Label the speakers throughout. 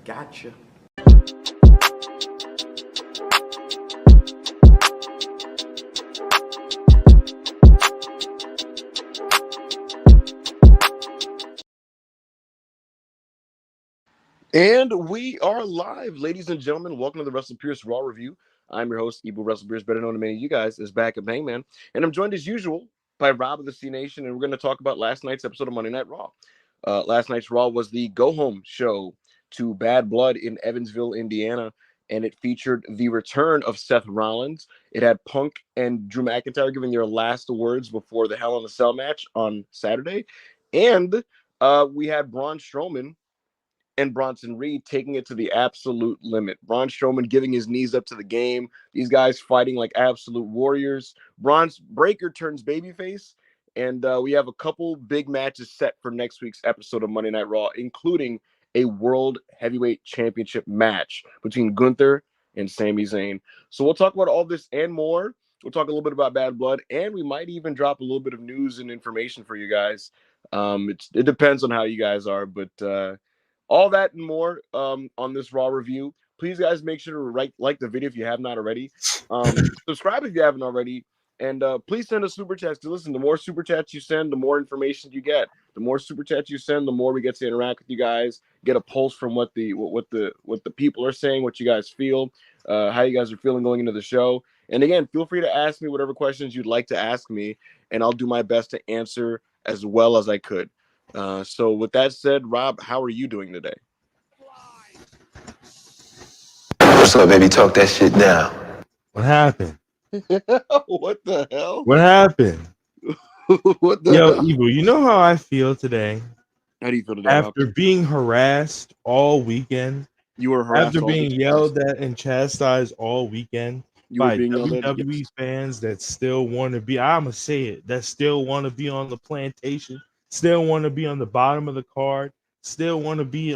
Speaker 1: Gotcha. And we are live, ladies and gentlemen. Welcome to the Russell Pierce Raw Review. I'm your host, Ebu Russell Pierce, better known to many of you guys as Back of Hangman. And I'm joined as usual by Rob of the C Nation, and we're going to talk about last night's episode of Monday Night Raw. Last night's Raw was the go-home show to Bad Blood in Evansville, Indiana, and it featured the return of Seth Rollins. It had Punk and Drew McIntyre giving their last words before the Hell in a Cell match on Saturday. And we had Braun Strowman and Bronson Reed taking it to the absolute limit. Braun Strowman giving his knees up to the game. These guys fighting like absolute warriors. Braun's Breaker turns babyface. And we have a couple big matches set for next week's episode of Monday Night Raw, including a World Heavyweight Championship match between Gunther and Sami Zayn. So we'll talk about all this and more. We'll talk a little bit about Bad Blood, and we might even drop a little bit of news and information for you guys. It depends on how you guys are, but all that and more on this Raw review. Please, guys, make sure to like the video if you have not already. Subscribe if you haven't already. And please send us super chats. To listen, the more super chats you send, the more information you get. The more super chats you send, the more we get to interact with you guys, get a pulse from what the people are saying, what you guys feel, how you guys are feeling going into the show. And again, feel free to ask me whatever questions you'd like to ask me, and I'll do my best to answer as well as I could. So with that said, Rob, how are you doing today?
Speaker 2: What's up, baby? Talk that shit now.
Speaker 3: What happened?
Speaker 1: What the hell?
Speaker 3: What happened?
Speaker 1: What the
Speaker 3: Yo,
Speaker 1: hell?
Speaker 3: Ebu, you know how I feel today?
Speaker 1: How do you feel today,
Speaker 3: After
Speaker 1: Rob?
Speaker 3: being harassed all weekend,
Speaker 1: You were harassed
Speaker 3: after
Speaker 1: all
Speaker 3: being
Speaker 1: weekend?
Speaker 3: yelled at and chastised all weekend,
Speaker 1: You were
Speaker 3: by
Speaker 1: being yelled at.
Speaker 3: WWE
Speaker 1: Yes.
Speaker 3: fans that still want to be, I'ma say it, that still want to be on the plantation, still want to be on the bottom of the card, still want to be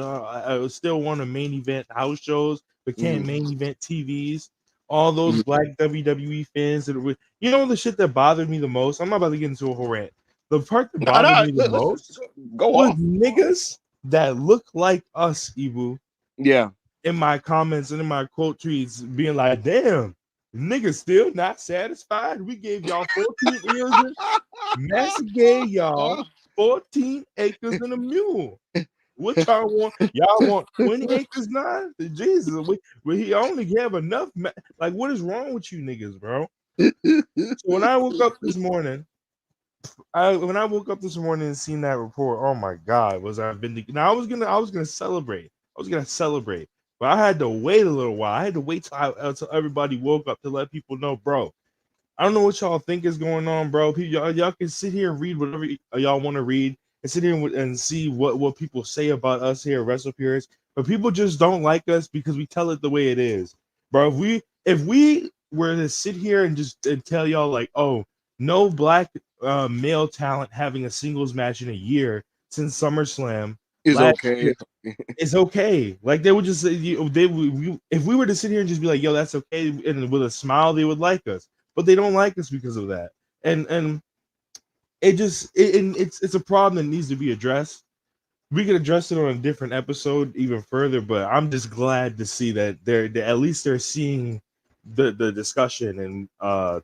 Speaker 3: still want to main event house shows, but can't
Speaker 1: Mhm.
Speaker 3: main event TVs. All those
Speaker 1: Mhm.
Speaker 3: black WWE fans that are, you know, the shit that bothered me the most. I'm not about to get into a whole rant. The part that
Speaker 1: No,
Speaker 3: bothered
Speaker 1: no,
Speaker 3: me the
Speaker 1: listen,
Speaker 3: most
Speaker 1: go
Speaker 3: was
Speaker 1: off.
Speaker 3: niggas that look like us, Ibu,
Speaker 1: Yeah.
Speaker 3: in my comments and in my quote tweets being like, damn, niggas still not satisfied. We gave y'all 14 years and Massey gave y'all 14 acres and a mule. What y'all want? Y'all want 20 acres now? Jesus, he only have enough. Like, what is wrong with you niggas, bro? So when I woke up this morning, and seen that report, oh my god, was I vindicated? Now I was gonna celebrate. I was gonna celebrate, but I had to wait a little while. I had to wait till everybody woke up to let people know, bro. I don't know what y'all think is going on, bro. Y'all can sit here and read whatever y'all want to read, and sit here and see what people say about us here at WrestlePeers. But people just don't like us because we tell it the way it is, bro. If we were to sit here and just and tell y'all like, oh, no black male talent having a singles match in a year since SummerSlam
Speaker 1: Is
Speaker 3: last
Speaker 1: okay.
Speaker 3: year, it's okay. Like they would just say, if we were to sit here and just be like, yo, that's okay, and with a smile, they would like us, but they don't like us because of that. And it's a problem that needs to be addressed. We could address it on a different episode even further, but I'm just glad to see that they're at least they're seeing the discussion and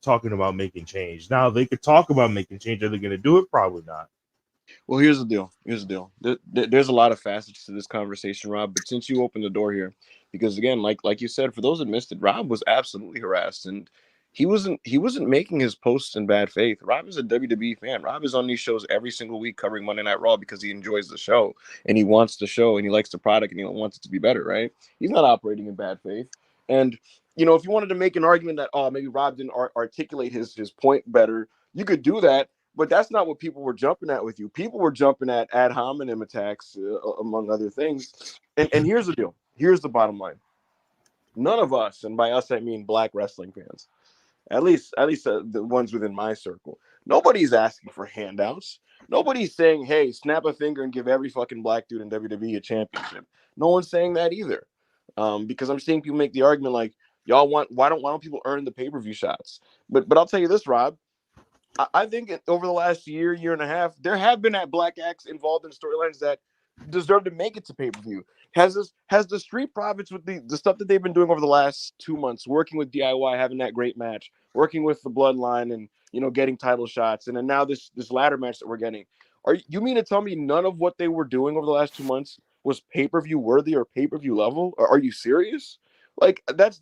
Speaker 3: talking about making change. Now they could talk about making change. Are they going to do it? Probably not.
Speaker 1: Well, here's the deal. Here's the deal. There's a lot of facets to this conversation, Rob. But since you opened the door here, because again, like you said, for those that missed it, Rob was absolutely harassed, and he wasn't making his posts in bad faith. Rob is a WWE fan. Rob is on these shows every single week covering Monday Night Raw because he enjoys the show and he wants the show and he likes the product and he wants it to be better. Right? He's not operating in bad faith. And if you wanted to make an argument that maybe Rob didn't articulate his point better, you could do that, but that's not what people were jumping at with you. People were jumping at ad hominem attacks, among other things. And here's the deal. Here's the bottom line. None of us, and by us I mean black wrestling fans, at least the ones within my circle, nobody's asking for handouts. Nobody's saying, "Hey, snap a finger and give every fucking black dude in WWE a championship." No one's saying that either, because I'm seeing people make the argument like, "Y'all want why don't people earn the pay per view shots?" But I'll tell you this, Rob. I think over the last year and a half, there have been black acts involved in storylines that deserve to make it to pay per view. Has the Street Profits with the stuff that they've been doing over the last 2 months, working with DIY, having that great match, working with the Bloodline, and getting title shots, and then now this ladder match that we're getting. Are you mean to tell me none of what they were doing over the last 2 months was pay per view worthy or pay per view level? Are you serious? Like that's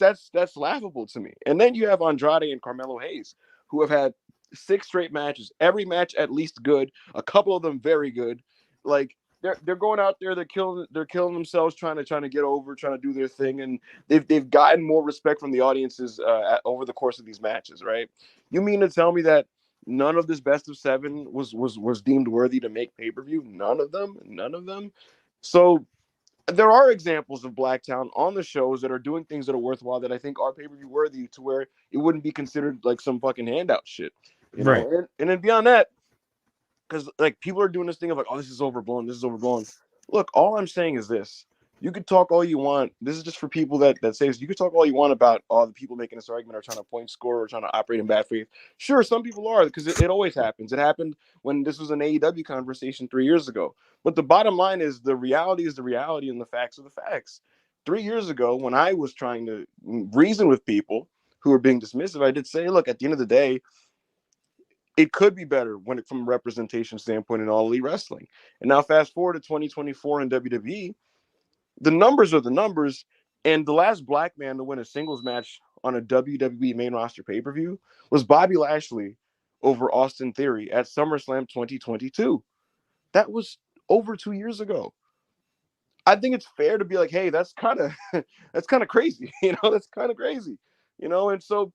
Speaker 1: laughable to me. And then you have Andrade and Carmelo Hayes, who have had 6 straight matches, every match at least good, a couple of them very good. Like they're going out there, they're killing themselves trying to get over, trying to do their thing, and they've gotten more respect from the audiences over the course of these matches, right? You mean to tell me that none of this best of 7 was deemed worthy to make pay per view? None of them. So there are examples of Blacktown on the shows that are doing things that are worthwhile that I think are pay per view worthy to where it wouldn't be considered like some fucking handout shit,
Speaker 3: Right.
Speaker 1: And then beyond that, because like people are doing this thing of like, oh, this is overblown, this is overblown. Look, all I'm saying is this: you could talk all you want. This is just for people that say this. You could talk all you want about all the people making this argument are trying to point score or trying to operate in bad faith. Sure, some people are because it always happens. It happened when this was an AEW conversation 3 years ago. But the bottom line is the reality and the facts are the facts. 3 years ago, when I was trying to reason with people who were being dismissive, I did say, look, at the end of the day, it could be better from a representation standpoint in all elite wrestling. And now fast forward to 2024 in WWE, the numbers are the numbers. And the last black man to win a singles match on a WWE main roster pay-per-view was Bobby Lashley over Austin Theory at SummerSlam 2022. That was over 2 years ago. I think it's fair to be like, hey, that's kind of that's kind of crazy. That's kind of crazy. And so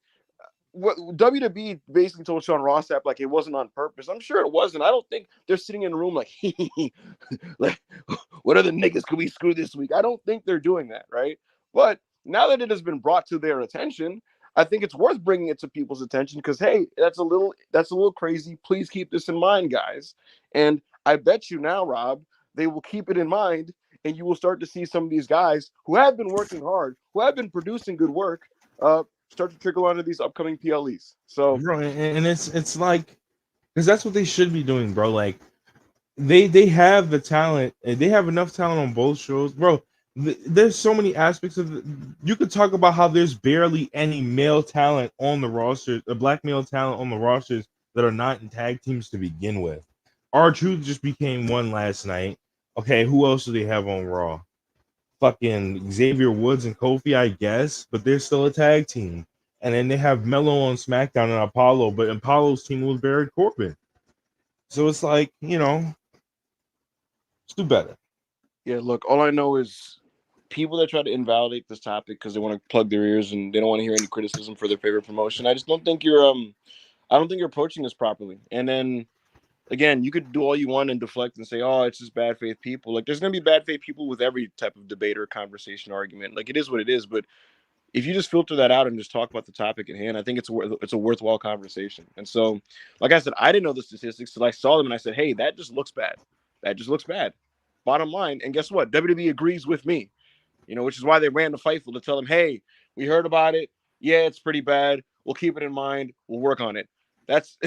Speaker 1: what WWE basically told Sean Ross Sapp like it wasn't on purpose. I'm sure it wasn't. I don't think they're sitting in a room like, like, what other niggas can we screw this week? I don't think they're doing that, right? But now that it has been brought to their attention, I think it's worth bringing it to people's attention because hey, that's a little crazy. Please keep this in mind, guys. And I bet you now, Rob, they will keep it in mind, and you will start to see some of these guys who have been working hard, who have been producing good work, start to trickle onto these upcoming PLEs. So,
Speaker 3: bro, and it's like because that's what they should be doing, bro. Like they have the talent and they have enough talent on both shows, bro. There's so many aspects of it. You could talk about how there's barely any male talent on the roster, a black male talent on the rosters that are not in tag teams to begin with. R-Truth just became one last night. Okay, who else do they have on Raw? Fucking Xavier Woods and Kofi, I guess, but they're still a tag team. And then they have Mello on SmackDown and Apollo, but Apollo's team was Baron Corbin. So it's like, let's do better.
Speaker 1: yeah, look, all I know is people that try to invalidate this topic because they want to plug their ears and they don't want to hear any criticism for their favorite promotion. I just don't think I don't think you're approaching this properly. And then again, you could do all you want and deflect and say, "Oh, it's just bad faith people." Like, there's gonna be bad faith people with every type of debate or conversation, argument. Like, it is what it is. But if you just filter that out and just talk about the topic at hand, I think it's a worthwhile conversation. And so, like I said, I didn't know the statistics, so I saw them and I said, "Hey, that just looks bad. That just looks bad." Bottom line, and guess what? WWE agrees with me. Which is why they ran to Fightful to tell them, "Hey, we heard about it. Yeah, it's pretty bad. We'll keep it in mind. We'll work on it." That's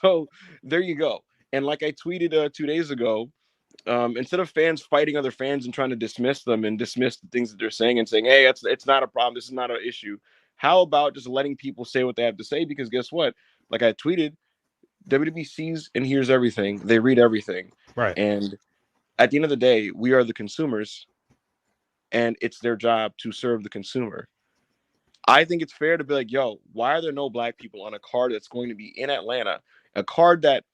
Speaker 1: so. There you go. And like I tweeted 2 days ago, instead of fans fighting other fans and trying to dismiss them and dismiss the things that they're saying and saying, "Hey, it's not a problem. This is not an issue." How about just letting people say what they have to say? Because guess what? Like I tweeted, WWE sees and hears everything. They read everything.
Speaker 3: Right.
Speaker 1: And at the end of the day, we are the consumers, and it's their job to serve the consumer. I think it's fair to be like, yo, why are there no black people on a card that's going to be in Atlanta? A card that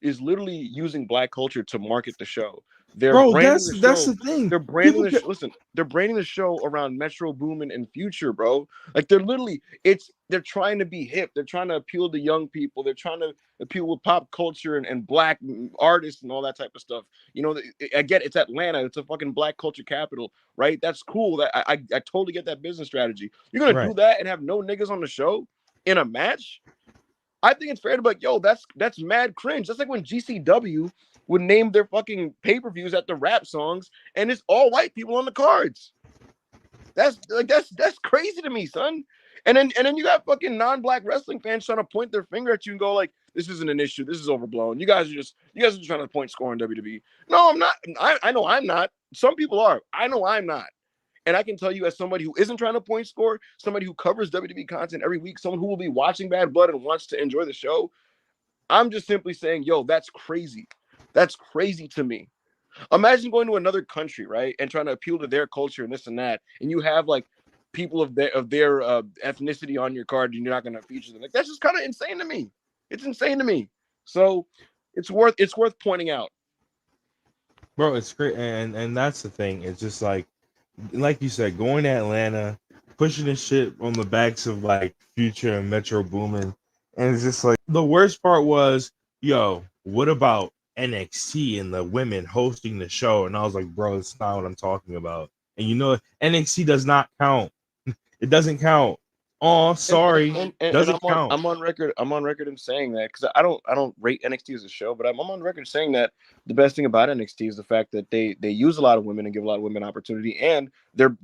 Speaker 1: is literally using black culture to market the show. They're
Speaker 3: Bro,
Speaker 1: branding the
Speaker 3: that's
Speaker 1: show.
Speaker 3: the thing.
Speaker 1: They're branding
Speaker 3: People
Speaker 1: the
Speaker 3: get
Speaker 1: listen. They're branding the show around Metro Boomin and Future, bro. Like they're literally, they're trying to be hip. They're trying to appeal to young people. They're trying to appeal with pop culture and black artists and all that type of stuff. I get it's Atlanta. It's a fucking black culture capital, right? That's cool. That I totally get that business strategy. You're gonna
Speaker 3: right.
Speaker 1: do that and have no niggas on the show in a match? I think it's fair to be like, yo, that's mad cringe. That's like when GCW would name their fucking pay-per-views at the rap songs, and it's all white people on the cards. That's crazy to me, son. And then you got fucking non-black wrestling fans trying to point their finger at you and go like, this isn't an issue. This is overblown. You guys are just trying to point score on WWE. No, I'm not. I know I'm not. Some people are. I know I'm not. And I can tell you, as somebody who isn't trying to point score, somebody who covers WWE content every week, someone who will be watching Bad Blood and wants to enjoy the show, I'm just simply saying, yo, that's crazy. That's crazy to me. Imagine going to another country, right, and trying to appeal to their culture and this and that, and you have like people of their ethnicity on your card, and you're not going to feature them. Like that's just kind of insane to me. It's insane to me. So it's worth pointing out.
Speaker 3: Bro, it's great, and that's the thing. It's just like you said, going to Atlanta, pushing this shit on the backs of like Future and Metro Boomin, and it's just like the worst part was, yo, what about NXT and the women hosting the show? And I was like, bro, it's not what I'm talking about. And NXT does not count. It doesn't count. Oh, sorry,
Speaker 1: And
Speaker 3: doesn't count.
Speaker 1: I'm on record. I'm on record in saying that because I don't rate NXT as a show, but I'm on record saying that the best thing about NXT is the fact that they use a lot of women and give a lot of women opportunity, and they're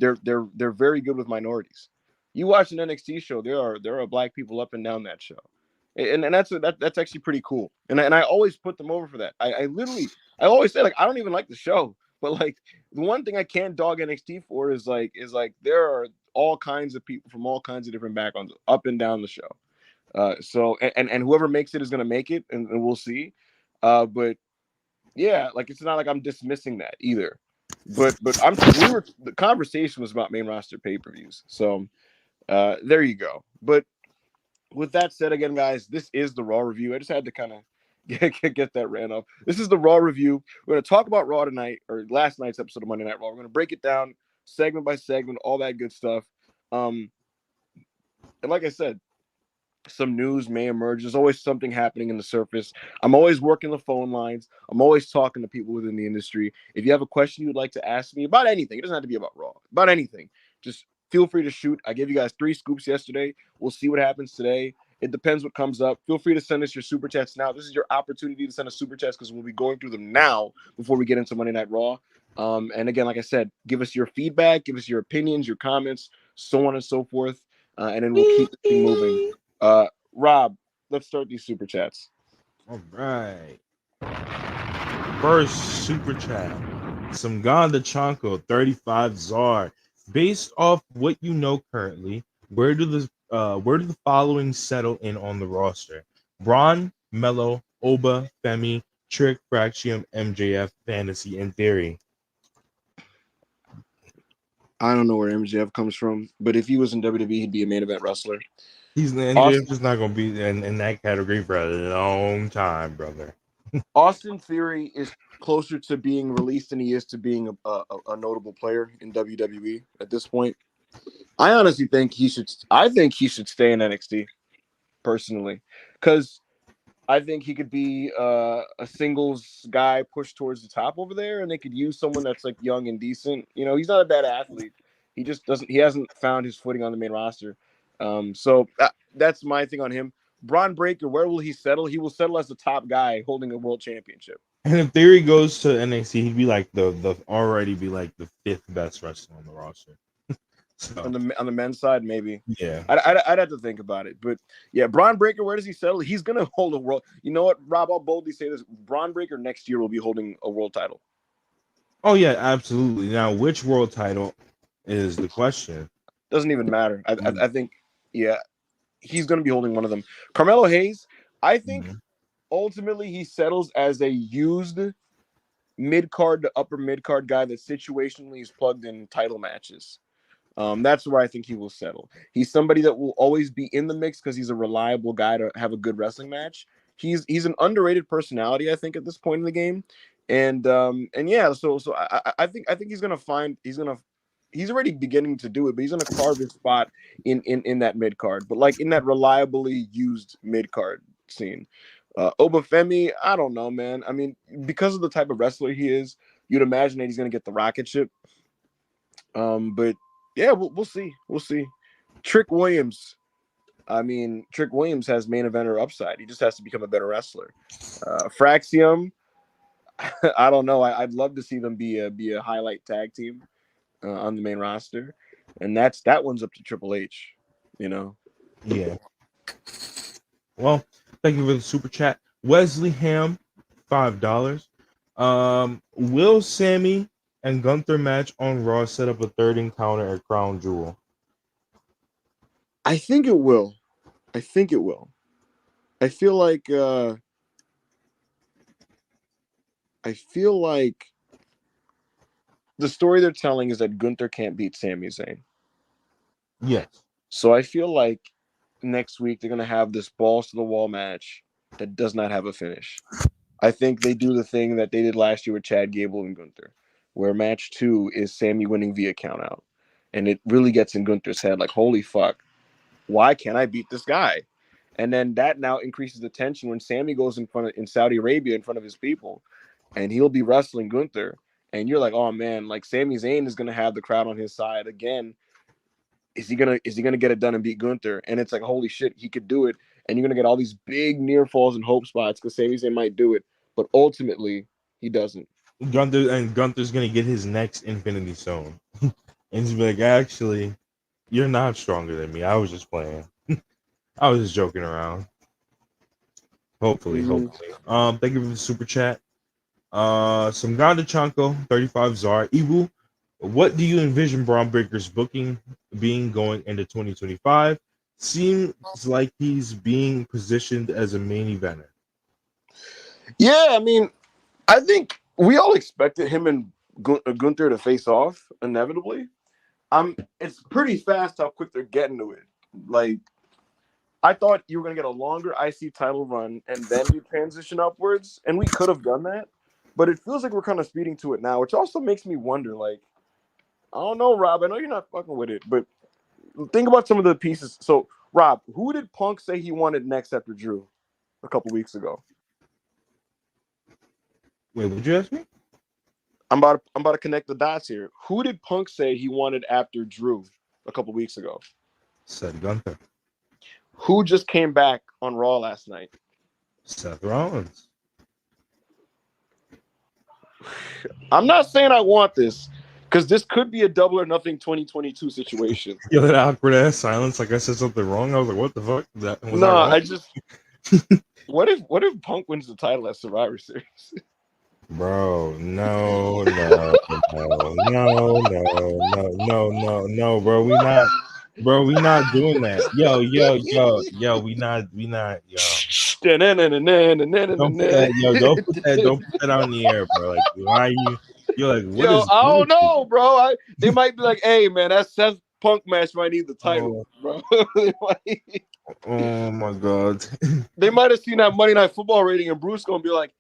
Speaker 1: very good with minorities. You watch an NXT show, there are black people up and down that show, and that's actually pretty cool. And I always put them over for that. I always say like I don't even like the show, but like the one thing I can't dog NXT for is like there are all kinds of people from all kinds of different backgrounds up and down the show. So and whoever makes it is gonna make it, and we'll see. But yeah, like it's not like I'm dismissing that either. But the conversation was about main roster pay-per-views. So there you go. But with that said, again, guys, this is the Raw review. I just had to kind of get that ran off. This is the Raw review. We're going to talk about Raw tonight, or last night's episode of Monday Night Raw. We're going to break it down segment by segment, all that good stuff. And like I said, some news may emerge. There's always something happening in the surface. I'm always working the phone lines. I'm always talking to people within the industry. If you have a question you'd like to ask me about anything, it doesn't have to be about Raw, about anything, just feel free to shoot. I gave you guys 3 scoops yesterday. We'll see what happens today. It depends what comes up. Feel free to send us your super chats now. This is your opportunity to send us super chats because we'll be going through them now before we get into Monday Night Raw. And again, like I said, give us your feedback, give us your opinions, your comments, so on and so forth, and then we'll keep moving. Rob, let's start these super chats.
Speaker 3: All right. First super chat. Samganda Chanko 35 Czar. Based off what you know currently, where do the following settle in on the roster? Braun, Mello, Oba, Femi, Trick, Fraxium, MJF, Fantasy, and Theory.
Speaker 1: I don't know where MJF comes from, but if he was in WWE, he'd be a main event wrestler.
Speaker 3: He's just not gonna be in that category for a long time, brother.
Speaker 1: Austin Theory is closer to being released than he is to being a notable player in WWE at this point. I honestly think he should. I think he should stay in NXT personally, because I think he could be a singles guy pushed towards the top over there, and they could use someone that's like young and decent. You know, he's not a bad athlete. He just doesn't. He hasn't found his footing on the main roster. So that's my thing on him. Braun Breaker, where will he settle? He will settle as the top guy holding a world championship.
Speaker 3: And if Theory goes to NXT, he'd be like the already be like the 5th best wrestler on the roster. So,
Speaker 1: on the men's side, maybe.
Speaker 3: Yeah,
Speaker 1: I'd have to think about it, but yeah, Braun Breaker, where does he settle? He's gonna hold a world. You know what, Rob? I'll boldly say this: Braun Breaker next year will be holding a world title.
Speaker 3: Oh yeah, absolutely. Now, which world title is the question?
Speaker 1: Doesn't even matter. I think, yeah, he's gonna be holding one of them. Carmelo Hayes, I think ultimately he settles as a used mid card to upper mid card guy that situationally is plugged in title matches. That's where I think he will settle. He's somebody that will always be in the mix because he's a reliable guy to have a good wrestling match. He's an underrated personality, I think, at this point in the game, and yeah, so I think he's gonna find he's already beginning to do it, but he's gonna carve his spot in that mid card, but like in that reliably used mid card scene. Obafemi, I don't know, man. I mean, because of the type of wrestler he is, you'd imagine that he's gonna get the rocket ship. But yeah, we'll see. We'll see. Trick Williams. I mean, Trick Williams has main eventer upside. He just has to become a better wrestler. Fraxium. I don't know. I'd love to see them be a highlight tag team on the main roster, and that one's up to Triple H. You know.
Speaker 3: Yeah. Well, thank you for the super chat, Wesley Ham, $5. Will Sammy and Gunther match on Raw set up a third encounter at Crown Jewel?
Speaker 1: I think it will. I think it will. I feel like the story they're telling is that Gunther can't beat Sami Zayn.
Speaker 3: Yes.
Speaker 1: So I feel like next week they're gonna have this balls to the wall match that does not have a finish. I think they do the thing that they did last year with Chad Gable and Gunther, where match 2 is Sammy winning via countout. And it really gets in Gunther's head, like, holy fuck, why can't I beat this guy? And then that now increases the tension when Sammy goes in Saudi Arabia in front of his people, and he'll be wrestling Gunther. And you're like, oh man, like Sami Zayn is gonna have the crowd on his side again. Is he gonna get it done and beat Gunther? And it's like, holy shit, he could do it. And you're gonna get all these big near falls and hope spots because Sami Zayn might do it, but ultimately he doesn't.
Speaker 3: Gunther's gonna get his next Infinity Stone, and he's like, actually, you're not stronger than me. I was just playing. I was just joking around. Hopefully. Thank you for the super chat. Samganda Chanko, 35 Czar. Ibu, what do you envision Braun Breaker's booking being going into 2025? Seems like he's being positioned as a main eventer.
Speaker 1: Yeah, I mean, I think we all expected him and Gunther to face off inevitably. It's pretty fast how quick they're getting to it. Like, I thought you were gonna get a longer IC title run and then you transition upwards, and we could have done that. But it feels like we're kind of speeding to it now, which also makes me wonder, like, I don't know, Rob. I know you're not fucking with it, but think about some of the pieces. So, Rob, who did Punk say he wanted next after Drew a couple weeks ago?
Speaker 3: Wait, would you ask me?
Speaker 1: I'm about to connect the dots here. Who did Punk say he wanted after Drew? a couple weeks ago.
Speaker 3: Seth Gunther.
Speaker 1: Who just came back on Raw last night?
Speaker 3: Seth Rollins.
Speaker 1: I'm not saying I want this, because this could be a double or nothing 2022 situation.
Speaker 3: Yeah, that awkward ass silence. Like I said something wrong. I was like, "What the fuck?" Was
Speaker 1: No,
Speaker 3: I wrong?
Speaker 1: I just. What if Punk wins the title at Survivor Series?
Speaker 3: Bro, no, bro. We not doing that. Yo, we not, yo. Don't put that, don't put that on the air, bro. Like, why are you? You're like, what
Speaker 1: Yo,
Speaker 3: is?
Speaker 1: I don't know, bro. They might be like, "Hey, man, that Seth Punk match might need the title, bro."
Speaker 3: Oh my god.
Speaker 1: They might have seen that Monday Night Football rating, and Bruce gonna be like,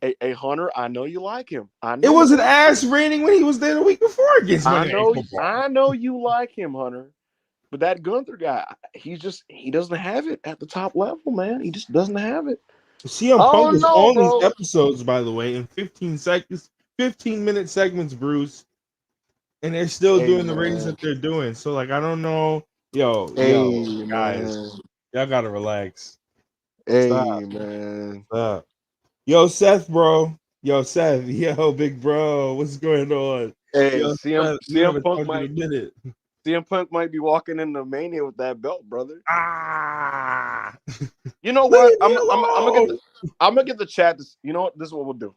Speaker 1: "Hey, Hunter, I know you like him. I know
Speaker 3: It was an ass rating when he was there the week before against Monday Night Football.
Speaker 1: I know you like him, Hunter. But that Gunther guy, he doesn't have it at the top level, man. He just doesn't have it.
Speaker 3: CM Punk is on
Speaker 1: bro.
Speaker 3: these episodes, by the way, in 15-minute segments, Bruce, and they're still doing the ratings that they're doing. So, like, I don't know, guys, y'all gotta relax. Stop. Yo, Seth, bro. Yo, big bro. What's going on?
Speaker 1: Hey,
Speaker 3: Yo,
Speaker 1: CM Punk might be walking into Mania with that belt, brother. You know what? I'm gonna get the chat. You know what? This is what we'll do.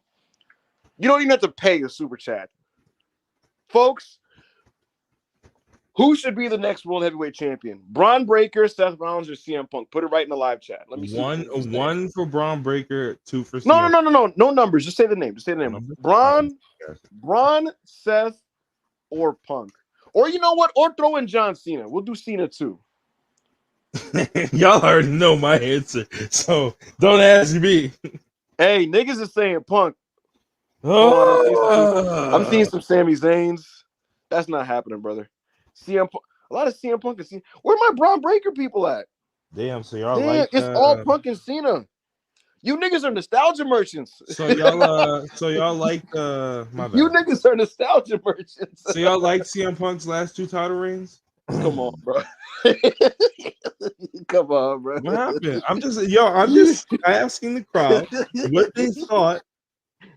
Speaker 1: You don't even have to pay a super chat, folks. Who should be the next World Heavyweight Champion? Braun Breaker, Seth Rollins, or CM Punk? Put it right in the live chat. Let me see.
Speaker 3: One for Braun Breaker, 2 for CM.
Speaker 1: No numbers. Just say the name. Braun, Seth, or Punk. Or you know what? Or throw in John Cena. We'll do Cena too.
Speaker 3: Y'all already know my answer, so don't ask me. Hey,
Speaker 1: niggas is saying Punk. I'm seeing some Sami Zayn's. That's not happening, brother. CM Punk, a lot of CM Punk and Cena. Where my Braun Breaker people at?
Speaker 3: Damn, so y'all like
Speaker 1: it's all Punk and Cena. You niggas are nostalgia merchants.
Speaker 3: So y'all like my bad.
Speaker 1: You niggas are nostalgia merchants.
Speaker 3: So y'all like CM Punk's last 2 title reigns?
Speaker 1: Come on, bro. Come on, bro.
Speaker 3: What happened? I'm just asking the crowd what they thought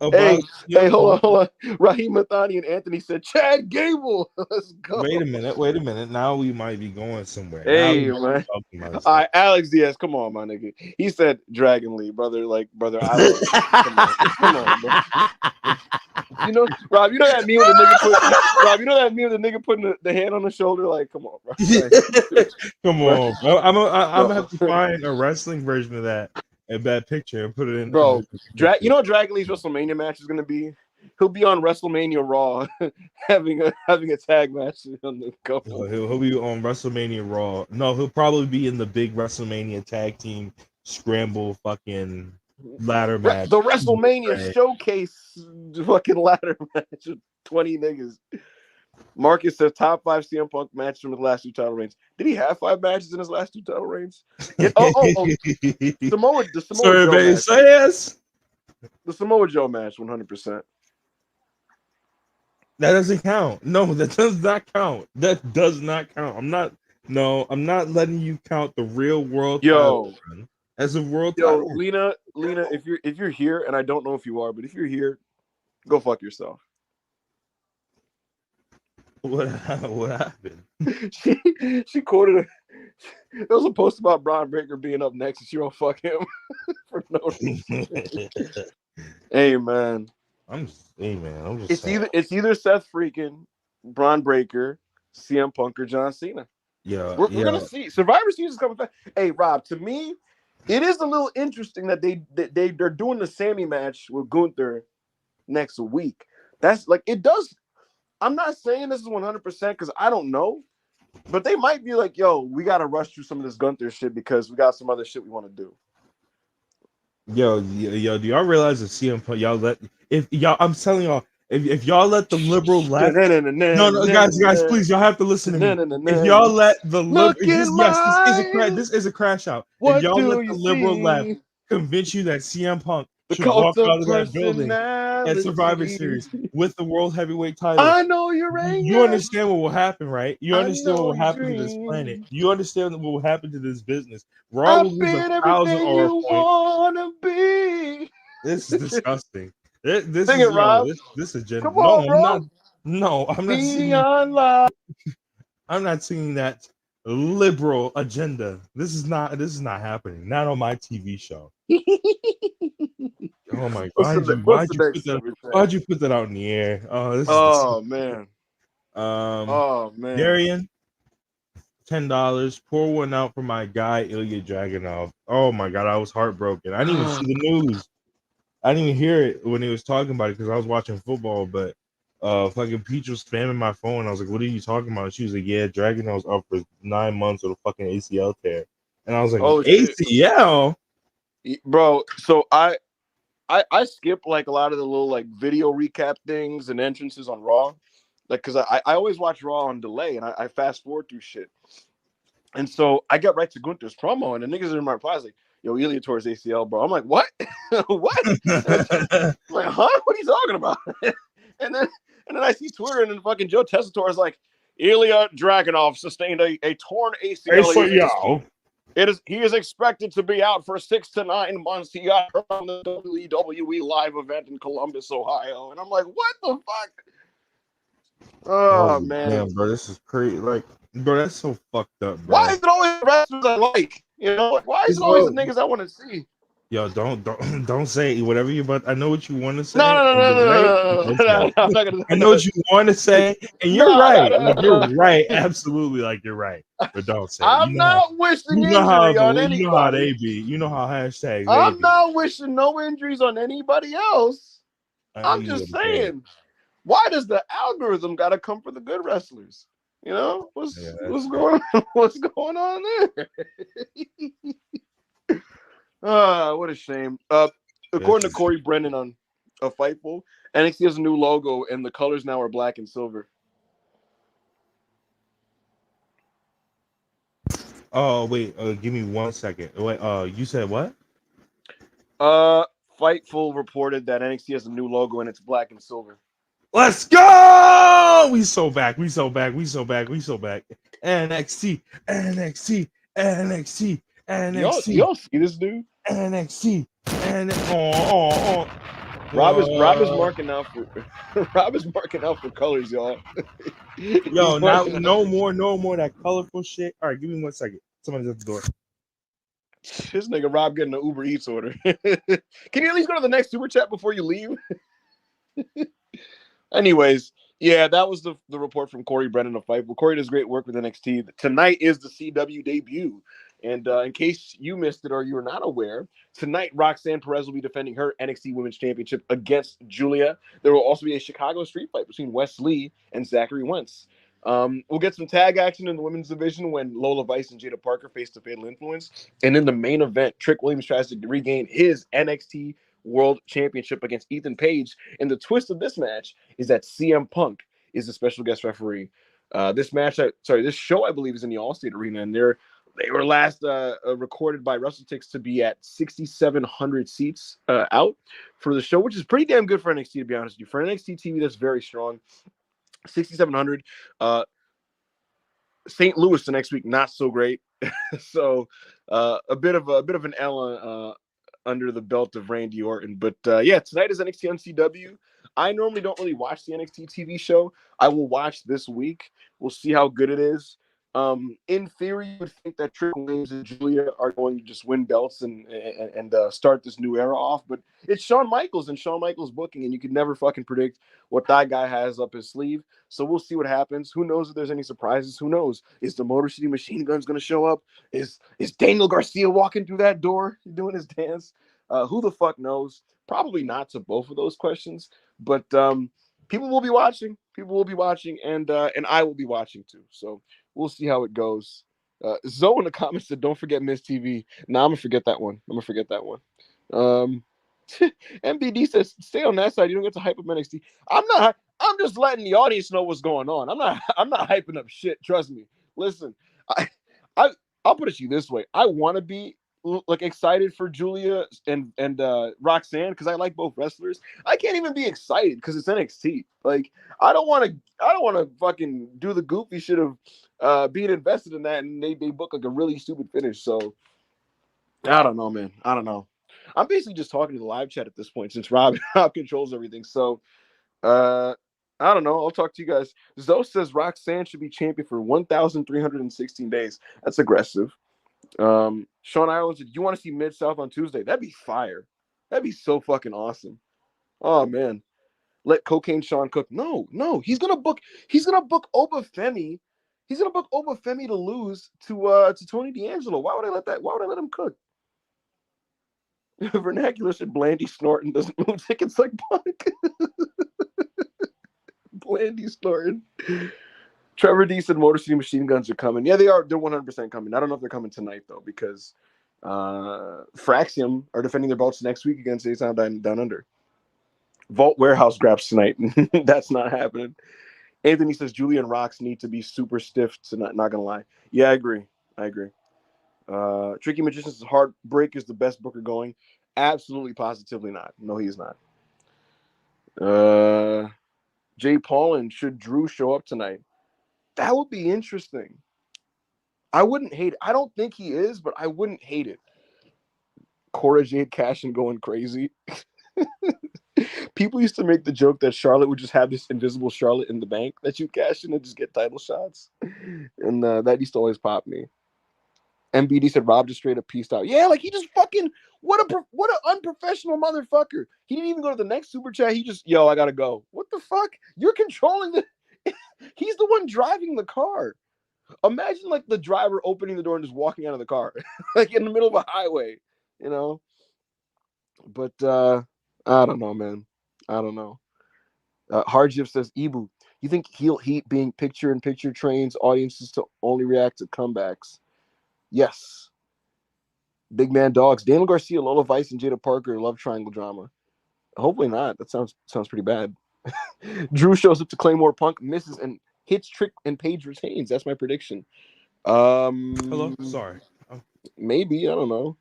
Speaker 3: about.
Speaker 1: Hey, hold on. Raheem Mathani and Anthony said Chad Gable. Let's go.
Speaker 3: Wait a minute. Now we might be going somewhere.
Speaker 1: Hey, man. All right, Alex Diaz, come on, my nigga. He said Dragon Lee, brother. Like, brother, I love you. Come on, bro. You know, Rob, you know that meme with the nigga putting the hand on the shoulder? Like, come on, bro.
Speaker 3: Come on, bro. I'm gonna have to find a wrestling version of that picture and put it in.
Speaker 1: Bro, you know what Dragon Lee's WrestleMania match is gonna be? He'll be on WrestleMania Raw, having a tag match on the couple.
Speaker 3: He'll be on WrestleMania Raw. No, he'll probably be in the big WrestleMania tag team scramble fucking ladder match.
Speaker 1: The WrestleMania showcase fucking ladder match with 20 niggas. Marcus says top 5 CM Punk matches from his last 2 title reigns. Did he have 5 matches in his last 2 title reigns? Samoa Joe match.
Speaker 3: Yes.
Speaker 1: The Samoa Joe match, 100%.
Speaker 3: That doesn't count. No, that does not count. That does not count. I'm not letting you count the real world title run as a world title.
Speaker 1: Lena, if you're here, and I don't know if you are, but if you're here, go fuck yourself.
Speaker 3: What happened?
Speaker 1: She quoted there was a post about Braun Breaker being up next, and she won't fuck him for no reason. Hey man, it's either Seth freaking Braun Breaker, CM Punk, or John Cena.
Speaker 3: Yeah,
Speaker 1: we're gonna see. Survivor Series is coming back. Hey Rob, to me, it is a little interesting that they're doing the Sammy match with Gunther next week. That's like it does. I'm not saying this is 100% because I don't know, but they might be like, "Yo, we gotta rush through some of this Gunther shit because we got some other shit we want to do."
Speaker 3: Yo, do y'all realize that CM Punk, I'm telling y'all, if y'all let the liberal left, no, guys, please, y'all have to listen to me. If y'all let the liberal, this is a crash out. If y'all let the liberal left convince you that CM Punk
Speaker 1: The
Speaker 3: should walk
Speaker 1: cult of
Speaker 3: out of that building at Survivor
Speaker 1: personality.
Speaker 3: Series with the World Heavyweight title.
Speaker 1: I know your
Speaker 3: You
Speaker 1: anger.
Speaker 3: understand what will happen, right? You
Speaker 1: I
Speaker 3: understand what
Speaker 1: know
Speaker 3: will
Speaker 1: your
Speaker 3: happen to this planet.
Speaker 1: dream.
Speaker 3: You understand what will happen to this business. Raw will
Speaker 1: I've
Speaker 3: lose
Speaker 1: been
Speaker 3: 1,000
Speaker 1: everything
Speaker 3: aura
Speaker 1: you
Speaker 3: points.
Speaker 1: wanna be.
Speaker 3: This is disgusting. This
Speaker 1: Sing
Speaker 3: is
Speaker 1: it, Rob.
Speaker 3: this agenda.
Speaker 1: Come
Speaker 3: No,
Speaker 1: on,
Speaker 3: I'm not.
Speaker 1: bro.
Speaker 3: No, I'm not singing.
Speaker 1: Beyond life.
Speaker 3: I'm not singing that liberal agenda. This is not happening. Not on my TV show. Oh my!
Speaker 1: What's the next super chat?
Speaker 3: Why'd you put that out in the air? Oh, this is
Speaker 1: Oh man.
Speaker 3: um
Speaker 1: Oh man.
Speaker 3: Darian, $10. Pour one out for my guy Ilya Dragunov. Oh my god, I was heartbroken. I didn't even see the news. I didn't even hear it when he was talking about it because I was watching football. But fucking Peach was spamming my phone. I was like, "What are you talking about?" She was like, "Yeah, Dragunov's up for 9 months with a fucking ACL tear." And I was like,
Speaker 1: Oh shit.
Speaker 3: "ACL,
Speaker 1: Bro, so I skip like a lot of the little like video recap things and entrances on Raw. Like cause I always watch Raw on delay and I fast forward through shit. And so I get right to Gunther's promo, and the niggas in my replies like, "Yo, Ilya tore his ACL, bro." I'm like, "What? What?" I'm like, huh? What are you talking about? and then I see Twitter, and then fucking Joe Tessitore is like, "Ilya Dragunov sustained a torn ACL. He is expected to be out for 6 to 9 months. He got hurt on the WWE live event in Columbus, Ohio." And I'm like, "What the fuck?" Oh man.
Speaker 3: damn, bro, this is crazy. Like, bro, that's so fucked up, bro.
Speaker 1: Why is it always the wrestlers I like? You know, like, why is it always the niggas I want to see?
Speaker 3: Yo, don't say whatever you about. I know what you want to say.
Speaker 1: No. I'm not gonna.
Speaker 3: I know what you want to say, and you're right. Like you're right, absolutely. Like you're right, but don't say.
Speaker 1: I'm not wishing
Speaker 3: you know how
Speaker 1: injury on
Speaker 3: you know how
Speaker 1: anybody.
Speaker 3: they be. You know how hashtags they
Speaker 1: I'm
Speaker 3: be.
Speaker 1: not wishing no injuries on anybody else. I'm just saying, why does the algorithm got to come for the good wrestlers? You know what's going on? What's going on there? What a shame. According to Corey Brennan on a Fightful, NXT has a new logo and the colors now are black and silver.
Speaker 3: Oh wait, give me 1 second. Wait, you said what?
Speaker 1: Fightful reported that NXT has a new logo and it's black and silver.
Speaker 3: Let's go! We so back. NXT.
Speaker 1: Y'all see this dude?
Speaker 3: NXT.
Speaker 1: Rob is marking out for Rob is marking out for colors, y'all.
Speaker 3: Yo, now no more that colorful shit. All right, give me 1 second. Somebody's at the door.
Speaker 1: This nigga Rob getting an Uber Eats order. Can you at least go to the next super chat before you leave? Anyways, yeah, that was the report from Corey Brennan of Fightful. Corey does great work with NXT. Tonight is the CW debut. And in case you missed it or you were not aware, tonight Roxanne Perez will be defending her NXT Women's Championship against Julia. There will also be a Chicago street fight between Wes Lee and Zachary Wentz. We'll get some tag action in the women's division when Lola Vice and Jada Parker face the Fatal Influence. And in the main event, Trick Williams tries to regain his NXT World Championship against Ethan Page. And the twist of this match is that CM Punk is the special guest referee. This show, I believe, is in the Allstate Arena, and they were last recorded by WrestleTix to be at 6,700 seats out for the show, which is pretty damn good for NXT, to be honest with you. For NXT TV, that's very strong. 6,700. St. Louis the next week, not so great. So a bit of an L under the belt of Randy Orton. But yeah, tonight is NXT on CW. I normally don't really watch the NXT TV show. I will watch this week. We'll see how good it is. In theory, you would think that Trick Williams and Julia are going to just win belts and start this new era off. But it's Shawn Michaels and Shawn Michaels booking, and you can never fucking predict what that guy has up his sleeve. So we'll see what happens. Who knows if there's any surprises? Who knows? Is the Motor City Machine Guns going to show up? Is Daniel Garcia walking through that door doing his dance? Who the fuck knows? Probably not to both of those questions. But people will be watching. And I will be watching too. So we'll see how it goes. Zoe in the comments said, "Don't forget Miss TV." Nah, I'm gonna forget that one. MBD says, "Stay on that side. You don't get to hype up NXT." I'm not. I'm just letting the audience know what's going on. I'm not hyping up shit. Trust me. Listen, I'll put it to you this way. I want to be like excited for Julia and Roxanne because I like both wrestlers. I can't even be excited because it's NXT. Like I don't want to fucking do the goofy shit of being invested in that, and they book like a really stupid finish. So I don't know, man. I don't know. I'm basically just talking to the live chat at this point since Rob controls everything. So uh I don't know. I'll talk to you guys. Zoe says Roxanne should be champion for 1,316 days. That's aggressive. Sean Ireland said, "You want to see Mid South on Tuesday? That'd be fire. That'd be so fucking awesome." Oh man, let Cocaine Sean cook. No, no, he's gonna book. He's gonna book Obafemi. He's gonna book Obafemi to lose to Tony D'Angelo. Why would I let that? Why would I let him cook? Vernacular said Blandy snorting doesn't move tickets like Punk. Blandy snorting. Trevor D said Motor City Machine Guns are coming. Yeah, they are. They're 100% coming. I don't know if they're coming tonight though, because Fraxium are defending their belts next week against A-Town Down Under. Vault Warehouse grabs tonight. That's not happening. Anthony says Julian Rocks need to be super stiff. To not gonna lie. Yeah, I agree. Tricky Magician's Heartbreak is the best booker going. Absolutely, positively not. No, he's not. Jay Paulin, should Drew show up tonight? That would be interesting. I wouldn't hate it. I don't think he is, but I wouldn't hate it. Cora Jade Cashin going crazy. People used to make the joke that Charlotte would just have this invisible Charlotte in the bank that you cash in and just get title shots. And that used to always pop me. MBD said Rob just straight up pieced out. Yeah, like he just fucking what an unprofessional motherfucker. He didn't even go to the next super chat. He just, yo, I gotta go. What the fuck? You're controlling the he's the one driving the car. Imagine like the driver opening the door and just walking out of the car, like in the middle of a highway, you know. But I don't know, man. I don't know. Hardship says Ibu. You think heel heat being picture in picture trains audiences to only react to comebacks? Yes. Big Man Dogs. Daniel Garcia, Lola Vice, and Jada Parker love triangle drama. Hopefully not. That sounds pretty bad. Drew shows up to Claymore Punk, misses and hits Trick and Page retains. That's my prediction.
Speaker 3: Hello, sorry,
Speaker 1: Maybe, I don't know.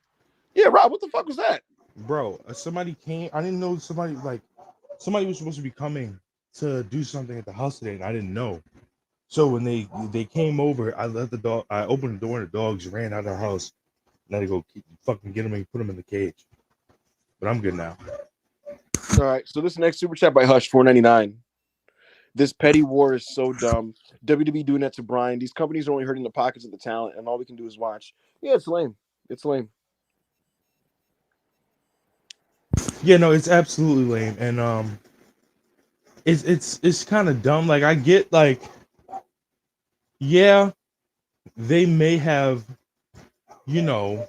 Speaker 1: Yeah, Rob, what the fuck was that?
Speaker 3: bro. Somebody came. I didn't know somebody was supposed to be coming to do something at the house today, and I didn't know. So when they came over, I let the dog. I opened the door, and the dogs ran out of the house. And I had to go fucking get them and put them in the cage. But I'm good now.
Speaker 1: All right, so this next super chat by Hush, $4.99. This petty war is so dumb. WWE doing that to Brian. These companies are only hurting the pockets of the talent, and all we can do is watch. Yeah, it's lame. It's lame.
Speaker 3: Yeah, no, it's absolutely lame, and it's kind of dumb. Like I get like, yeah, they may have, you know,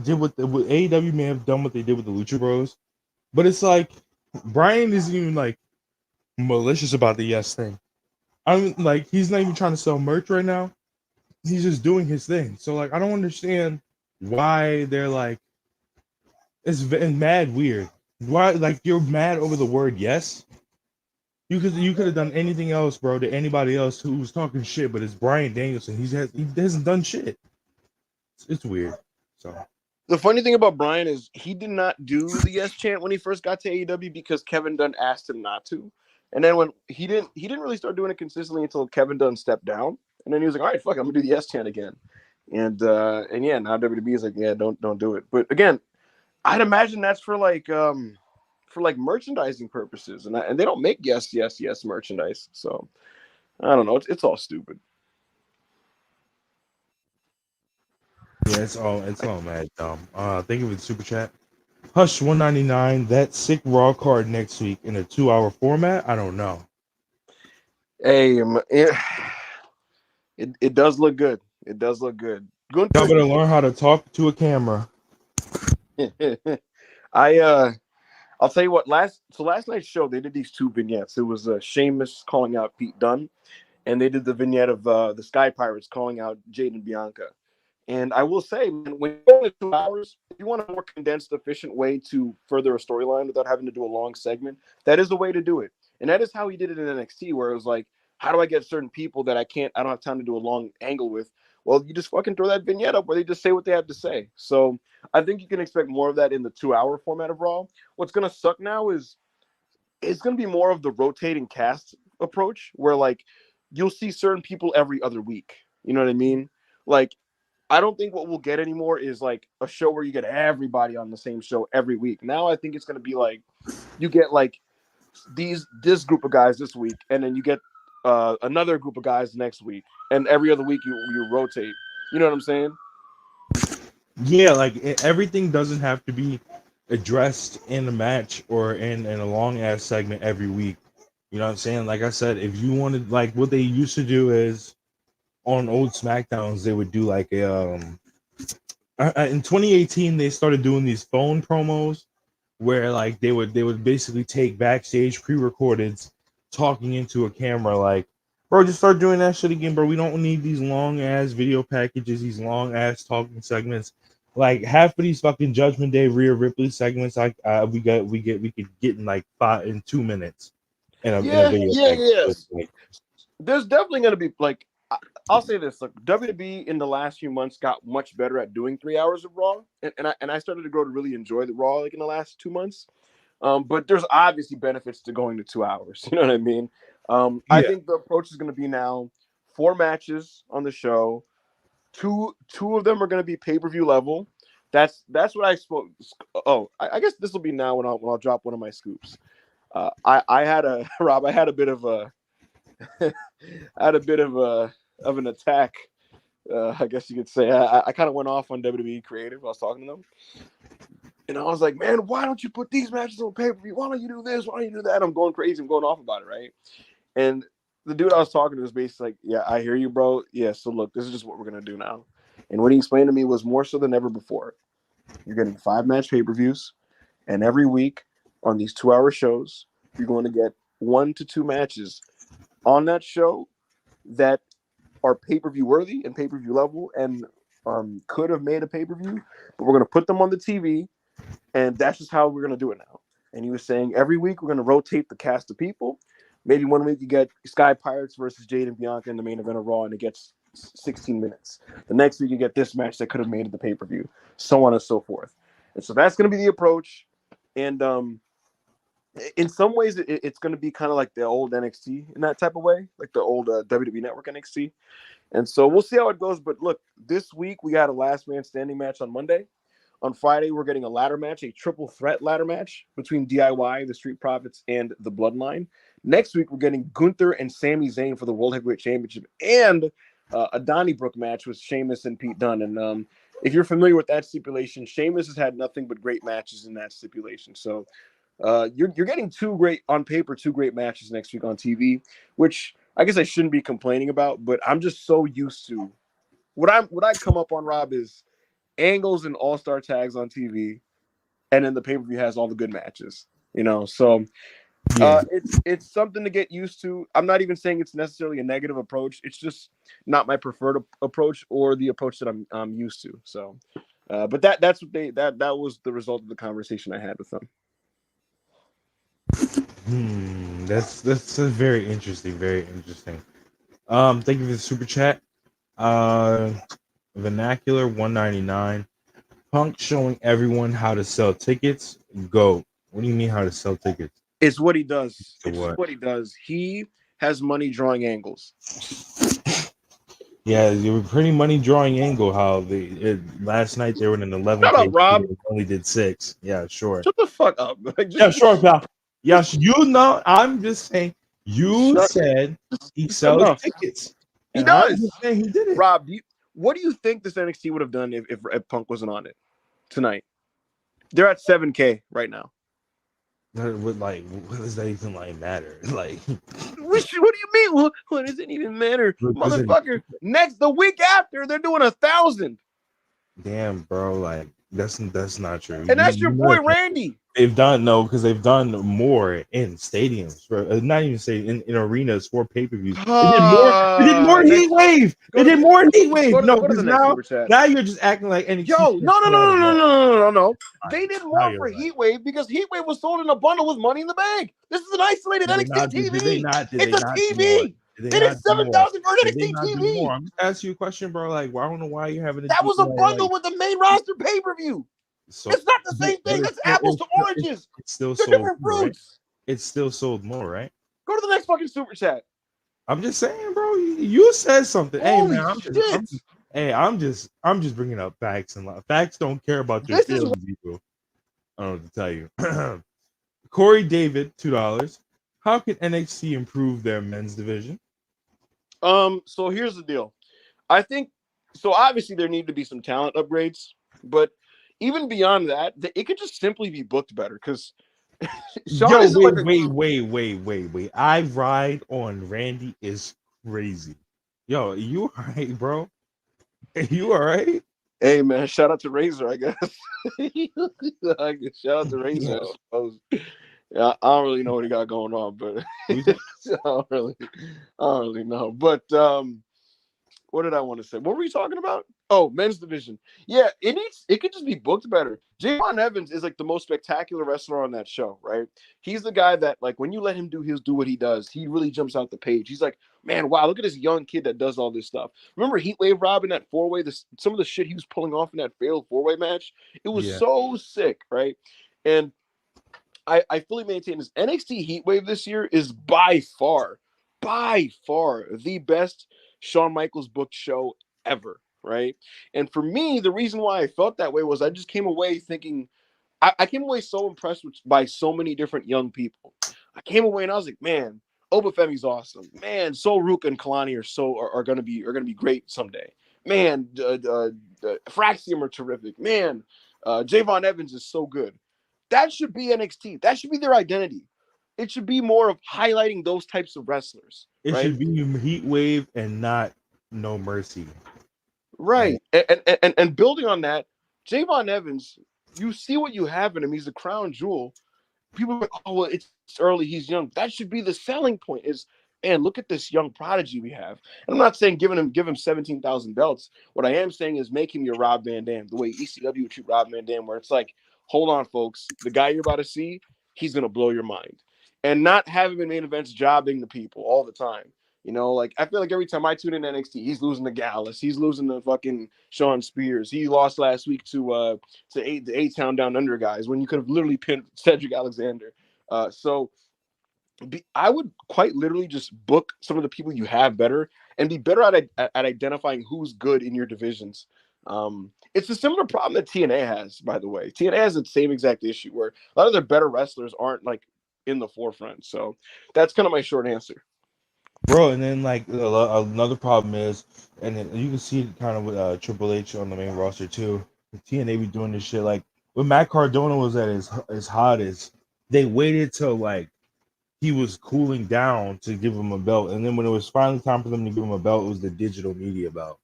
Speaker 3: did what AEW may have done what they did with the Lucha Bros, but it's like Brian isn't even like malicious about the yes thing. I'm like he's not even trying to sell merch right now. He's just doing his thing. So like I don't understand why they're like it's mad weird. Why like you're mad over the word yes? You could have done anything else, bro, to anybody else who was talking shit, but it's Brian Danielson. He hasn't done shit. It's weird. So
Speaker 1: The funny thing about Brian is he did not do the yes chant when he first got to AEW because Kevin Dunn asked him not to. And then when he didn't really start doing it consistently until Kevin Dunn stepped down. And then he was like, all right, fuck, I'm gonna do the yes chant again. And yeah, now WWE is like, yeah, don't do it. But again, I'd imagine that's for like merchandising purposes, and they don't make yes merchandise. So I don't know. It's all stupid.
Speaker 3: yeah, it's all mad dumb. Thank you for the super chat. Hush 199. That sick Raw card next week in a 2-hour format. I don't know.
Speaker 1: Hey, it does look good. It does look good.
Speaker 3: Y'all better learn how to talk to a camera.
Speaker 1: I'll tell you what. Last night's show they did these two vignettes. It was Sheamus calling out Pete Dunne, and they did the vignette of the Sky Pirates calling out Jade and Bianca. And I will say, man, when you're going 2 hours, if you want a more condensed, efficient way to further a storyline without having to do a long segment, that is the way to do it. And that is how he did it in NXT, where it was like, how do I get certain people that I don't have time to do a long angle with? Well, you just fucking throw that vignette up where they just say what they have to say. So I think you can expect more of that in the 2 hour format of Raw. What's gonna suck now is it's gonna be more of the rotating cast approach, where like you'll see certain people every other week. You know what I mean? Like I don't think what we'll get anymore is like a show where you get everybody on the same show every week. Now I think it's gonna be like you get like this group of guys this week, and then you get another group of guys next week, and every other week you rotate. You know what I'm saying?
Speaker 3: Yeah, like everything doesn't have to be addressed in a match or in a long ass segment every week. You know what I'm saying? Like I said, if you wanted, like what they used to do is on old SmackDowns, they would do like a in 2018 they started doing these phone promos where like they would basically take backstage pre-recordeds talking into a camera like, bro, just start doing that shit again, bro. We don't need these long ass video packages, these long ass talking segments. Like half of these fucking Judgment Day Rhea Ripley segments, like we could get in like 2 minutes in a
Speaker 1: Yeah,
Speaker 3: video
Speaker 1: yeah,
Speaker 3: package. So
Speaker 1: yes.
Speaker 3: like,
Speaker 1: There's definitely going to be like I'll say this: like WWE in the last few months got much better at doing 3 hours of Raw, and I started to grow to really enjoy the Raw like in the last 2 months. But there's obviously benefits to going to 2 hours. You know what I mean? I
Speaker 3: yeah,
Speaker 1: think the approach is going to be now 4 matches on the show. Two of them are going to be pay-per-view level. That's what I spoke. Oh, I guess this will be now when I'll drop one of my scoops. I had a Rob. I had a bit of a I had a bit of an attack. I guess you could say I kind of went off on WWE Creative. I was talking to them, and I was like, "Man, why don't you put these matches on pay-per-view? Why don't you do this? Why don't you do that?" I'm going crazy. I'm going off about it, right? And the dude I was talking to was basically like, "Yeah, I hear you, bro. Yeah, so look, this is just what we're gonna do now." And what he explained to me was more so than ever before. You're getting 5 match pay-per-views, and every week on these 2 hour shows, you're going to get 1 to 2 matches on that show that are pay-per-view worthy and pay-per-view level and could have made a pay-per-view, but we're going to put them on the TV, and that's just how we're going to do it now. And he was saying every week we're going to rotate the cast of people. Maybe one week you get Sky Pirates versus Jade and Bianca in the main event of Raw, and it gets 16 minutes. The next week you get this match that could have made it the pay-per-view, so on and so forth. And so that's going to be the approach. And in some ways, it's going to be kind of like the old NXT in that type of way, like the old WWE Network NXT. And so we'll see how it goes. But look, this week we got a last man standing match on Monday. On Friday, we're getting a ladder match, a triple threat ladder match between DIY, the Street Profits, and the Bloodline. Next week, we're getting Gunther and Sami Zayn for the World Heavyweight Championship and a Donnybrook match with Sheamus and Pete Dunne. And if you're familiar with that stipulation, Sheamus has had nothing but great matches in that stipulation. So you're getting two great matches next week on TV, which I guess I shouldn't be complaining about, but I'm just so used to what I come up on, Rob, is angles and all-star tags on TV, and then the pay-per-view has all the good matches, so
Speaker 3: yeah.
Speaker 1: it's something to get used to. I'm not even saying it's necessarily a negative approach. It's just not my preferred approach or the approach that I'm used to. So but that's what that was the result of the conversation I had with them.
Speaker 3: That's a very interesting, very interesting. Thank you for the super chat. Vernacular 199. Punk showing everyone how to sell tickets. Go. What do you mean how to sell tickets?
Speaker 1: It's what he does.
Speaker 3: To
Speaker 1: It's
Speaker 3: what?
Speaker 1: what he does. He has money drawing angles.
Speaker 3: Yeah, you were pretty money drawing angle. How last night they were in an
Speaker 1: Shut up,
Speaker 3: 11K.
Speaker 1: Rob.
Speaker 3: Only did 6. Yeah, sure.
Speaker 1: Shut the fuck up.
Speaker 3: Yeah, sure, pal. Yes, you know. I'm just saying. You said he sells
Speaker 1: enough.
Speaker 3: tickets.
Speaker 1: He
Speaker 3: And I'm
Speaker 1: does.
Speaker 3: just saying he did it.
Speaker 1: Rob, what do you think this NXT would have done if Punk wasn't on it tonight? They're at 7K right now.
Speaker 3: What does that even matter? Like,
Speaker 1: what do you mean? What does it even matter, motherfucker? The week after, they're doing 1,000.
Speaker 3: Damn, bro, like that's not true.
Speaker 1: And that's your boy Randy.
Speaker 3: They've done because they've done more in stadiums for not even say in arenas for pay-per-views. They did more Heat Wave. They did more Heat Wave. No, because now you're just acting like NXT.
Speaker 1: Yo, no. They did more for Heat Wave because Heat Wave was sold in a bundle with Money in the Bank. This is an isolated NXT TV. It's a TV.
Speaker 3: Did
Speaker 1: They did
Speaker 3: not do more?
Speaker 1: 7,000 for
Speaker 3: Did they
Speaker 1: NXT
Speaker 3: not do more?
Speaker 1: TV.
Speaker 3: I'm just asking you a question, bro. Like, well, I don't know why you're having to
Speaker 1: That
Speaker 3: do
Speaker 1: was a bundle
Speaker 3: like
Speaker 1: with the main roster pay-per-view.
Speaker 3: so.
Speaker 1: It's not the same
Speaker 3: But
Speaker 1: thing.
Speaker 3: it's
Speaker 1: That's
Speaker 3: still,
Speaker 1: apples to oranges.
Speaker 3: it's still
Speaker 1: They're
Speaker 3: sold
Speaker 1: different
Speaker 3: more, right?
Speaker 1: fruits.
Speaker 3: It's still sold more, right?
Speaker 1: Go to the next fucking super chat.
Speaker 3: I'm just saying, bro. You said something. Hey,
Speaker 1: Holy
Speaker 3: man,
Speaker 1: shit.
Speaker 3: I'm just bringing up facts and facts don't care about your
Speaker 1: This is
Speaker 3: feelings, people. I don't know what to tell you. Corey David, $2. How can NXT improve their men's division?
Speaker 1: so here's the deal. I think so obviously there need to be some talent upgrades, but even beyond that, it could just simply be booked better because Sean
Speaker 3: Yo,
Speaker 1: isn't like a
Speaker 3: wait. I ride on Randy is crazy. Yo, you all right, bro? You all right?
Speaker 1: hey man, shout out to Razor, I guess. Shout out to Razor, I
Speaker 3: Yo,
Speaker 1: suppose. Yeah, I don't really know what he got going on, but
Speaker 3: who's that?
Speaker 1: I don't really know. But what did I want to say? What were we talking about? Oh, men's division. Yeah, it could just be booked better. Javon Evans is like the most spectacular wrestler on that show, right? He's the guy that like when you let him do what he does, he really jumps out the page. He's like, man, wow, look at this young kid that does all this stuff. Remember Heatwave Rob in that four-way, some of the shit he was pulling off in that failed four-way match? It was
Speaker 3: Yeah.
Speaker 1: so sick, right? And I fully maintain this. NXT Heatwave this year is by far the best Shawn Michaels booked show ever, right? And for me, the reason why I felt that way was I just came away thinking I came away so impressed by so many different young people. I came away and I was like, man, Obafemi's awesome. Man, So Rook and Kalani are gonna be great someday. Man, Fraxium are terrific. Man, Javon Evans is so good. That should be NXT. That should be their identity. It should be more of highlighting those types of wrestlers,
Speaker 3: It
Speaker 1: right?
Speaker 3: should be Heat Wave and not No Mercy.
Speaker 1: Right. And building on that, Javon Evans, you see what you have in him. He's a crown jewel. People are like, oh, well, it's early. He's young. That should be the selling point is, man, look at this young prodigy we have. And I'm not saying give him 17,000 belts. What I am saying is make him your Rob Van Dam, the way ECW would treat Rob Van Dam, where it's like, hold on, folks. The guy you're about to see, he's going to blow your mind. And not have him in main events jobbing the people all the time. You know, like I feel like every time I tune in NXT, he's losing to Gallus. He's losing to fucking Sean Spears. He lost last week to the A-Town Down Under guys when you could have literally pinned Cedric Alexander. I would quite literally just book some of the people you have better and be better at identifying who's good in your divisions. It's a similar problem that TNA has, by the way. TNA has the same exact issue where a lot of their better wrestlers aren't like in the forefront. So that's kind of my short answer.
Speaker 3: Bro, and then like another problem is, and then you can see it kind of with Triple H on the main roster too. The TNA be doing this shit like when Matt Cardona was at his hottest, they waited till like he was cooling down to give him a belt, and then when it was finally time for them to give him a belt, it was the digital media belt.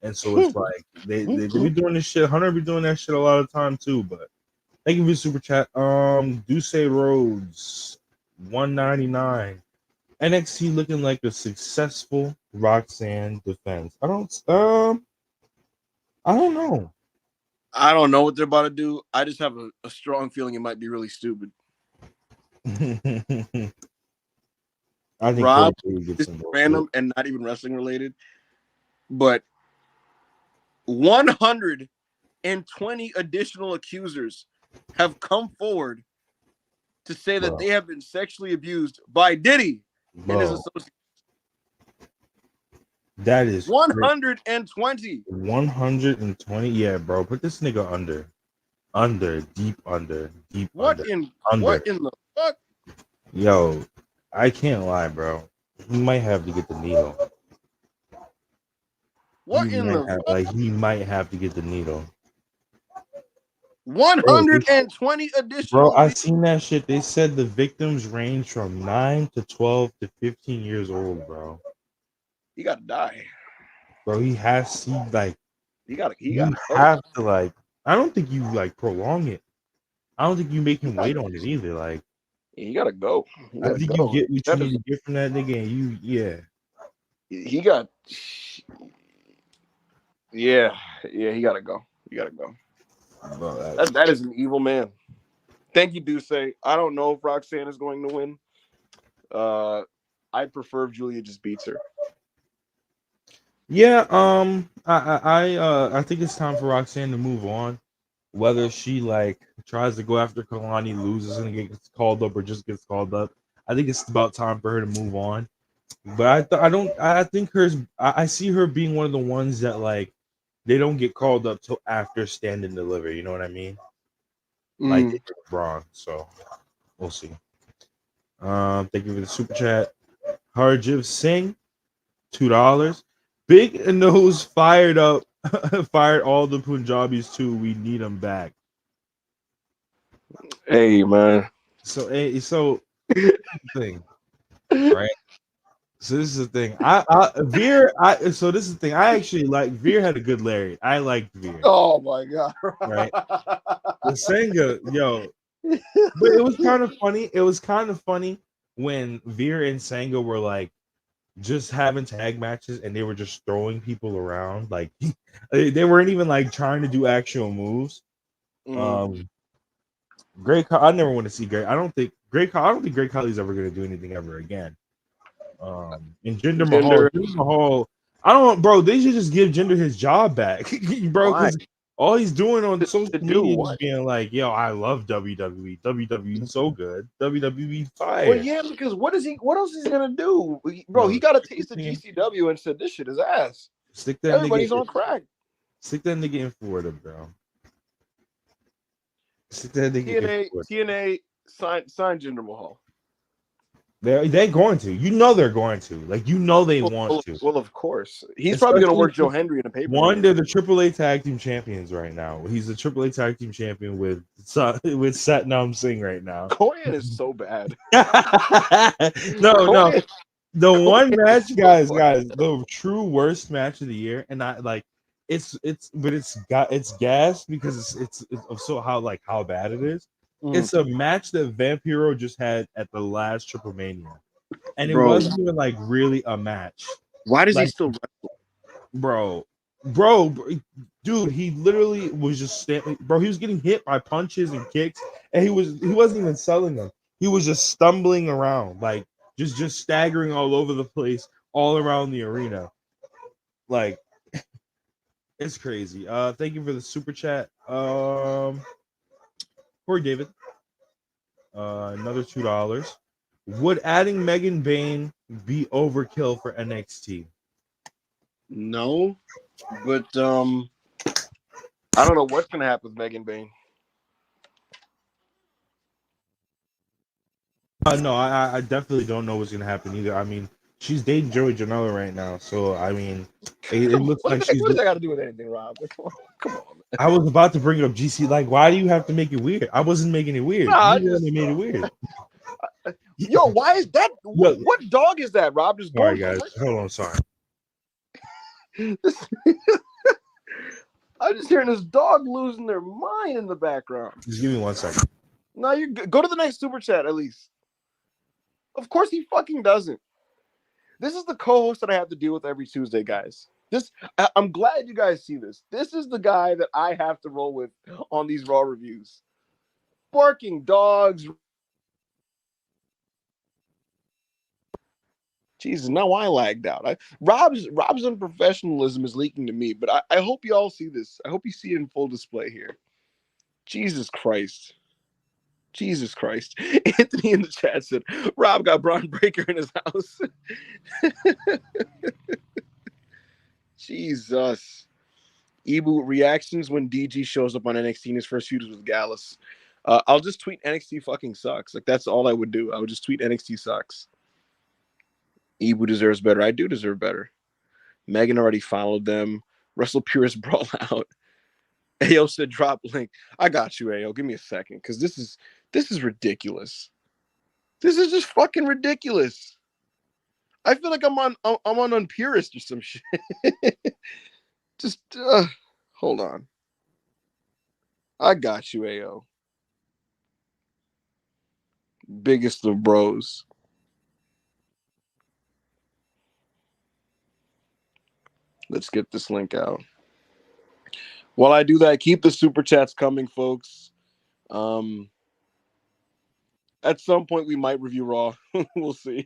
Speaker 3: And so it's like they be doing this shit. Hunter be doing that shit a lot of time too. But thank you for the super chat. Duce Rhodes, 199. NXT looking like a successful Roxanne defense. I don't know.
Speaker 1: I don't know what they're about to do. I just have a strong feeling it might be really stupid.
Speaker 3: I think
Speaker 1: Rob is random and not even wrestling related, but 120 additional accusers have come forward to say that they have been sexually abused by Diddy and his associates.
Speaker 3: That is
Speaker 1: 120.
Speaker 3: 120. Yeah, bro. Put this nigga under. Deep under.
Speaker 1: What in the fuck?
Speaker 3: Yo, I can't lie, bro. He might have to get the needle. He might have to get the needle.
Speaker 1: 120 additional.
Speaker 3: Bro, I seen that shit. They said the victims range from 9 to 12 to 15 years old, bro.
Speaker 1: He gotta die.
Speaker 3: Bro, he has to like.
Speaker 1: He gotta
Speaker 3: have to like. I don't think you like prolong it. I don't think you make him wait on it either. Like,
Speaker 1: he gotta go.
Speaker 3: I think you get what you need to get from that nigga, and
Speaker 1: he got. Yeah, he gotta go. He gotta go. Bro, that is an evil man. Thank you, Duce. I don't know if Roxanne is going to win. I prefer if Julia just beats her.
Speaker 3: Yeah, I think it's time for Roxanne to move on. Whether she like tries to go after Kalani, loses and gets called up, or just gets called up, I think it's about time for her to move on. But I don't I think I see her being one of the ones that like they don't get called up till after Stand and Deliver. You know what I mean? Like they did Braun. So we'll see. Thank you for the super chat. Harjiv Singh, $2. Big Nose fired up, fired all the Punjabis too. We need them back.
Speaker 1: Hey man.
Speaker 3: So thing, right? So this is the thing. Veer. So this is the thing. I actually like Veer had a good lariat. I liked Veer.
Speaker 1: Oh my god.
Speaker 3: Right. The Senga, yo, but it was kind of funny. It was kind of funny when Veer and Senga were like just having tag matches and they were just throwing people around. Like they weren't even like trying to do actual moves. Great. I never want to see Great. I don't think Great Khali's ever going to do anything ever again. And Jinder Mahal, I don't, bro. They should just give Jinder his job back, bro. Because all he's doing on social media is being like, "Yo, I love WWE. WWE so good. WWE fire."
Speaker 1: Well, yeah, because what else is he gonna do, bro? He got a taste of GCW and said this shit is ass.
Speaker 3: Stick that
Speaker 1: Everybody's on crack.
Speaker 3: Stick that nigga in Florida, bro. Stick that nigga
Speaker 1: TNA sign Jinder Mahal.
Speaker 3: They're going to. You know they're going to. Like you know they want to.
Speaker 1: Well, of course. He's probably going to work Joe Hendry in a paper.
Speaker 3: One, they're the AAA tag team champions right now. He's the AAA tag team champion with Satnam Singh right now.
Speaker 1: Koyan is so bad.
Speaker 3: No. The one match, guys, the true worst match of the year, and I like it's gas because it's so how bad it is. It's a match that Vampiro just had at the last Triple Mania. And it wasn't even like really a match.
Speaker 1: Why does he still
Speaker 3: wrestle?
Speaker 1: Bro,
Speaker 3: Dude, he literally was just standing, bro. He was getting hit by punches and kicks, and he wasn't even selling them. He was just stumbling around, like just staggering all over the place, all around the arena. Like it's crazy. Thank you for the super chat. Corey David. Another $2. Would adding Megan Bayne be overkill for NXT?
Speaker 1: No, but I don't know what's gonna happen with Megan Bayne.
Speaker 3: No, I definitely don't know what's gonna happen either. I mean, she's dating Joey Janela right now, so I mean, it looks like she's.
Speaker 1: What does that got to do with anything, Rob? Come on, man.
Speaker 3: I was about to bring up GC. Like, why do you have to make it weird? I wasn't making it weird.
Speaker 1: Nah,
Speaker 3: you made it weird.
Speaker 1: Yo, why is that? What dog is that, Rob? Just
Speaker 3: all right, guys. Hold on, sorry.
Speaker 1: I'm just hearing this dog losing their mind in the background.
Speaker 3: Just give me 1 second.
Speaker 1: No, you go to the next super chat at least. Of course he fucking doesn't. This is the co-host that I have to deal with every Tuesday, guys. I'm glad you guys see this. This is the guy that I have to roll with on these Raw reviews. Barking dogs. Jesus, now I lagged out. Rob's unprofessionalism is leaking to me, but I hope you all see this. I hope you see it in full display here. Jesus Christ. Jesus Christ. Anthony in the chat said, Rob got Braun Breaker in his house. Jesus. Ibu reactions when DG shows up on NXT in his first feud with Gallus. I'll just tweet NXT fucking sucks. Like, that's all I would do. I would just tweet NXT sucks. Ibu deserves better. I do deserve better. Megan already followed them. Russell Purist brawl out. Ayo said drop link. I got you, Ayo. Give me a second, because this is ridiculous. This is just fucking ridiculous. I feel like I'm on Unpurist or some shit. Just hold on. I got you, Ayo. Biggest of bros. Let's get this link out. While I do that, keep the super chats coming, folks. At some point, we might review Raw. We'll see.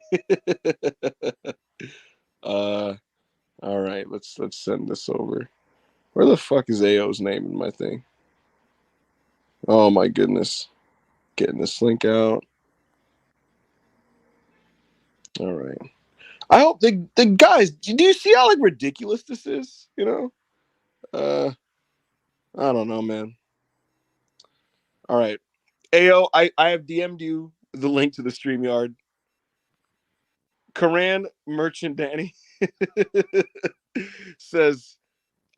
Speaker 1: All right, let's send this over. Where the fuck is AO's name in my thing? Oh my goodness. Getting this link out. All right. I hope the guys, do you see how like ridiculous this is? You know? I don't know, man. All right. AO, I have DM'd you the link to the StreamYard. Karan Merchant Danny says,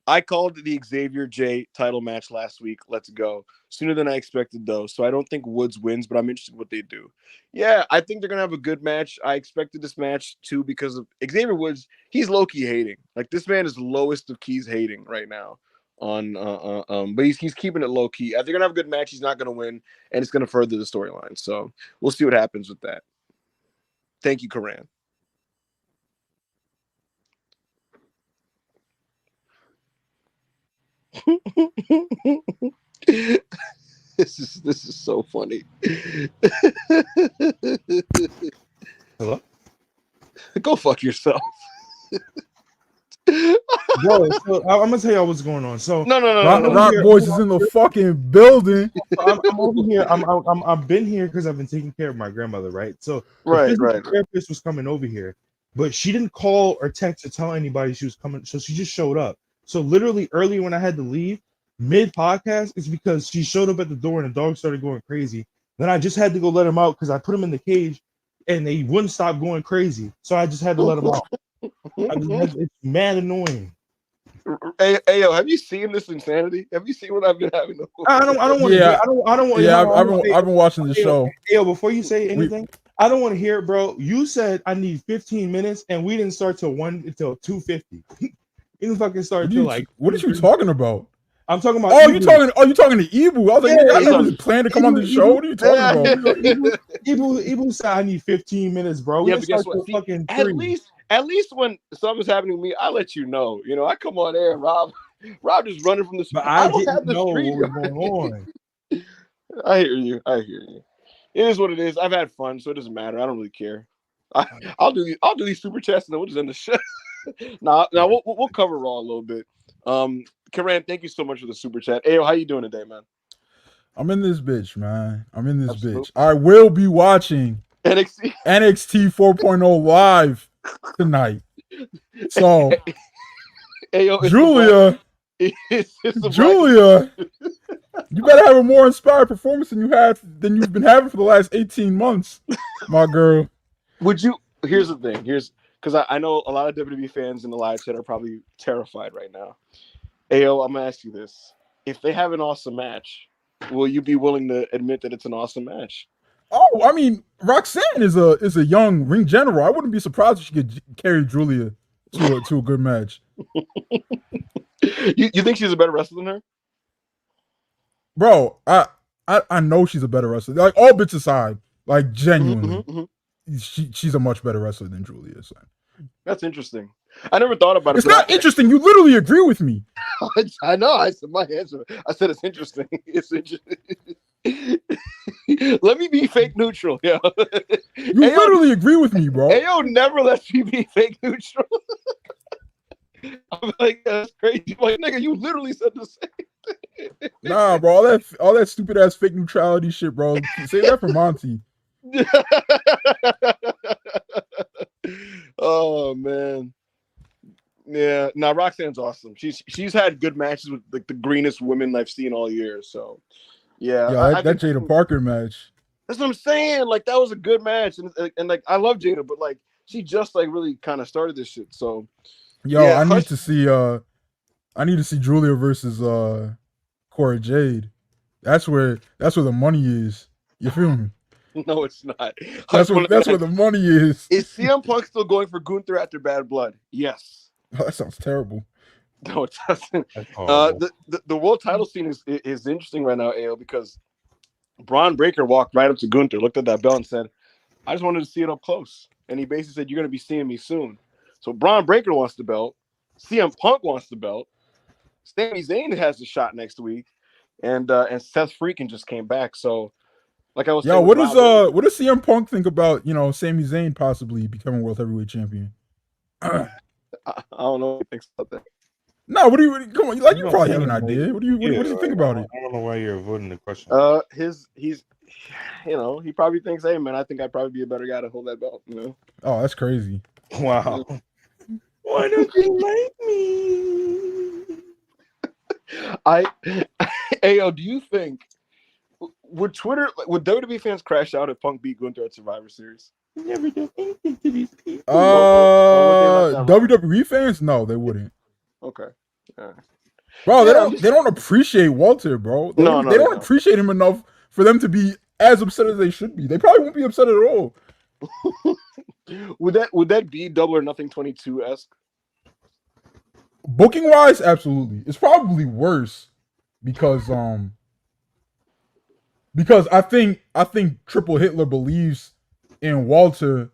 Speaker 1: I called the Xavier J title match last week. Let's go. Sooner than I expected, though. So I don't think Woods wins, but I'm interested in what they do. Yeah, I think they're going to have a good match. I expected this match, too, because of Xavier Woods. He's low-key hating. Like, this man is lowest of keys hating right now. But he's keeping it low-key. If they're going to have a good match, he's not going to win, and it's going to further the storyline. So we'll see what happens with that. Thank you, Karan. This is so funny.
Speaker 3: Hello?
Speaker 1: Go fuck yourself.
Speaker 3: Bro, so I'm gonna tell y'all what's going on. So
Speaker 1: no.
Speaker 4: Rock Boys is in the fucking building.
Speaker 3: I'm over here. I've been here because I've been taking care of my grandmother, right? So
Speaker 1: right.
Speaker 3: therapist was coming over here, but she didn't call or text or tell anybody she was coming. So she just showed up. So literally early when I had to leave mid podcast, it's because she showed up at the door and the dog started going crazy. Then I just had to go let him out because I put him in the cage and they wouldn't stop going crazy. So I just had to let him out. It's mad annoying.
Speaker 1: Hey, yo, have you seen this insanity? Have you seen what I've been having?
Speaker 3: I don't want to.
Speaker 4: Yeah.
Speaker 3: I don't want.
Speaker 4: Yeah, I've been watching the show.
Speaker 3: Yo, before you say anything, I don't want to hear it, bro. You said I need 15 minutes, and we didn't start till 2:50. You didn't fucking start till like.
Speaker 4: What are you talking about?
Speaker 3: I'm talking about.
Speaker 4: Oh, you talking to Ibu? I was like, nigga, I never planned to come on the show. What are you talking about?
Speaker 3: Ibu said I need 15 minutes, bro. We
Speaker 1: Yeah, but guess what? See,
Speaker 3: fucking
Speaker 1: at least when something's happening to me, I let you know. You know, I come on air, Rob just running from the street.
Speaker 3: But I
Speaker 1: don't
Speaker 3: didn't
Speaker 1: have the
Speaker 3: know
Speaker 1: street.
Speaker 3: what was going on.
Speaker 1: I hear you. It is what it is. I've had fun, so it doesn't matter. I don't really care. I'll do these super chats and then we'll just end the show. Now we'll cover Raw a little bit. Karan, thank you so much for the super chat. Ayo, how you doing today, man?
Speaker 4: I'm in this bitch, man.
Speaker 1: Absolutely.
Speaker 4: Bitch. I will be watching
Speaker 1: NXT
Speaker 4: 4.0 live tonight. So,
Speaker 1: Ayo,
Speaker 4: Julia, you better have a more inspired performance than you've been having for the last 18 months, my girl.
Speaker 1: Here's the thing. Because I know a lot of WWE fans in the live chat are probably terrified right now. Ayo, I'm gonna ask you this: if they have an awesome match, will you be willing to admit that it's an awesome match?
Speaker 4: Oh, I mean, Roxanne is a young ring general. I wouldn't be surprised if she could carry Julia to a good match.
Speaker 1: You think she's a better wrestler than her?
Speaker 4: Bro, I know she's a better wrestler. Like, all bits aside, like genuinely, she's a much better wrestler than Julia. So.
Speaker 1: That's interesting. I never thought about it.
Speaker 4: It's not interesting. You literally agree with me.
Speaker 1: I know. I said my answer. I said it's interesting. It's interesting. Let me be fake neutral. Yeah.
Speaker 4: You literally agree with me, bro.
Speaker 1: Ayo never lets me be fake neutral. I'm like, that's crazy. I'm like, nigga, you literally said the same thing.
Speaker 4: Nah, bro. All that stupid ass fake neutrality shit, bro. Save that for Monty.
Speaker 1: Oh man. Yeah, now Roxanne's awesome. She's had good matches with like the greenest women I've seen all year. So yeah,
Speaker 4: that Jada Parker match.
Speaker 1: That's what I'm saying. Like that was a good match, and like I love Jada, but like she just like really kind of started this shit. So
Speaker 4: I need to see Julia versus Cora Jade. That's where the money is. You feel me?
Speaker 1: No, it's not.
Speaker 4: That's where the money is.
Speaker 1: Is CM Punk still going for Gunther after Bad Blood? Yes.
Speaker 4: Oh, that sounds terrible.
Speaker 1: No, it doesn't. The world title scene is interesting right now, AO, because Braun Breaker walked right up to Gunther, looked at that belt, and said, "I just wanted to see it up close." And he basically said, "You're going to be seeing me soon." So Braun Breaker wants the belt. CM Punk wants the belt. Sami Zayn has the shot next week, and Seth Freakin just came back. So Like I was
Speaker 4: Yo,
Speaker 1: saying,
Speaker 4: what does CM Punk think about Sami Zayn possibly becoming World Heavyweight Champion?
Speaker 1: I don't know what he thinks about that.
Speaker 4: No, what do you come on? Like you
Speaker 3: don't
Speaker 4: probably
Speaker 3: see
Speaker 4: have an
Speaker 3: him,
Speaker 4: idea.
Speaker 3: like,
Speaker 4: What do you think about it?
Speaker 3: I don't know why you're avoiding the question.
Speaker 1: He's he probably thinks, hey man, I think I'd probably be a better guy to hold that belt.
Speaker 4: Oh, that's crazy.
Speaker 3: Wow. Why don't you like me?
Speaker 1: Ayo, do you think would WWE fans crash out if Punk beat Gunther at Survivor Series?
Speaker 3: Never do anything to these people.
Speaker 4: WWE fans? No, they wouldn't.
Speaker 1: Okay. Yeah.
Speaker 4: Bro,
Speaker 1: Yeah,
Speaker 4: they don't appreciate Walter, bro. They
Speaker 1: No,
Speaker 4: don't
Speaker 1: they don't.
Speaker 4: appreciate him enough for them to be as upset as they should be. They probably won't be upset at all.
Speaker 1: Would that be Double or Nothing 22-esque?
Speaker 4: Booking wise, absolutely. It's probably worse because I think Triple Hitler believes in Walter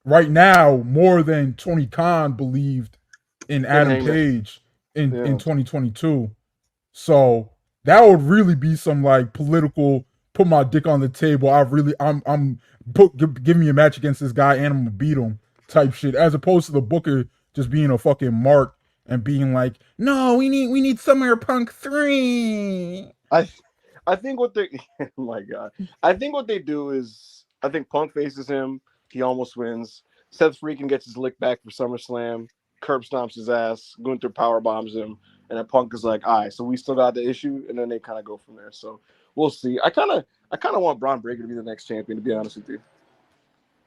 Speaker 4: right now more than Tony Khan believed in Adam Page in 2022. So that would really be some like political put my dick on the table. Give me a match against this guy and I'm gonna beat him type shit, as opposed to the Booker just being a fucking mark and being like, no, we need Summer Punk 3.
Speaker 1: I think what they oh my god. I think what they do is I think Punk faces him, he almost wins. Seth freaking gets his lick back for SummerSlam, curb stomps his ass, Gunther power bombs him, and then Punk is like, all right, so we still got the issue, and then they kind of go from there. So we'll see. I kind of want Braun Breaker to be the next champion, to be honest with you.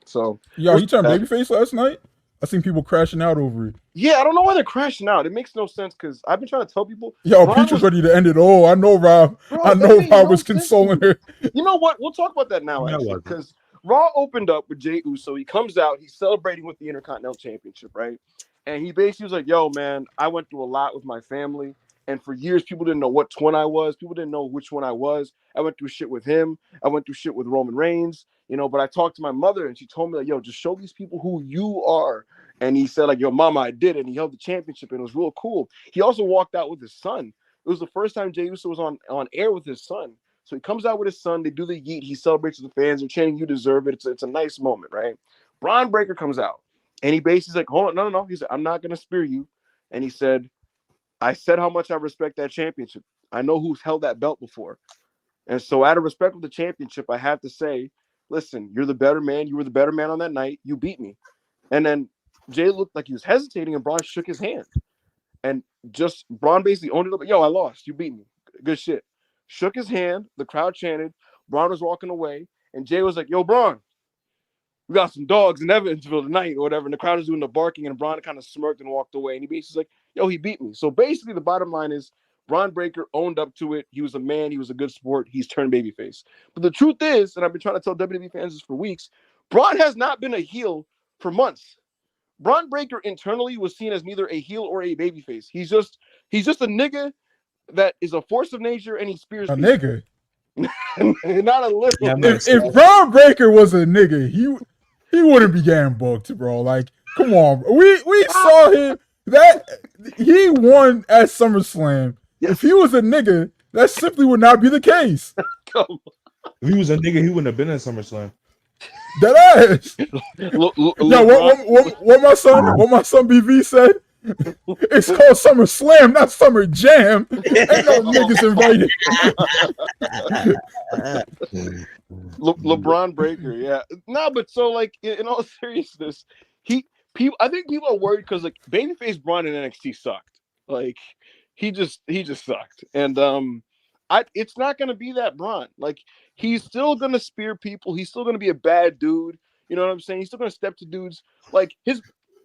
Speaker 1: So
Speaker 4: he turned babyface last night. I seen people crashing out over it.
Speaker 1: Yeah, I don't know why they're crashing out. It makes no sense because I've been trying to tell people.
Speaker 4: Peach was ready to end it all. I know Rob. I know Rob was consoling her.
Speaker 1: You know what? We'll talk about that now, actually, because Raw opened up with Jey Uso. He comes out. He's celebrating with the Intercontinental Championship, right? And he basically was like, yo, man, I went through a lot with my family. And for years, people didn't know what twin I was. People didn't know which one I was. I went through shit with him. I went through shit with Roman Reigns. But I talked to my mother, and she told me, like, yo, just show these people who you are. And he said, like, yo, mama, I did it. And he held the championship, and it was real cool. He also walked out with his son. It was the first time Jey Uso was on air with his son. So he comes out with his son. They do the yeet. He celebrates with the fans. They're chanting, you deserve it. It's a nice moment, right? Braun Breaker comes out, and he basically like, hold on, no. He said, I'm not going to spear you. And he said, I said how much I respect that championship. I know who's held that belt before. And so out of respect for the championship, I have to say, listen, you're the better man. You were the better man on that night. You beat me. And then Jay looked like he was hesitating, and Braun shook his hand. And just Braun basically owned it up. Yo, I lost. You beat me. Good shit. Shook his hand. The crowd chanted. Braun was walking away. And Jay was like, yo, Braun, we got some dogs in Evansville tonight or whatever. And the crowd was doing the barking, and Braun kind of smirked and walked away. And he basically was like, yo, he beat me. So basically the bottom line is Braun Breaker owned up to it. He was a man. He was a good sport. He's turned babyface. But the truth is, and I've been trying to tell WWE fans this for weeks, Braun has not been a heel for months. Braun Breaker internally was seen as neither a heel or a babyface. He's just a nigga that is a force of nature, and he spears
Speaker 4: a
Speaker 1: people.
Speaker 4: Nigga.
Speaker 1: Not a little.
Speaker 3: Yeah,
Speaker 4: if Braun Breaker was a nigga, he wouldn't be getting booked, bro. Like, come on. We saw him that he won at SummerSlam. Yes. If he was a nigga, that simply would not be the case.
Speaker 3: If he was a nigga, he wouldn't have been at SummerSlam.
Speaker 4: That ass. What my son BV said? It's called Summer Slam, not Summer Jam. Ain't no niggas invited.
Speaker 1: LeBron Breaker, yeah. No, but so like in all seriousness, I think people are worried because like babyface Braun in NXT sucked. Like he just sucked, and it's not gonna be that Braun. Like he's still gonna spear people. He's still gonna be a bad dude. You know what I'm saying? He's still gonna step to dudes. Like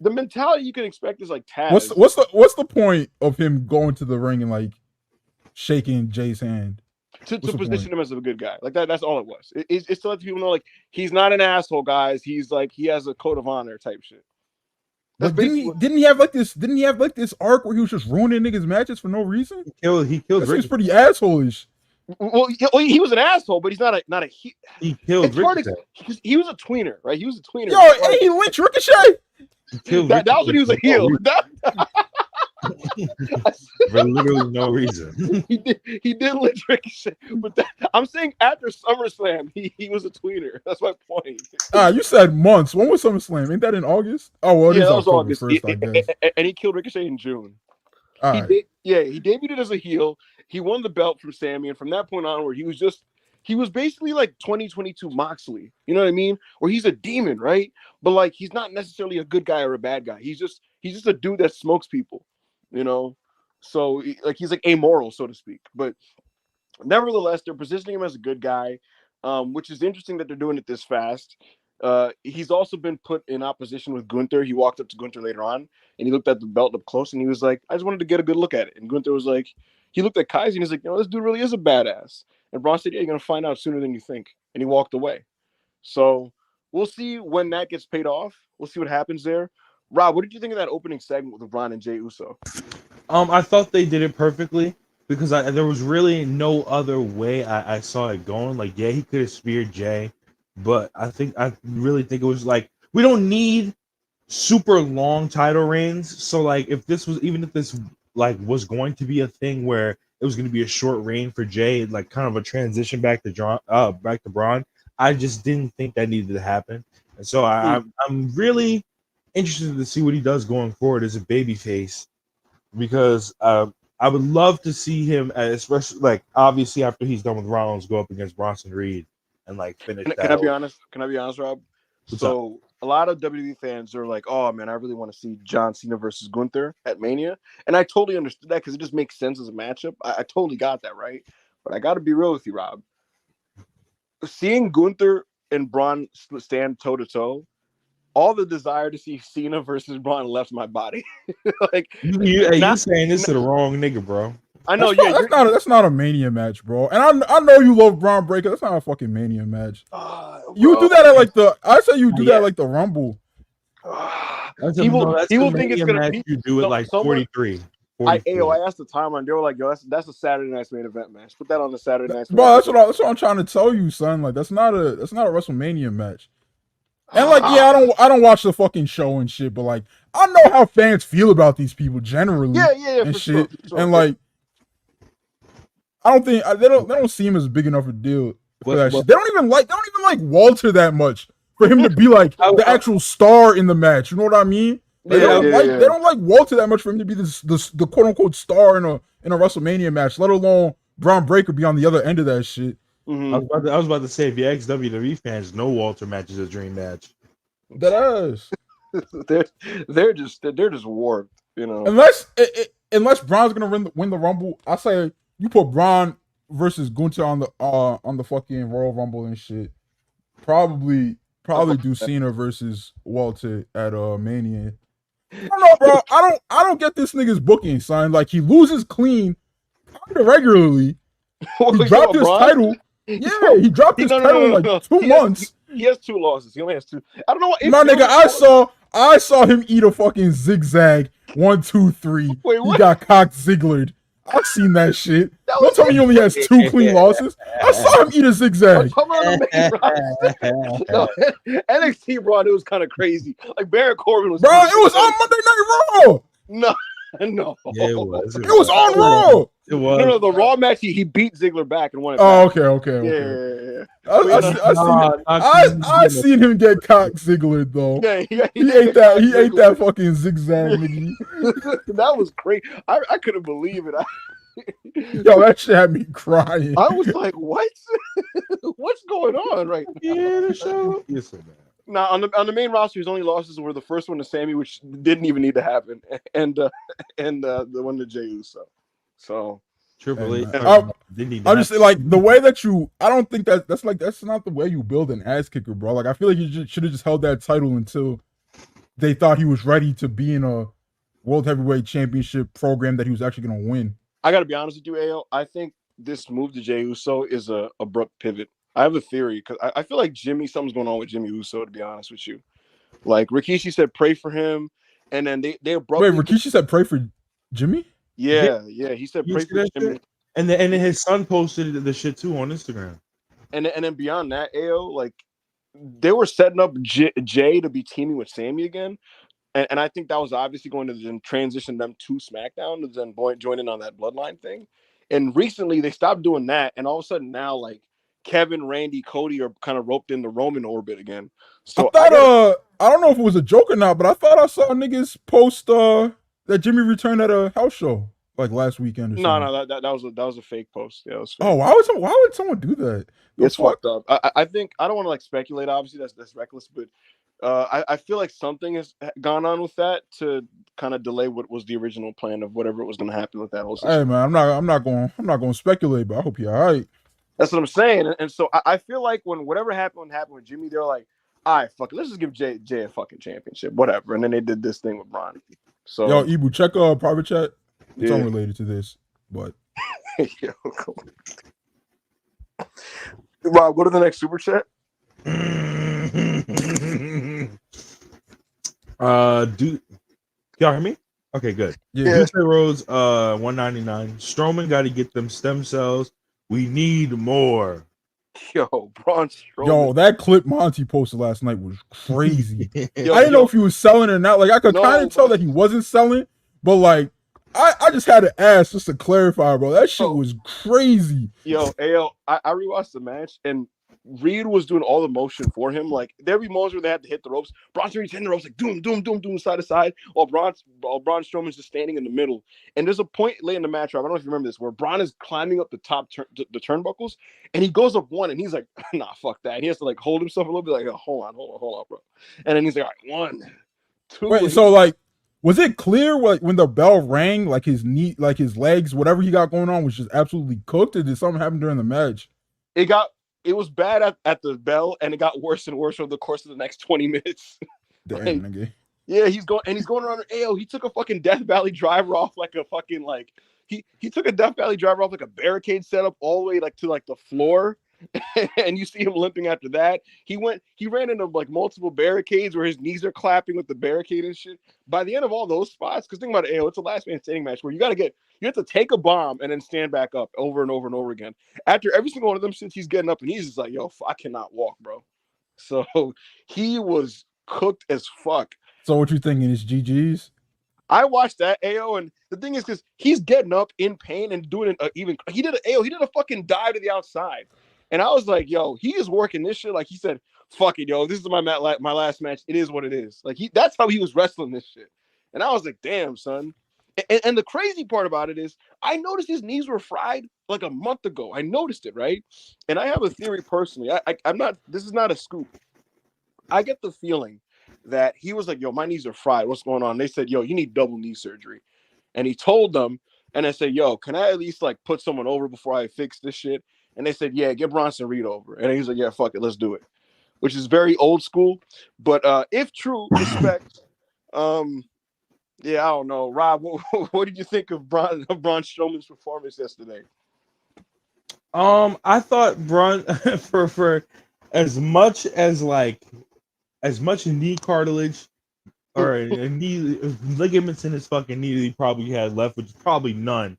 Speaker 1: the mentality you can expect is like Taz.
Speaker 4: What's the point of him going to the ring and like shaking Jay's hand?
Speaker 1: To position him as a good guy. Like that's all it was. It's to let people know like he's not an asshole, guys. He's like he has a code of honor type shit.
Speaker 4: But didn't he have like this arc where he was just ruining niggas' matches for no reason?
Speaker 3: He killed
Speaker 4: Rick. He's pretty asshole-ish.
Speaker 1: Well, he was an asshole, but he's not a
Speaker 3: he killed Rick.
Speaker 1: He was a tweener, right? He was a tweener.
Speaker 4: Yo, and he lynched Ricochet.
Speaker 1: That was when he was a heel.
Speaker 3: for literally no reason.
Speaker 1: he did let Ricochet, but I'm saying after SummerSlam, he was a tweener. That's my point.
Speaker 4: You said months. When was SummerSlam? Ain't that in August? Oh, well, it is October 1st, I guess.
Speaker 1: And he killed Ricochet in June.
Speaker 4: All right.
Speaker 1: He debuted as a heel. He won the belt from Sammy, and from that point onward, he was basically like 2022 Moxley. You know what I mean? Where he's a demon, right? But like he's not necessarily a good guy or a bad guy. He's just a dude that smokes people, you know. So like he's like amoral, so to speak. But nevertheless, they're positioning him as a good guy, which is interesting that they're doing it this fast. He's also been put in opposition with Gunther. He walked up to Gunther later on, and he looked at the belt up close, and he was like, "I just wanted to get a good look at it." And Gunther was like, he looked at Kaiser, and he's like, this dude really is a badass." And Braun said, "Yeah, you're gonna find out sooner than you think." And he walked away. So we'll see when that gets paid off. We'll see what happens there. Rob, what did you think of that opening segment with LeBron and Jey Uso?
Speaker 3: I thought they did it perfectly because there was really no other way I saw it going. Like, yeah, he could have speared Jey, but I really think it was like we don't need super long title reigns. So like, if this like was going to be a thing where it was going to be a short reign for Jey, like kind of a transition back to Braun, I just didn't think that needed to happen. And so I'm really interested to see what he does going forward as a babyface, because I would love to see him, especially like obviously after he's done with Rollins, go up against Bronson Reed and like finish.
Speaker 1: Can I be honest? Rob? So a lot of WWE fans are like, "Oh man, I really want to see John Cena versus Gunther at Mania," and I totally understood that because it just makes sense as a matchup. I totally got that, right? But I got to be real with you, Rob. Seeing Gunther and Braun stand toe to toe, all the desire to see Cena versus Braun left my body. Like
Speaker 3: you saying this to the wrong nigga, bro.
Speaker 1: I know,
Speaker 4: that's not a Mania match, bro. And I know you love Braun Breaker. That's not a fucking Mania match. You do that at like the Rumble.
Speaker 1: He will think it's gonna be.
Speaker 3: You do it like 43.
Speaker 1: I asked the timeline. They were like, "Yo, that's a Saturday night's main event match. Put that on the Saturday night's."
Speaker 4: Bro, that's what I'm trying to tell you, son. Like, that's not a WrestleMania match. And like, yeah, I don't watch the fucking show and shit, but like, I know how fans feel about these people generally.
Speaker 1: Yeah,
Speaker 4: and
Speaker 1: for
Speaker 4: shit.
Speaker 1: Sure.
Speaker 4: And like, I don't think they don't seem as big enough a deal for that shit. They don't even like Walter that much for him to be like the actual star in the match. You know what I mean? They don't like Walter that much for him to be the quote unquote star in a WrestleMania match, let alone Braun Breaker be on the other end of that shit.
Speaker 3: Mm-hmm. I was about to say, if you ex WWE fans know Walter match is a dream match.
Speaker 4: That is.
Speaker 1: they're just warped, you know.
Speaker 4: Unless Braun's gonna win the Rumble, I say you put Braun versus Gunther on the fucking Royal Rumble and shit. Probably do Cena versus Walter at Mania. I don't know, bro. I don't get this nigga's booking, son. Like, he loses clean kind of regularly. He dropped his title. Yeah, he dropped his title in like 2 months.
Speaker 1: He has 2 losses. He only has 2. I don't know what.
Speaker 4: My nigga, I saw him eat a fucking zigzag. 1, 2, 3.
Speaker 1: Wait, what?
Speaker 4: He got cocked Zigglered. I've seen that shit. Don't tell me he only has 2 clean losses. I saw him eat a zigzag.
Speaker 1: No, NXT Raw, it was kind of crazy. Like Baron Corbin was.
Speaker 4: Bro, it was on Monday Night Raw.
Speaker 1: No.
Speaker 3: Yeah, it was.
Speaker 4: It was on Raw.
Speaker 3: It was.
Speaker 1: No, the Raw match, he beat Ziggler back and won it.
Speaker 4: Oh,
Speaker 1: back.
Speaker 4: okay.
Speaker 1: Yeah.
Speaker 4: I seen him get cock Ziggler though.
Speaker 1: Yeah,
Speaker 4: he ate that fucking zigzag, nigga.
Speaker 1: That was great. I couldn't believe it.
Speaker 4: Yo, that shit had me crying.
Speaker 1: I was like, what? What's going on right now?
Speaker 3: Yeah, the show. Yes, man.
Speaker 1: Now on the main roster, his only losses were the first one to Sammy, which didn't even need to happen, and the one to Jey Uso. So
Speaker 3: Triple H.
Speaker 4: I just like the way that I don't think that's not the way you build an ass kicker, bro. Like, I feel like you should have just held that title until they thought he was ready to be in a World Heavyweight Championship program that he was actually gonna win.
Speaker 1: I gotta be honest with you, AO. I think this move to Jey Uso is a abrupt pivot. I have a theory because I feel like something's going on with Jimmy Uso, to be honest with you. Like, Rikishi said pray for him, and then they abruptly...
Speaker 4: Wait, Rikishi said pray for Jimmy?
Speaker 1: Yeah, he said pray for Jimmy.
Speaker 3: And then his son posted the shit too on Instagram.
Speaker 1: And then beyond that, AO, like, they were setting up Jay to be teaming with Sammy again. And I think that was obviously going to then transition them to SmackDown, to then join in on that bloodline thing. And recently they stopped doing that, and all of a sudden now, like, Kevin, Randy, Cody are kind of roped in the Roman orbit again. So
Speaker 4: I don't know if it was a joke or not, but I thought I saw niggas post that Jimmy returned at a house show like last weekend or something.
Speaker 1: No, that was a fake post. Yeah, it was fake.
Speaker 4: Oh, why would someone do that?
Speaker 1: It's fucked up. I think I don't want to like speculate. Obviously, that's reckless, but I feel like something has gone on with that to kind of delay what was the original plan of whatever was going to happen with that whole situation.
Speaker 4: Hey man, I'm not going to speculate, but I hope you're all right.
Speaker 1: That's what I'm saying. And so I feel like when whatever happened with Jimmy, they're like, all right, fuck it, let's just give Jay a fucking championship, whatever. And then they did this thing with Braun. So
Speaker 4: yo, Ibu, check private chat. It's unrelated to this, but
Speaker 1: yo, Rob, go to the next super chat.
Speaker 3: Do y'all hear me? Okay, good.
Speaker 4: Yeah.
Speaker 3: Rhodes, 199. Strowman got to get them stem cells. We need more.
Speaker 1: Yo, Braun Strowman.
Speaker 4: Yo, that clip Monty posted last night was crazy. I didn't know if he was selling or not. Like, I could kind of tell that he wasn't selling, but like, I just had to ask just to clarify, bro. That shit was crazy.
Speaker 1: Yo, I rewatched the match, and Reed was doing all the motion for him. Like, there'd be moments where they had to hit the ropes. Braun's hitting the ropes like doom, doom, doom, doom, side to side, while Braun Strowman's just standing in the middle. And there's a point late in the match, Rob, I don't know if you remember this, where Braun is climbing up the top the turnbuckles, and he goes up one, and he's like, nah, fuck that. And he has to like hold himself a little bit, like, oh, hold on, bro. And then he's like, all right, 1, 2.
Speaker 4: Wait, so like, was it clear when the bell rang, like his knee, like his legs, whatever he got going on was just absolutely cooked, or did something happen during the match?
Speaker 1: It was bad at the bell, and it got worse and worse over the course of the next 20 minutes.
Speaker 4: Damn,
Speaker 1: like,
Speaker 4: nigga.
Speaker 1: Yeah, he's going around. He took a fucking Death Valley driver off like a fucking like he took a Death Valley driver off like a barricade setup all the way like to like the floor. And you see him limping after that. He ran into like multiple barricades where his knees are clapping with the barricade and shit. By the end of all those spots, because think about it, it's a last man standing match where you have to take a bomb and then stand back up over and over and over again. After every single one of them shits, he's getting up and he's just like, yo, I cannot walk, bro. So he was cooked as fuck.
Speaker 4: So what you thinking is GG's?
Speaker 1: I watched that AO, and the thing is, because he's getting up in pain and doing it he did a fucking dive to the outside. And I was like, yo, he is working this shit. Like he said, fuck it, yo, this is my last match. It is what it is. Like that's how he was wrestling this shit. And I was like, damn, son. And the crazy part about it is I noticed his knees were fried like a month ago. I noticed it, right? And I have a theory personally. This is not a scoop. I get the feeling that he was like, yo, my knees are fried. What's going on? They said, yo, you need double knee surgery. And he told them, and I said, yo, can I at least like put someone over before I fix this shit? And they said, yeah, get Bronson Reed over. And he's like, yeah, fuck it, let's do it. Which is very old school. But if true, respect. Yeah, I don't know. Rob, what did you think of Braun Strowman's performance yesterday?
Speaker 3: I thought Braun for as much knee cartilage or knee ligaments in his fucking knee that he probably had left, which is probably none.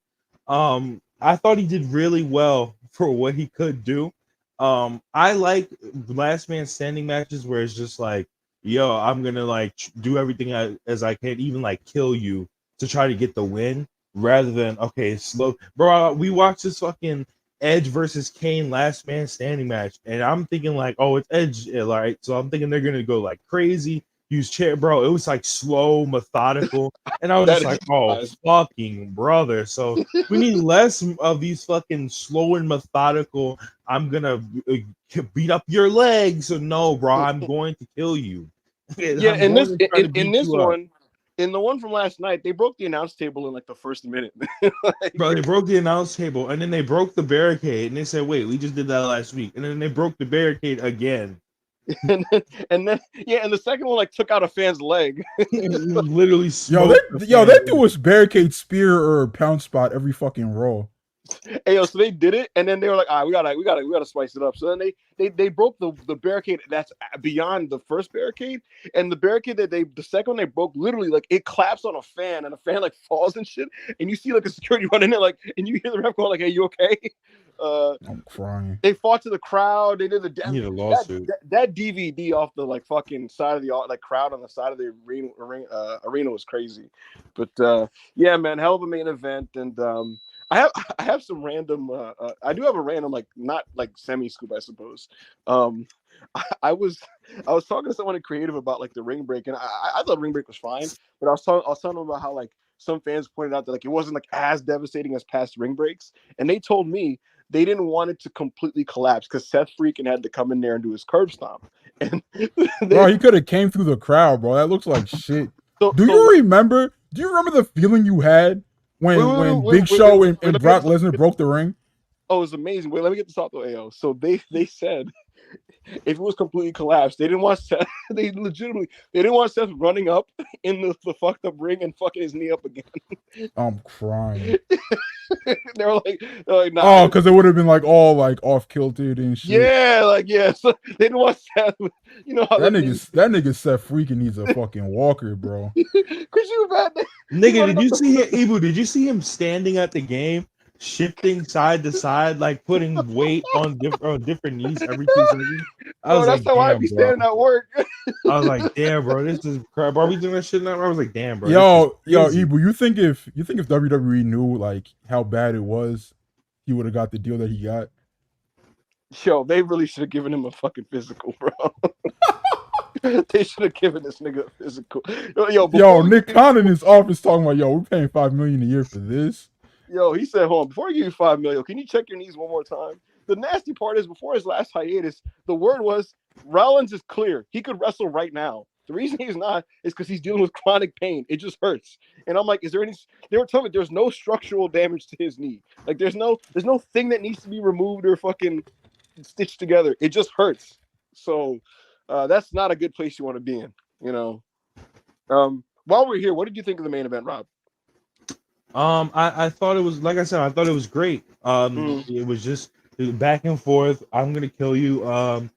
Speaker 3: I thought he did really well for what he could do. I like last man standing matches where it's just like, yo, I'm gonna like do everything as I can, even like kill you to try to get the win, rather than okay, slow. Bro, we watched this fucking Edge versus Kane last man standing match, and I'm thinking like, oh, it's Edge, right? So I'm thinking they're gonna go like crazy, use chair, bro. It was like slow, methodical, and I was just like, oh, fucking brother. So we need less of these fucking slow and methodical. I'm gonna beat up your legs. So no, bro, I'm going to kill you.
Speaker 1: Yeah, in this one. In the one from last night, they broke the announce table in like the first minute.
Speaker 3: Bro, they broke the announce table, and then they broke the barricade, and they said, wait, we just did that last week. And then they broke the barricade again.
Speaker 1: and then the second one like took out a fan's leg.
Speaker 3: Literally
Speaker 4: they do a barricade spear or a pound spot every fucking Raw.
Speaker 1: Hey, yo, so they did it, and then they were like, "Ah, we gotta spice it up." So then they broke the barricade that's beyond the first barricade, and the barricade that the second one they broke, literally like it claps on a fan, and the fan like falls and shit, and you see like a security running there, like, and you hear the ref going like, "Hey, you okay?"
Speaker 4: I'm crying.
Speaker 1: They fought to the crowd. They did the
Speaker 3: Need a lawsuit.
Speaker 1: that DVD off the like fucking side of the like crowd on the side of the arena was crazy, but yeah, man, hell of a main event, and I have some random I do have a random like not like semi scoop I suppose. I was talking to someone in creative about like the ring break, and I thought ring break was fine, but I was telling them about how like some fans pointed out that like it wasn't like as devastating as past ring breaks, and they told me they didn't want it to completely collapse because Seth freaking had to come in there and do his curb stomp. And
Speaker 4: bro, he could have came through the crowd, bro. That looks like shit. Do you remember the feeling you had when Big Show and Brock Lesnar broke the ring?
Speaker 1: Oh, it was amazing. Wait, let me get this off though, AO. So they said if it was completely collapsed, they didn't want Seth. They didn't want Seth running up in the fucked up ring and fucking his knee up again.
Speaker 4: I'm crying.
Speaker 1: they're like, nah.
Speaker 4: Oh, because it would have been like all like off kiltered and shit.
Speaker 1: Yeah, like yeah. So they didn't want Seth. You know how
Speaker 4: that nigga Seth freaking needs a fucking walker, bro.
Speaker 1: Could you imagine?
Speaker 3: Nigga, did you see him, Ibu? Did you see him standing at the game, shifting side to side, like putting weight on different knees every 2 seconds?
Speaker 1: That's how I'd be standing at work.
Speaker 3: I was like, damn, bro, this is crap. Are we doing that shit now? I was like, damn, bro.
Speaker 4: Yo, Ibu, you think if WWE knew like how bad it was, he would have got the deal that he got?
Speaker 1: Yo, they really should have given him a fucking physical, bro. They should have given this nigga a physical. Yo,
Speaker 4: Nick Khan in his office talking about, we're paying $5 million a year for this.
Speaker 1: Yo, he said, hold on, before I give you $5 million, can you check your knees one more time? The nasty part is, before his last hiatus, the word was Rollins is clear. He could wrestle right now. The reason he's not is because he's dealing with chronic pain. It just hurts. And I'm like, is there any? They were telling me there's no structural damage to his knee. Like there's no thing that needs to be removed or fucking stitched together. It just hurts. So that's not a good place you want to be in. You know. While we're here, what did you think of the main event, Rob?
Speaker 3: I thought it was, like I said, I thought it was great. It was just back and forth. I'm gonna kill you.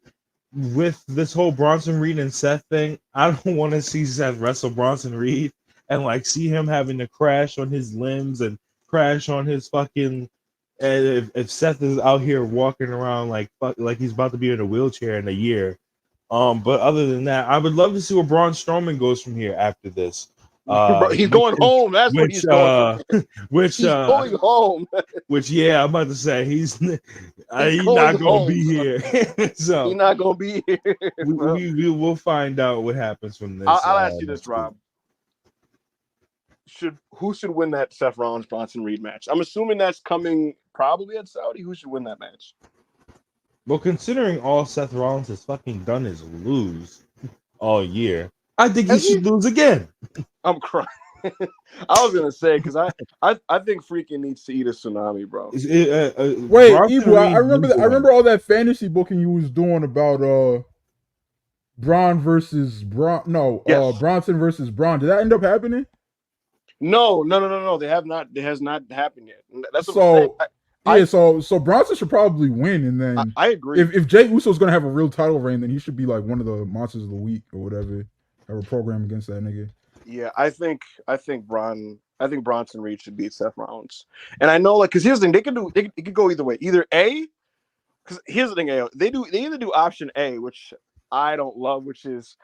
Speaker 3: With this whole Bronson Reed and Seth thing, I don't want to see Seth wrestle Bronson Reed and like see him having to crash on his limbs and crash on his fucking. And if Seth is out here walking around like he's about to be in a wheelchair in a year. But other than that, I would love to see where Braun Strowman goes from here after this.
Speaker 1: He's going home. That's what he's going.
Speaker 3: He's
Speaker 1: going home.
Speaker 3: Which, yeah, I'm about to say he's not going to be here. So
Speaker 1: he's not going to be here.
Speaker 3: We will find out what happens from this.
Speaker 1: I'll ask you this, Rob. Who should win that Seth Rollins Bronson Reed match? I'm assuming that's coming probably at Saudi. Who should win that match?
Speaker 3: Well, considering all Seth Rollins has fucking done is lose all year, I think he should lose again.
Speaker 1: I'm crying. I was gonna say because I think freaking needs to eat a tsunami, bro.
Speaker 4: Wait, Ibu, I remember all that fantasy booking you was doing about Braun versus Braun. No, yes. Bronson versus Braun. Did that end up happening?
Speaker 1: No. They have not. It has not happened yet. That's
Speaker 4: so. So Bronson should probably win, and then
Speaker 1: I agree.
Speaker 4: If Jey Uso's gonna have a real title reign, then he should be like one of the monsters of the week or whatever. Have a program against that nigga.
Speaker 1: Yeah, I think Bronson Reed should beat Seth Rollins, and I know like because here's the thing, it could go either way. Either A, because here's the thing, they either do option A, which I don't love, which is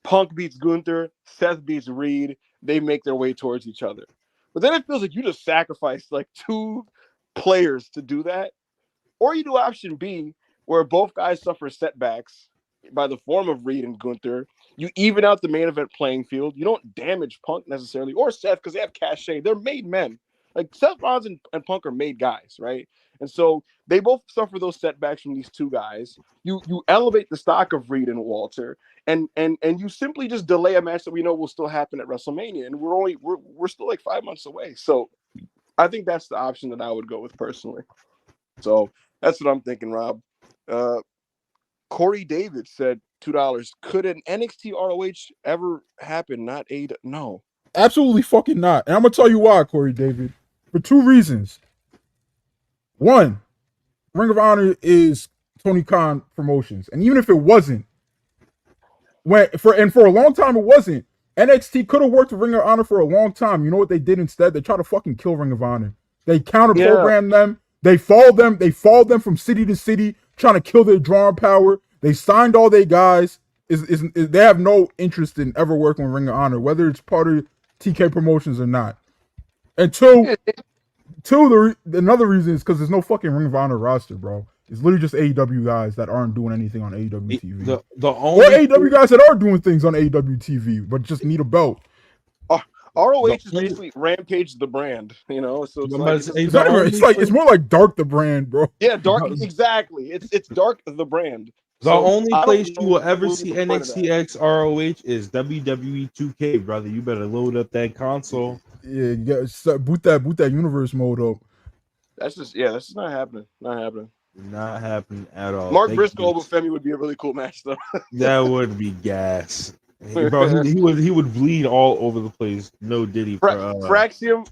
Speaker 1: Punk beats Gunther, Seth beats Reed, they make their way towards each other. But then it feels like you just sacrificed like two players to do that, or you do option B, where both guys suffer setbacks by the form of Reed and Gunther. You even out the main event playing field. You don't damage Punk necessarily or Seth because they have cachet. They're made men. Like Seth Rollins and Punk are made guys, right? And so they both suffer those setbacks from these two guys. You elevate the stock of Reed and Walter, and you simply just delay a match that we know will still happen at WrestleMania, and we're still like 5 months away. So I think that's the option that I would go with personally. So that's what I'm thinking, Rob. Corey David said $2. Could an NXT ROH ever happen? Not a no.
Speaker 4: Absolutely fucking not. And I'm gonna tell you why, Corey David. For two reasons. One, Ring of Honor is Tony Khan Promotions, and even if it wasn't, for a long time it wasn't. NXT could have worked with Ring of Honor for a long time. You know what they did instead? They tried to fucking kill Ring of Honor. They counter programmed them. They followed them. They followed them from city to city, trying to kill their drawing power. They signed all their guys. They have no interest in ever working with Ring of Honor, whether it's part of TK Promotions or not. And two, another reason is because there's no fucking Ring of Honor roster, bro. It's literally just AEW guys that aren't doing anything on AEW TV. Or AEW guys that are doing things on AEW TV, but just need a belt.
Speaker 1: ROH is basically Rampage the brand, you know. So
Speaker 4: it's more like Dark the brand, bro.
Speaker 1: Yeah, Dark, exactly. It's Dark the brand.
Speaker 3: The only place you will ever see NXT X ROH is WWE 2K, brother. You better load up that console.
Speaker 4: Yeah, boot that universe mode up.
Speaker 1: That's just not happening.
Speaker 3: Not happening at all.
Speaker 1: Mark Briscoe over Femi would be a really cool match, though.
Speaker 3: That would be gas. Bro, he would bleed all over the place. No Diddy for
Speaker 1: Fraxium.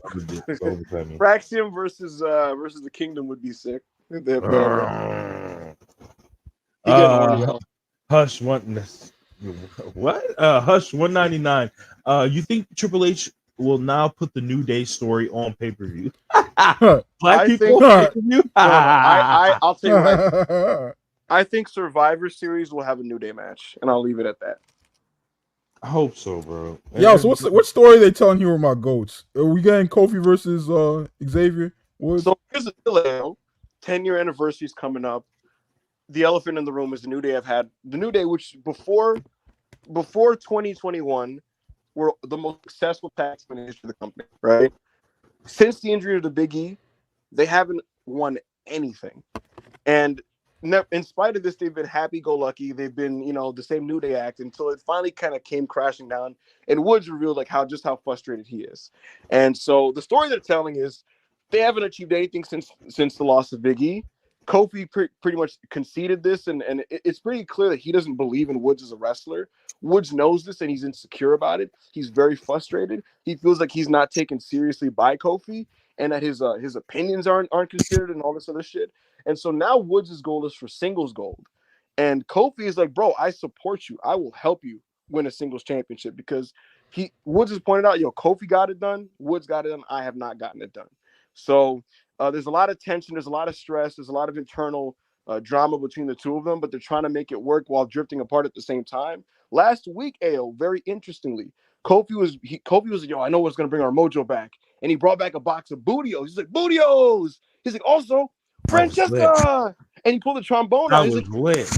Speaker 1: Fraxium versus the Kingdom would be sick.
Speaker 3: Hush what? Hush 199. You think Triple H will now put the New Day story on pay-per-view? Black people pay-per-view?
Speaker 1: I'll tell you what. I think Survivor Series will have a New Day match, and I'll leave it at that.
Speaker 3: I hope so, bro.
Speaker 4: Yo, so what story are they telling here with my goats? Are we getting Kofi versus Xavier Woods?
Speaker 1: So here's the deal. 10-year anniversary is coming up. The elephant in the room is the New Day, which before 2021 were the most successful tag team in the history of the company, right? Since the injury of the Big E, they haven't won anything. And in spite of this, they've been happy-go-lucky. They've been, the same New Day act until it finally kind of came crashing down. And Woods revealed how frustrated he is. And so the story they're telling is they haven't achieved anything since the loss of Big E. Kofi pretty much conceded this, and it's pretty clear that he doesn't believe in Woods as a wrestler. Woods knows this, and he's insecure about it. He's very frustrated. He feels like he's not taken seriously by Kofi, and that his opinions aren't considered, and all this other shit. And so now Woods' goal is for singles gold, and Kofi is like, bro, I support you. I will help you win a singles championship, because Woods has pointed out, Kofi got it done. Woods got it done. I have not gotten it done. So there's a lot of tension. There's a lot of stress. There's a lot of internal drama between the two of them, but they're trying to make it work while drifting apart at the same time. Last week, very interestingly, Kofi was like, I know what's going to bring our mojo back. And he brought back a box of Bootios. He's like, Bootios! He's like, also, Francesca! And he pulled the trombone out. He's like,
Speaker 3: lit.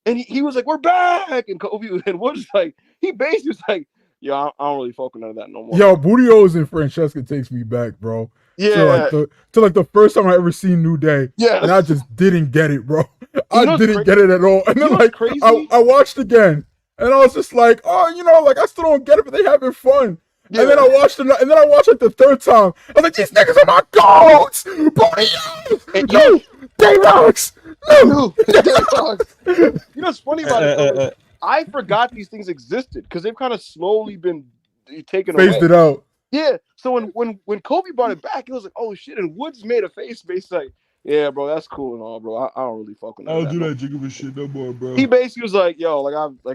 Speaker 1: And he was like, we're back! And Kofi and Woods like, he basically was like, I don't really fuck with none of that no more.
Speaker 4: Yo, Bootios and Francesca takes me back, bro.
Speaker 1: Yeah.
Speaker 4: To the first time I ever seen New Day. Yeah. And I just didn't get it, bro. I didn't get it at all. And then crazy? I watched again. And I was just like, I still don't get it, but they having fun. Yeah. And then I watched the third time. I was like, these niggas are my goats! Bootios! They rocks! No!
Speaker 1: They rocks! You know what's funny about it, though? I forgot these things existed, because they've kind of slowly been taken away.
Speaker 4: Phased it out.
Speaker 1: Yeah, so when Kobe brought it back, it was like, oh shit, and Woods made a face like, yeah, bro, that's cool and all, bro. I don't really fuck with that.
Speaker 3: I don't do that jiggle shit no more, bro.
Speaker 1: He basically was like, yo,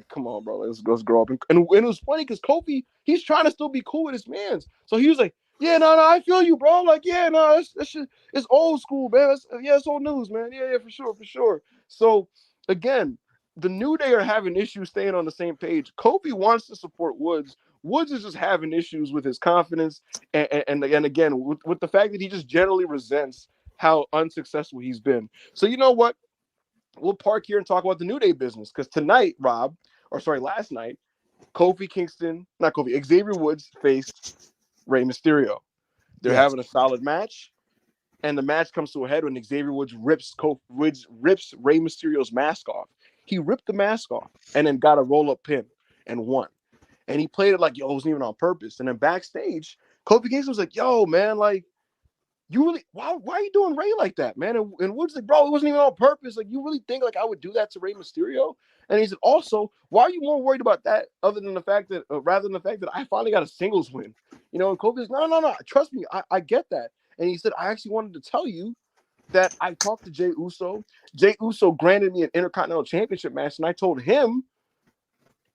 Speaker 1: come on, bro, let's grow up. And it was funny because Kobe, he's trying to still be cool with his mans. So he was like, yeah, no, I feel you, bro. Like, yeah, no, that shit, it's old school, man. It's old news, man. Yeah, for sure. So again, the New Day are having issues staying on the same page. Kobe wants to support Woods. Woods is just having issues with his confidence, and again, with the fact that he just generally resents how unsuccessful he's been. So you know what? We'll park here and talk about the New Day business, because last night, Xavier Woods faced Rey Mysterio. They're having a solid match, and the match comes to a head when Xavier Woods rips Rey Mysterio's mask off. He ripped the mask off and then got a roll-up pin and won. And he played it like, it wasn't even on purpose. And then backstage, Kofi Kingston was like, yo, man, like, you really, why are you doing Rey like that, man? And Woods like, bro, it wasn't even on purpose. Like, you really think, like, I would do that to Rey Mysterio? And he said, also, why are you more worried about that rather than the fact that I finally got a singles win? And Kofi's, no, trust me, I get that. And he said, I actually wanted to tell you that I talked to Jey Uso. Jey Uso granted me an Intercontinental Championship match, and I told him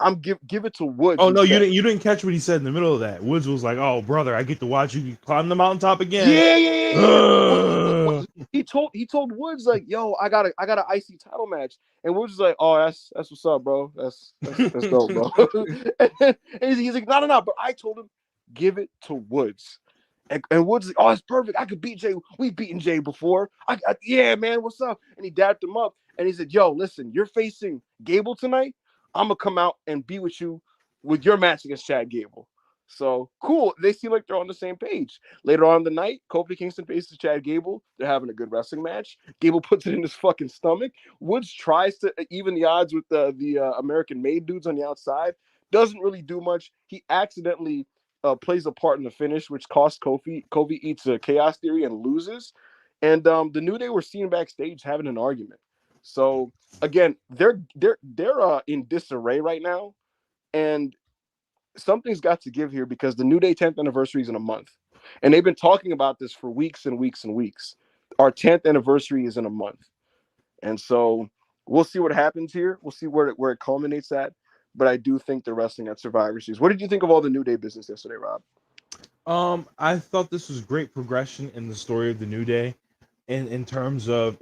Speaker 1: I'm give it to Woods.
Speaker 3: Oh no,
Speaker 1: instead.
Speaker 3: you didn't catch what he said in the middle of that. Woods was like, "Oh brother, I get to watch you climb the mountaintop again."
Speaker 1: Yeah. He told Woods like, "Yo, I got an IC title match," and Woods was like, "Oh, that's what's up, bro. That's dope, bro." and he's like, "No, but I told him give it to Woods." And Woods like, "Oh, it's perfect. I could beat Jay. We've beaten Jay before. Yeah, man, what's up?" And he dapped him up, and he said, "Yo, listen, you're facing Gable tonight. I'm gonna come out and be with you with your match against Chad Gable." So cool. They seem like they're on the same page. Later on in the night, Kofi Kingston faces Chad Gable. They're having a good wrestling match. Gable puts it in his fucking stomach. Woods tries to even the odds with the American-made dudes on the outside. Doesn't really do much. He accidentally plays a part in the finish, which costs Kofi. Kofi eats a Chaos Theory and loses. And the New Day were seen backstage having an argument. So again, they're in disarray right now, and something's got to give here because the New Day 10th anniversary is in a month, and they've been talking about this for weeks and weeks and weeks. Our 10th anniversary is in a month, and so we'll see what happens here. We'll see where it culminates at. But I do think they're wrestling at Survivor Series. What did you think of all the New Day business yesterday, Rob?
Speaker 3: I thought this was great progression in the story of the New Day, and in terms of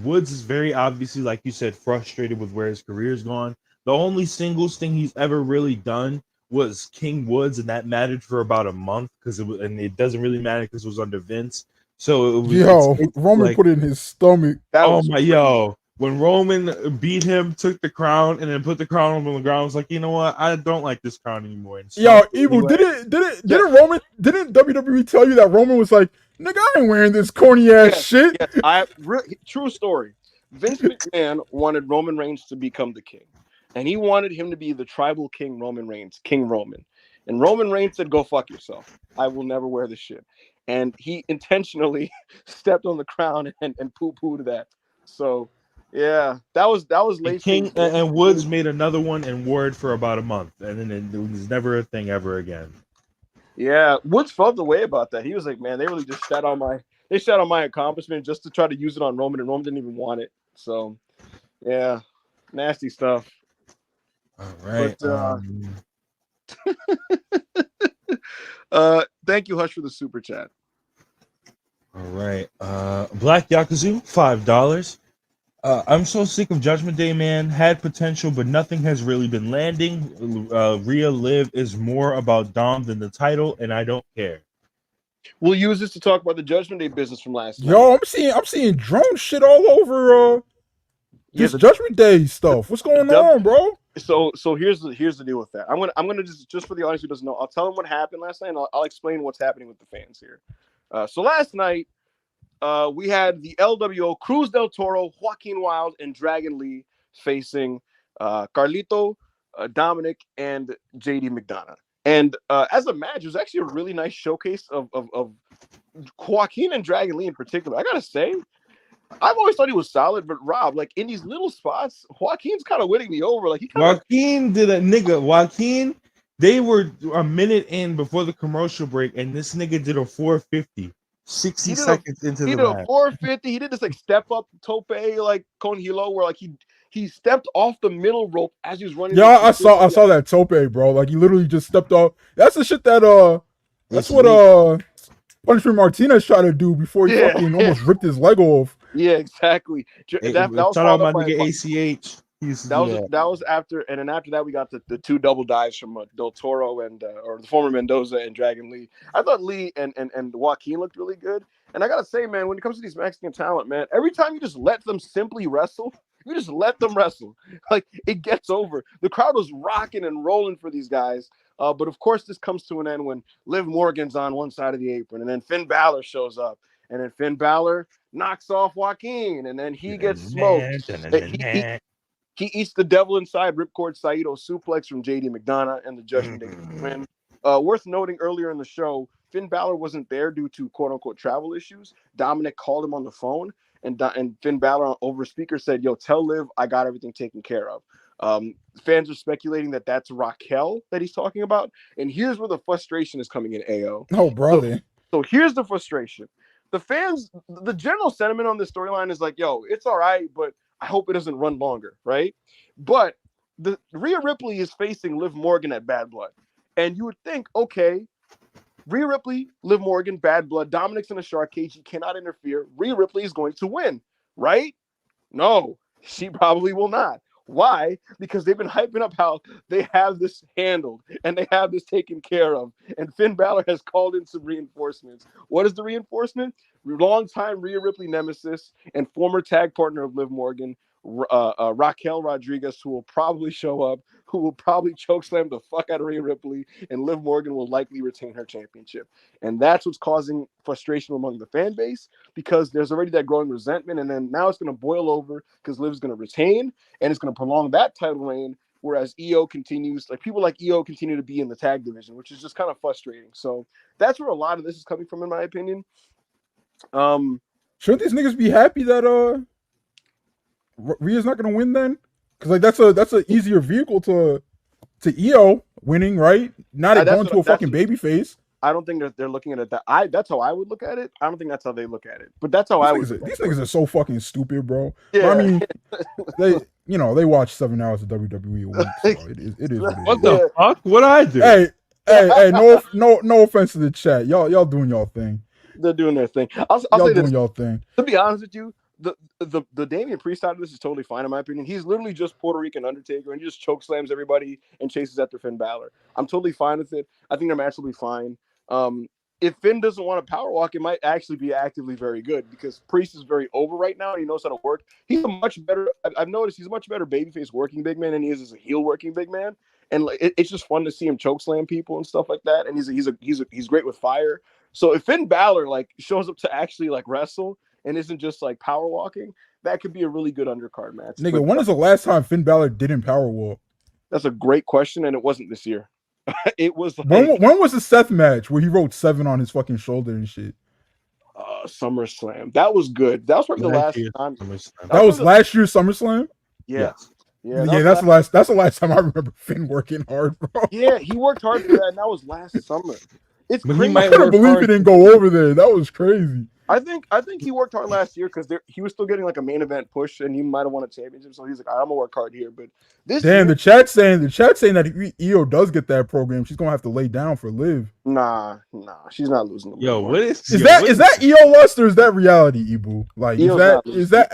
Speaker 3: Woods is very obviously, like you said, frustrated with where his career's gone. The only singles thing he's ever really done was King Woods, and that mattered for about a month because it doesn't really matter because it was under Vince. So it was
Speaker 4: Roman
Speaker 3: like,
Speaker 4: put it in his stomach.
Speaker 3: When Roman beat him, took the crown, and then put the crown on the ground, I was like, you know what? I don't like this crown anymore.
Speaker 4: Evil, didn't WWE tell you that Roman was like, nigga, I ain't wearing this corny ass shit?
Speaker 1: Yes. True story. Vince McMahon wanted Roman Reigns to become the king, and he wanted him to be the tribal king Roman Reigns, King Roman. And Roman Reigns said, "Go fuck yourself. I will never wear this shit." And he intentionally stepped on the crown and poo-pooed that. So yeah, that was late.
Speaker 3: King and Woods made another one and wore it for about a month, and then it was never a thing ever again.
Speaker 1: Yeah, Woods felt the way about that. He was like, "Man, they really just shat on my accomplishment just to try to use it on Roman, and Roman didn't even want it." So yeah, nasty stuff.
Speaker 3: All right.
Speaker 1: Thank you, Hush, for the super chat.
Speaker 3: All right. Black Yakuzu, $5. I'm so sick of Judgment Day, man. Had potential, but nothing has really been landing. Rhea Liv is more about Dom than the title, and I don't care.
Speaker 1: We'll use this to talk about the Judgment Day business from last night.
Speaker 4: Yo, I'm seeing drone shit all over this Judgment Day stuff. What's going on, bro?
Speaker 1: So here's the deal with that. I'm gonna just for the audience who doesn't know, I'll tell them what happened last night, and I'll explain what's happening with the fans here. So last night, we had the LWO Cruz del Toro, Joaquin Wilde, and Dragon Lee facing Carlito, Dominic, and JD McDonough. And as a match, it was actually a really nice showcase of Joaquin and Dragon Lee in particular. I gotta say, I've always thought he was solid, but Rob, like in these little spots, Joaquin's kind of winning me over. Like
Speaker 3: Joaquin, they were a minute in before the commercial break, and this nigga did a 450. 60 seconds into the match.
Speaker 1: He did a 450. He did this like step up tope like con hilo where like he stepped off the middle rope as he was running.
Speaker 4: Yeah, I saw that tope, bro. Like he literally just stepped off. That's the shit that that's what Punishment Martinez tried to do before he fucking almost ripped his leg off.
Speaker 1: Yeah, exactly.
Speaker 3: That was shout out my nigga ACH.
Speaker 1: That was after, and then after that we got the two double dives from Del Toro and or the former Mendoza and Dragon Lee. I thought Lee and Joaquin looked really good. And I gotta say, man, when it comes to these Mexican talent, man, every time you just let them simply wrestle, you just let them wrestle, like it gets over. The crowd was rocking and rolling for these guys. But of course, this comes to an end when Liv Morgan's on one side of the apron, and then Finn Balor shows up, and then Finn Balor knocks off Joaquin, and then he gets smoked. He eats the devil inside Ripcord Saito suplex from JD McDonough and the Judgment Day win. Worth noting, earlier in the show, Finn Balor wasn't there due to quote-unquote travel issues. Dominic called him on the phone, and Finn Balor over speaker said, "Yo, tell Liv I got everything taken care of." Fans are speculating that that's Raquel that he's talking about. And here's where the frustration is coming in, AO.
Speaker 4: Oh, brother.
Speaker 1: So here's the frustration. the fans, the general sentiment on this storyline is like, yo, it's all right, but I hope it doesn't run longer, right? But the Rhea Ripley is facing Liv Morgan at Bad Blood. And you would think, okay, Rhea Ripley, Liv Morgan, Bad Blood, Dominic's in a shark cage, he cannot interfere. Rhea Ripley is going to win, right? No, she probably will not. Why? Because they've been hyping up how they have this handled and they have this taken care of. And Finn Balor has called in some reinforcements. What is the reinforcement? Longtime Rhea Ripley nemesis and former tag partner of Liv Morgan, Raquel Rodriguez, who will probably show up, who will probably chokeslam the fuck out of Rhea Ripley, and Liv Morgan will likely retain her championship. And that's what's causing frustration among the fan base, because there's already that growing resentment, and then now it's going to boil over because Liv's going to retain, and it's going to prolong that title reign, whereas EO continues, like people like EO continue to be in the tag division, which is just kind of frustrating. So that's where a lot of this is coming from, in my opinion.
Speaker 4: Shouldn't these niggas be happy that Rhea's not gonna win then? Because like that's an easier vehicle to EO winning, right? Not it going to a fucking baby face.
Speaker 1: I don't think that they're looking at it that that's how I would look at it. I don't think that's how they look at it. But that's how these
Speaker 4: niggas are so fucking stupid, bro.
Speaker 1: Yeah.
Speaker 4: But, I mean, they watch 7 hours of WWE a week. So it is
Speaker 3: what the fuck? What I do?
Speaker 4: Hey, no offense to the chat. Y'all doing y'all thing.
Speaker 1: They're doing their thing. I'll say this.
Speaker 4: Y'all thing.
Speaker 1: To be honest with you, the Damian Priest side of this is totally fine in my opinion. He's literally just Puerto Rican Undertaker, and he just choke slams everybody and chases after Finn Balor. I'm totally fine with it. I think their match will be fine. If Finn doesn't want to power walk, it might actually be actively very good, because Priest is very over right now and he knows how to work. He's a much better. I've noticed he's a much better babyface working big man than he is as a heel working big man. And it's just fun to see him choke slam people and stuff like that. And he's great with fire. So if Finn Balor like shows up to actually like wrestle and isn't just like power walking, that could be a really good undercard match.
Speaker 4: Nigga, when is the last time Finn Balor didn't power walk?
Speaker 1: That's a great question, and it wasn't this year. It was like,
Speaker 4: when was the Seth match where he wrote 7 on his fucking shoulder and shit?
Speaker 1: SummerSlam. That was good. That was probably the last time.
Speaker 4: That was last year's SummerSlam?
Speaker 1: Yeah.
Speaker 4: Yeah, that's the last time I remember Finn working hard, bro.
Speaker 1: Yeah, he worked hard for that, and that was last summer. It's crazy.
Speaker 4: I couldn't believe he didn't go over there. That was crazy.
Speaker 1: I think he worked hard last year because he was still getting like a main event push, and he might have won a championship. So he's like, I'm gonna work hard here. But this
Speaker 4: the chat saying that if EO does get that program, she's gonna have to lay down for Liv.
Speaker 1: Nah, she's not losing.
Speaker 3: Yo, what is
Speaker 4: that EO lust or is that reality, Ibu? Like, is that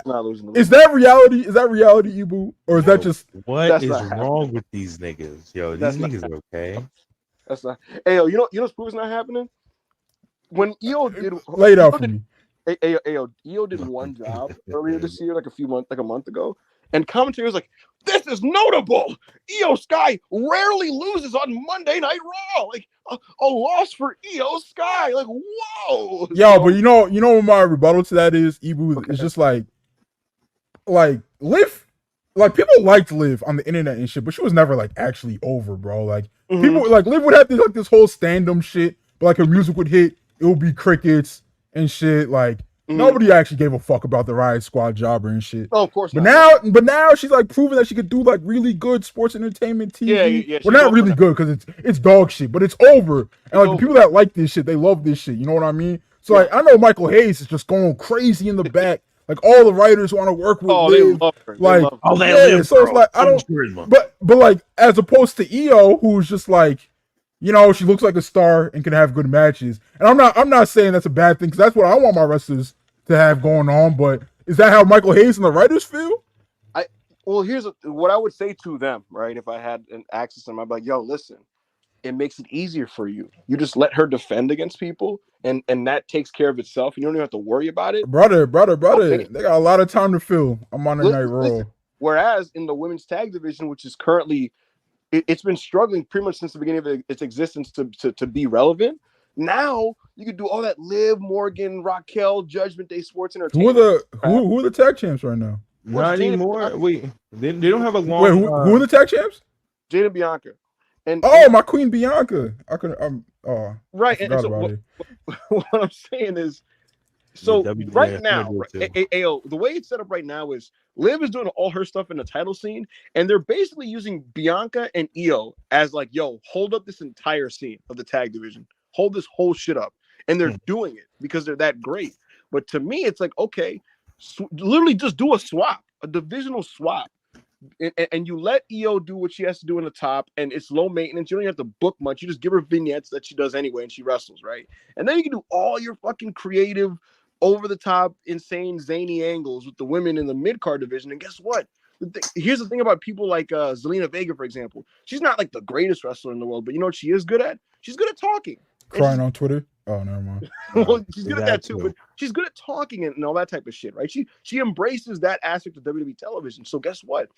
Speaker 4: reality? Is that reality, Ibu? Or is that just
Speaker 3: what is wrong with these niggas? Yo, these niggas are okay.
Speaker 1: That's not. Hey, yo, you know what's proves not happening? When EO did
Speaker 4: laid out for me.
Speaker 1: EO did one job earlier this year, like a month ago, and commentary was like, "This is notable. EO Sky rarely loses on Monday Night Raw. Like a loss for EO Sky. Like, whoa."
Speaker 4: Yo, but you know what my rebuttal to that is, Ibu? Okay. It's just like Liv. Like, people liked Liv on the internet and shit, but she was never like actually over, bro. Like, people like Liv would have this whole stand-up shit, but like her music would hit, it would be crickets and shit. Like, nobody actually gave a fuck about the Riot Squad jobber and shit.
Speaker 1: Oh, of course.
Speaker 4: But now she's like proving that she could do like really good sports entertainment TV.
Speaker 1: Yeah.
Speaker 4: Well, not really good because it's dog shit, but it's over. And like the people that like this shit, they love this shit. You know what I mean? So like, I know Michael Hayes is just going crazy in the back. Like, all the writers want to work with Liv.
Speaker 1: They love her.
Speaker 4: Like,
Speaker 3: they live,
Speaker 4: so it's like, I don't. But like, as opposed to EO, who's just like, you know, she looks like a star and can have good matches. And I'm not saying that's a bad thing, because that's what I want my wrestlers to have going on. But is that how Michael Hayes and the writers feel?
Speaker 1: Well, here's what I would say to them, right? If I had an access to them, I'd be like, yo, listen, it makes it easier for you. You just let her defend against people, and that takes care of itself. You don't even have to worry about it.
Speaker 4: Brother. Okay. They got a lot of time to fill. I'm on a night roll.
Speaker 1: Whereas in the women's tag division, which is currently, it's been struggling pretty much since the beginning of its existence to be relevant. Now you could do all that Liv Morgan, Raquel, Judgment Day Sports Entertainment.
Speaker 4: Who are the tag champs right now?
Speaker 3: Not anymore. Wait, they don't have a long.
Speaker 4: Wait, who are the tag champs?
Speaker 1: Jade and Bianca. And
Speaker 4: my Queen Bianca.
Speaker 1: Right. And so what I'm saying is, so right now, the way it's set up right now is Liv is doing all her stuff in the title scene, and they're basically using Bianca and EO as like, yo, hold up this entire scene of the tag division. Hold this whole shit up. And they're doing it because they're that great. But to me, it's like, okay, literally just do a divisional swap. And you let EO do what she has to do in the top, and it's low maintenance. You don't even have to book much. You just give her vignettes that she does anyway, and she wrestles, right? And then you can do all your fucking creative, over-the-top, insane, zany angles with the women in the mid-card division. And guess what? Here's the thing about people like Zelina Vega, for example. She's not like the greatest wrestler in the world, but you know what she is good at? She's good at talking.
Speaker 4: Crying on Twitter? Oh, never mind.
Speaker 1: Well, she's good at that too, but she's good at talking and all that type of shit, right? She embraces that aspect of WWE television. So guess what?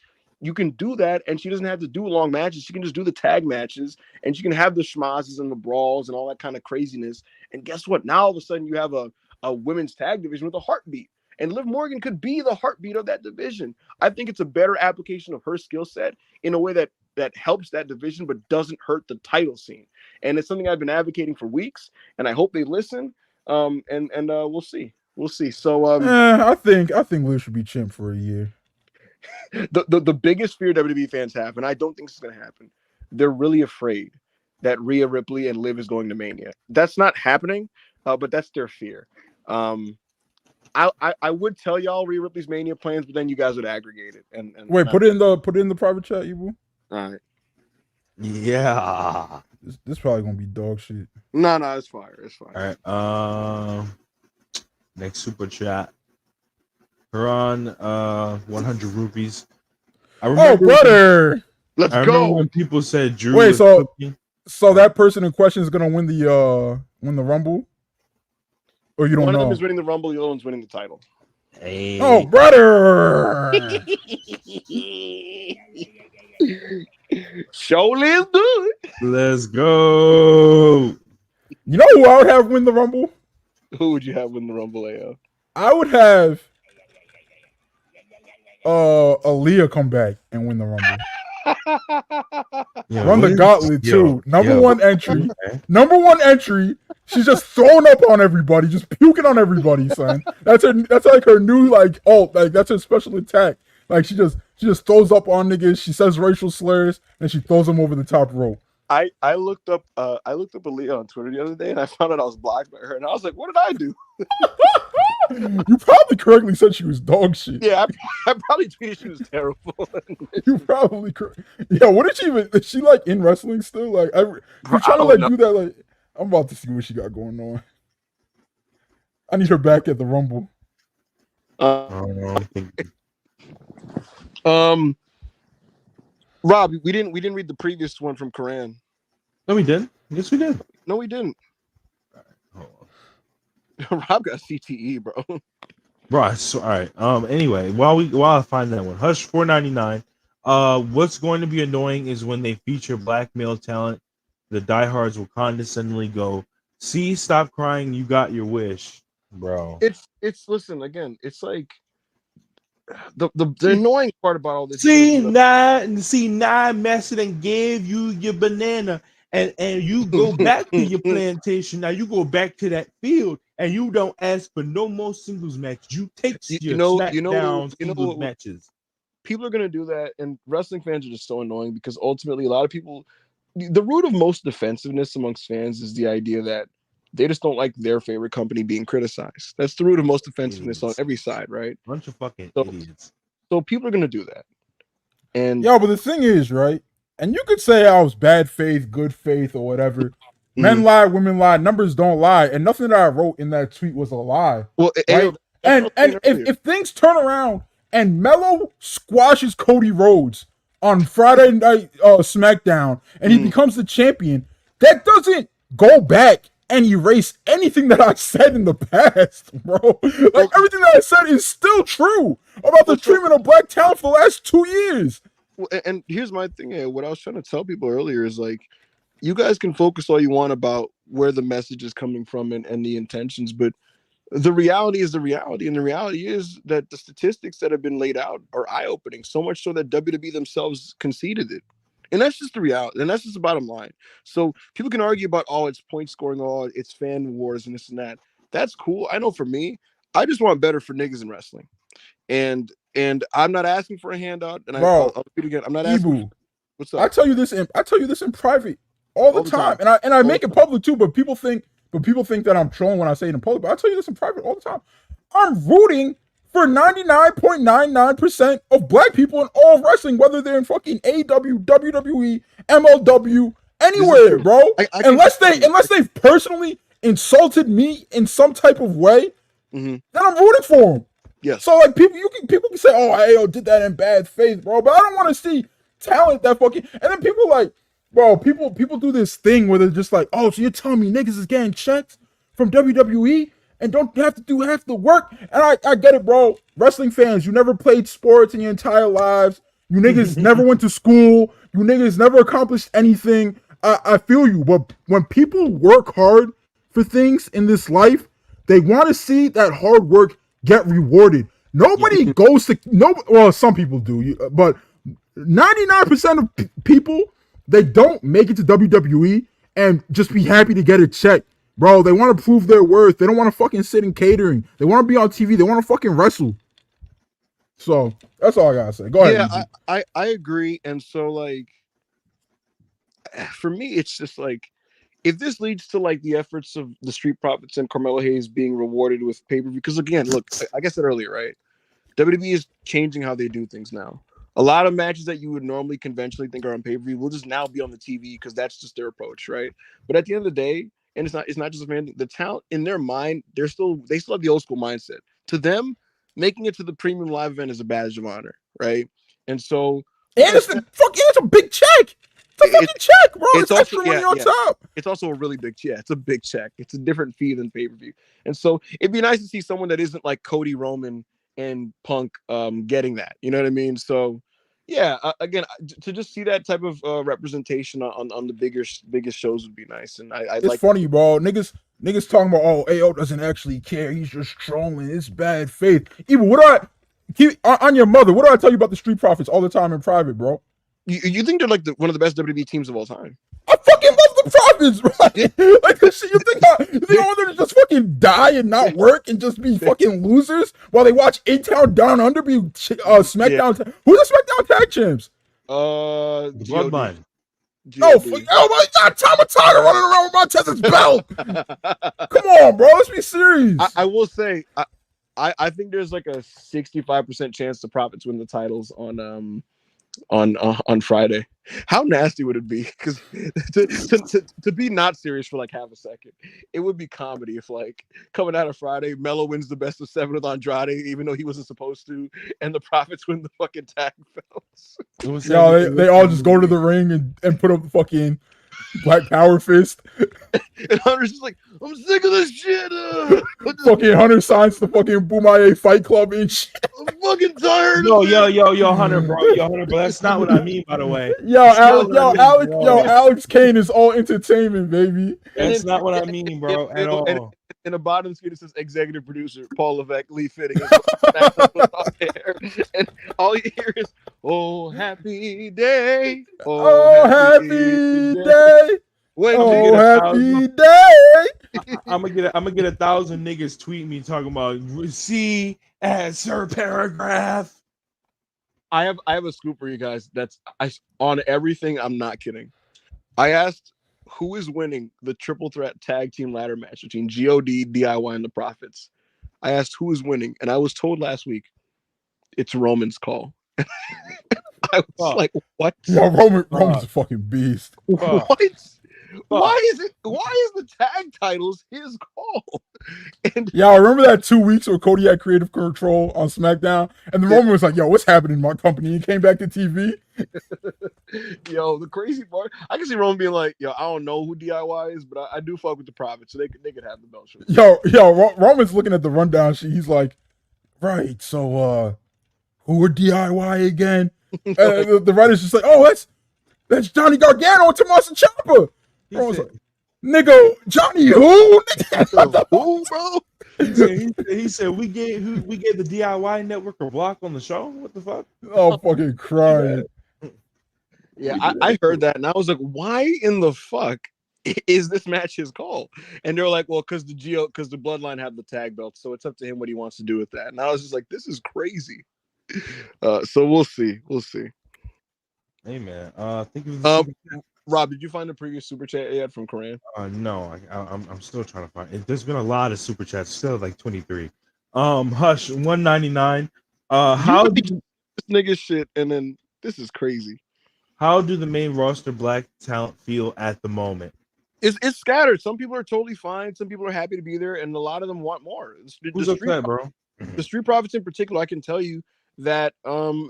Speaker 1: You can do that, and she doesn't have to do long matches. She can just do the tag matches, and she can have the schmazes and the brawls and all that kind of craziness. And guess what? Now all of a sudden you have a women's tag division with a heartbeat. And Liv Morgan could be the heartbeat of that division. I think it's a better application of her skill set in a way that helps that division but doesn't hurt the title scene. And it's something I've been advocating for weeks, and I hope they listen. And we'll see. We'll see. So
Speaker 4: I think Liv should be champ for a year.
Speaker 1: The biggest fear WWE fans have, and I don't think this is going to happen, they're really afraid that Rhea Ripley and Liv is going to Mania. That's not happening, but that's their fear. I would tell y'all Rhea Ripley's Mania plans, but then you guys would aggregate it. And
Speaker 4: wait, put it in the private chat, Ebu.
Speaker 1: All right.
Speaker 3: Yeah.
Speaker 4: This probably gonna be dog shit.
Speaker 1: No, it's fire. It's fire.
Speaker 3: All right. Next super chat. Quran, 100 rupees.
Speaker 4: Oh, brother!
Speaker 1: Let's
Speaker 3: I
Speaker 1: go.
Speaker 3: remember when people said Drew.
Speaker 4: Wait, so that person in question is gonna win the Rumble, or you don't
Speaker 1: One
Speaker 4: know?
Speaker 1: of them is winning the Rumble. The other one's winning the title.
Speaker 3: Hey.
Speaker 4: Oh, brother!
Speaker 1: Surely is good.
Speaker 3: Let's go.
Speaker 4: You know who I would have win the Rumble?
Speaker 1: Who would you have win the Rumble, AO?
Speaker 4: I would have Aaliyah come back and win the Rumble.
Speaker 3: Yeah,
Speaker 4: Run the gauntlet too. Number one entry. Number one entry. She's just throwing up on everybody, just puking on everybody, son. That's like her new ult. Like that's her special attack. Like she just throws up on niggas. She says racial slurs and she throws them over the top rope.
Speaker 1: I looked up Aaliyah on Twitter the other day and I found out I was blocked by her and I was like, what did I do?
Speaker 4: You probably correctly said she was dog shit.
Speaker 1: Yeah, I probably tweeted she was terrible.
Speaker 4: You probably yeah. What did she even? Is she like in wrestling still? Like I'm trying to do that. Like I'm about to see what she got going on. I need her back at the Rumble.
Speaker 1: Rob, we didn't read the previous one from Quran.
Speaker 3: No, we didn't. Yes, we did.
Speaker 1: No, we didn't.
Speaker 3: Hold
Speaker 1: on. Rob got CTE, bro.
Speaker 3: Right. So, all right. Anyway, while I find that one, Hush 499. What's going to be annoying is when they feature black male talent, the diehards will condescendingly go, "See, stop crying, you got your wish, bro."
Speaker 1: It's listen again. It's like the annoying part about all this.
Speaker 3: See, now, Messi and gave you your banana, and you go back to your plantation. Now you go back to that field, and you don't ask for no more singles matches. You take your SmackDown singles matches.
Speaker 1: People are gonna do that, and wrestling fans are just so annoying because ultimately, a lot of people, the root of most defensiveness amongst fans is the idea that they just don't like their favorite company being criticized. That's the root of most defensiveness on every side, right?
Speaker 3: Bunch of fucking idiots.
Speaker 1: So people are gonna do that. And
Speaker 4: yeah, but the thing is, right? And you could say I was bad faith, good faith, or whatever. Men lie, women lie, numbers don't lie, and nothing that I wrote in that tweet was a lie.
Speaker 1: Well,
Speaker 4: right? And if things turn around and Melo squashes Cody Rhodes on Friday night SmackDown, and he becomes the champion, that doesn't go back and erase anything that I said in the past, bro. Like everything that I said is still true about the treatment of black talent for the last 2 years.
Speaker 1: Well, and here's my thing. What I was trying to tell people earlier is like, you guys can focus all you want about where the message is coming from and the intentions, but the reality is the reality. And the reality is that the statistics that have been laid out are eye-opening, so much so that WWE themselves conceded it. And that's just the reality. And that's just the bottom line. So people can argue about, it's point scoring, it's fan wars and this and that. That's cool. I know for me, I just want better for niggas in wrestling. And I'm not asking for a handout. And I'll repeat again. I'm not asking. What's up?
Speaker 4: I tell you this in private all the time. And I make it public too, but people think but people think that I'm trolling when I say it in public. But I tell you this in private all the time. I'm rooting for 99.99% of black people in all of wrestling, whether they're in fucking AW, WWE, MLW, anywhere, bro. Unless they've personally insulted me in some type of way, then I'm rooting for them.
Speaker 1: Yes.
Speaker 4: So like people can say, oh, Ayo did that in bad faith, bro. But I don't want to see talent that fucking. And then people like, bro, people do this thing where they're just like, oh, so you're telling me niggas is getting checks from WWE and don't have to do half the work? And I get it, bro. Wrestling fans, you never played sports in your entire lives. You niggas never went to school. You niggas never accomplished anything. I feel you, but when people work hard for things in this life, they want to see that hard work get rewarded. Nobody goes to well, some people do, but 99% of people, they don't make it to WWE and just be happy to get a check, bro. They want to prove their worth. They don't want to fucking sit in catering. They want to be on TV. They want to fucking wrestle. So that's all I gotta say. Go ahead.
Speaker 1: Yeah, I agree. And so like, for me, it's just like, if this leads to like the efforts of the Street Profits and Carmelo Hayes being rewarded with pay-per-view, because again, look, like I said earlier, right? WWE is changing how they do things now. A lot of matches that you would normally conventionally think are on pay-per-view will just now be on the TV because that's just their approach, right? But at the end of the day, and it's not just a man, the talent in their mind, they still have the old school mindset. To them, making it to the premium live event is a badge of honor, right? And so,
Speaker 4: it's a big check. It's a fucking check, bro. It's extra money on top.
Speaker 1: It's also a really big check. It's a big check. It's a different fee than pay-per-view. And so it'd be nice to see someone that isn't like Cody Roman and Punk getting that. You know what I mean? So yeah, again, to just see that type of representation on the biggest shows would be nice. And
Speaker 4: it's like funny, bro. Niggas talking about, oh, AO doesn't actually care. He's just trolling. It's bad faith. Even what do I keep on your mother? What do I tell you about the Street Profits all the time in private, bro?
Speaker 1: You think they're like one of the best WWE teams of all time?
Speaker 4: I fucking love the Profits, right? Like this shit. You think all they're just fucking die and not work and just be fucking losers while they watch In-Town Down Under be SmackDown? Yeah. Who's the SmackDown tag champs?
Speaker 3: The Bloodline.
Speaker 4: Oh my God, Tamatanga running around with Montez's belt. Come on, bro. Let's be serious.
Speaker 1: I will say, I think there's like a 65% chance the Profits win the titles on Friday. How nasty would it be? Because to be not serious for like half a second, it would be comedy if like coming out of Friday, Melo wins the best of 7 with Andrade, even though he wasn't supposed to, and the Profits win the fucking tag belts.
Speaker 4: No, they all just go to the ring and put up the fucking Black Power fist.
Speaker 1: And Hunter's just like, I'm sick of this shit.
Speaker 4: Fucking Hunter signs the fucking Boomaye Fight Club and shit.
Speaker 1: I'm fucking tired.
Speaker 3: Yo, Hunter, bro. But that's not what I mean, by the way.
Speaker 4: Alex Kane is all entertainment, baby.
Speaker 3: That's not what I mean, bro, at all.
Speaker 1: In the bottom screen, it says executive producer Paul Levesque, Lee Fitting. And all you hear is, oh, happy day.
Speaker 4: Oh, happy day. Oh, happy day.
Speaker 3: I'm gonna get 1,000 niggas tweet me talking about see as her paragraph.
Speaker 1: I have a scoop for you guys. That's on everything. I'm not kidding. I asked who is winning the triple threat tag team ladder match between God, DIY, and the Profits. I asked who is winning, and I was told last week it's Roman's call. I was like, what?
Speaker 4: Yo, Roman's a fucking beast.
Speaker 1: What? Why is the tag titles his call? And
Speaker 4: I remember that 2 weeks where Cody had creative control on SmackDown, and the Roman was like, yo, what's happening in my company? He came back to TV.
Speaker 1: Yo, the crazy part, I can see Roman being like, yo, I don't know who DIY is, but I do fuck with the Profits, so they could have the belt.
Speaker 4: Yo, Roman's looking at the rundown sheet. He's like, right, so who are DIY again? The writer's just like, oh, that's Johnny Gargano and Tommaso Ciampa. Like, nigga, Johnny who?
Speaker 1: Who, bro?
Speaker 3: He said we gave the DIY network a block on the show. What the fuck?
Speaker 4: Oh, fucking crying.
Speaker 1: Yeah, I heard that and I was like, why in the fuck is this match his call? And they're like, well, because the Bloodline have the tag belts, so it's up to him what he wants to do with that. And I was just like, this is crazy. So we'll see.
Speaker 3: Hey man, think of
Speaker 1: Rob, did you find the previous super chat yet from Koran?
Speaker 3: No, I'm still trying to find it. There's been a lot of super chats, still like 23. Hush 199. How do
Speaker 1: this nigga shit? And then this is crazy.
Speaker 3: How do the main roster black talent feel at the moment?
Speaker 1: It's scattered. Some people are totally fine. Some people are happy to be there, and a lot of them want more.
Speaker 3: Who's upset, bro?
Speaker 1: The Street Profits in particular, I can tell you that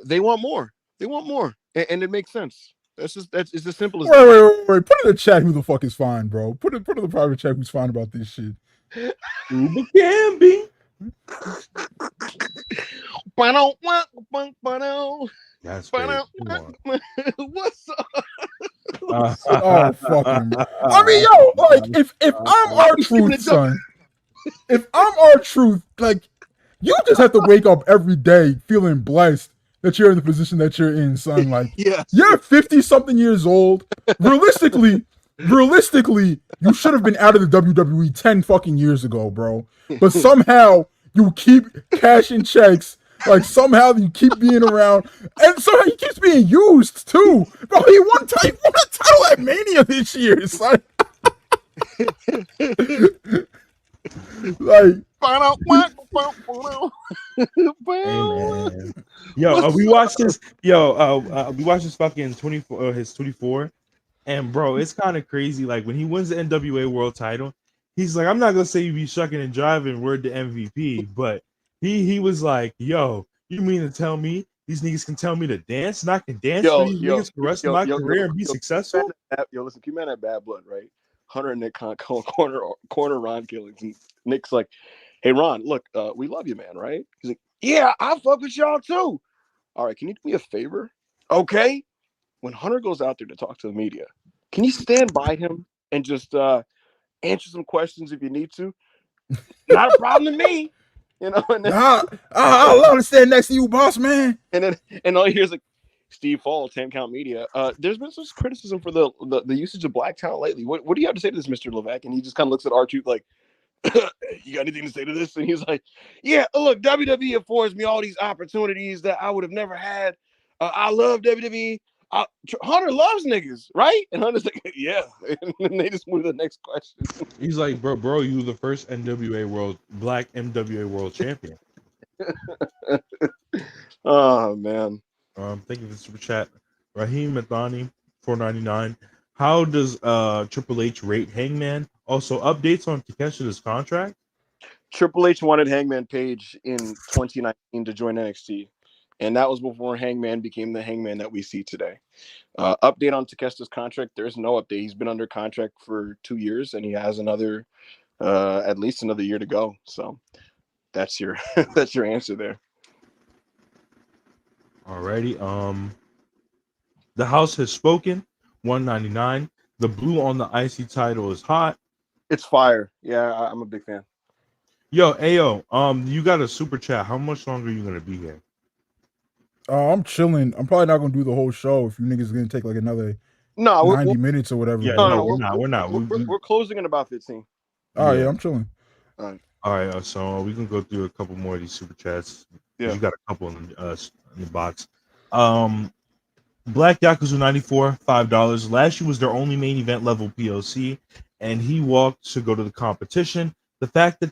Speaker 1: they want more. They want more, and it makes sense. It's as simple as
Speaker 4: wait. Put in the chat who the fuck is fine, bro. Put in the private chat who's fine about this shit.
Speaker 3: Uber can be. That's great.
Speaker 1: What's up?
Speaker 4: Oh fucking! I mean, yo, like if I'm our truth, son, if I'm our truth, like you just have to wake up every day feeling blessed that you're in the position that you're in, son. Like,
Speaker 1: yes.
Speaker 4: You're 50-something years old. Realistically, you should have been out of the WWE 10 fucking years ago, bro. But somehow you keep cashing checks. Like somehow you keep being around, and somehow he keeps being used too. Bro, he won a title at Mania this year. Son. Like,
Speaker 3: hey, yo, we watched this. We watched this fucking 24. His 24, and bro, it's kind of crazy. Like when he wins the NWA World Title, he's like, I'm not gonna say you be shucking and driving. Word to MVP, but he was like, yo, you mean to tell me these niggas can tell me to dance and I can dance for these niggas for the rest of my career and be successful?
Speaker 1: Listen, keep man at Bad Blood, right? Hunter and Nick corner Ron Killings, and Nick's like, hey Ron, look, we love you, man, right? He's like, yeah, I fuck with y'all too. All right, can you do me a favor? Okay. When Hunter goes out there to talk to the media, can you stand by him and just answer some questions if you need to? Not a problem to me. You know, and then,
Speaker 4: I love to stand next to you, boss man.
Speaker 1: And all you hear is like Steve Fall, 10 Count Media. There's been some criticism for the usage of black talent lately. What do you have to say to this, Mr. Levesque? And he just kind of looks at R-Truth like, you got anything to say to this? And he's like, yeah, look, WWE affords me all these opportunities that I would have never had. I love WWE. Hunter loves niggas, right? And Hunter's like, yeah. And then they just move to the next question.
Speaker 3: He's like, bro, you the first black NWA World Champion.
Speaker 1: Oh man.
Speaker 3: Thank you for the super chat. Raheem Mathani, $4.99. How does Triple H rate Hangman? Also, updates on Takeshi's contract.
Speaker 1: Triple H wanted Hangman Page in 2019 to join NXT. And that was before Hangman became the Hangman that we see today. Update on Takeshita's contract. There's no update. He's been under contract for 2 years, and he has at least another year to go. So that's your that's your answer there.
Speaker 3: Alrighty. The house has spoken. $1.99. The blue on the IC title is hot.
Speaker 1: It's fire. Yeah, I'm a big fan.
Speaker 3: Yo, Ayo, you got a super chat. How much longer are you gonna be here?
Speaker 4: I'm chilling. I'm probably not gonna do the whole show if you niggas are gonna take like another 90 minutes or whatever.
Speaker 3: Yeah, we're not.
Speaker 1: We're closing in about 15.
Speaker 4: Oh yeah, I'm chilling.
Speaker 1: All
Speaker 3: right. So we can go through a couple more of these super chats. Yeah, you got a couple in the box. Black Yakuza 94, $5. Last year was their only main event level POC, and he walked to go to the competition. The fact that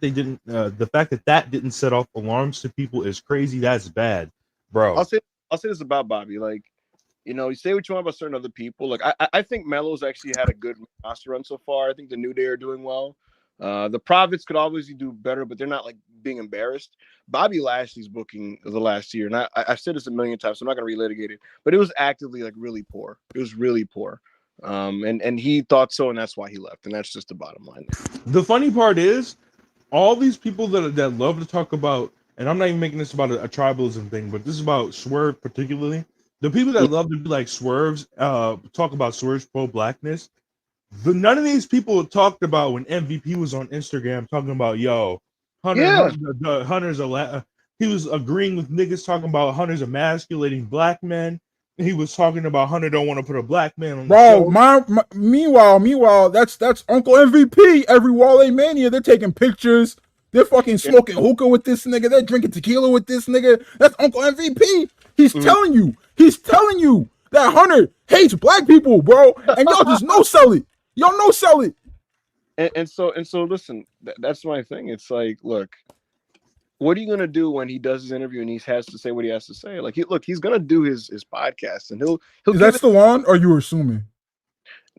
Speaker 3: that didn't set off alarms to people is crazy. That's bad. Bro,
Speaker 1: I'll say this about Bobby. Like, you say what you want about certain other people. Like, I think Melo's actually had a good roster run so far. I think the New Day are doing well. The Profits could obviously do better, but they're not like being embarrassed. Bobby Lashley's booking the last year, and I've said this a million times, so I'm not going to relitigate it, but it was actively like really poor. It was really poor. And he thought so, and that's why he left. And that's just the bottom line.
Speaker 3: The funny part is, all these people that love to talk about, and I'm not even making this about a tribalism thing, but this is about Swerve particularly. The people that love to be like Swerve's, talk about Swerve's pro-blackness. None of these people talked about when MVP was on Instagram talking about, Hunter's he was agreeing with niggas talking about Hunter's emasculating black men. He was talking about Hunter don't want to put a black man on the show.
Speaker 4: Meanwhile, that's Uncle MVP. Every Wale Mania, they're taking pictures. They're fucking smoking hookah with this nigga. They're drinking tequila with this nigga. That's Uncle MVP. He's telling you. that Hunter hates black people, bro, and y'all just no sell it. Y'all no sell it.
Speaker 1: And so listen, that's my thing. It's like, look, what are you gonna do when he does his interview and he has to say what he has to say? Like, he's gonna do his podcast, and he'll
Speaker 4: Is that still on, or you assuming?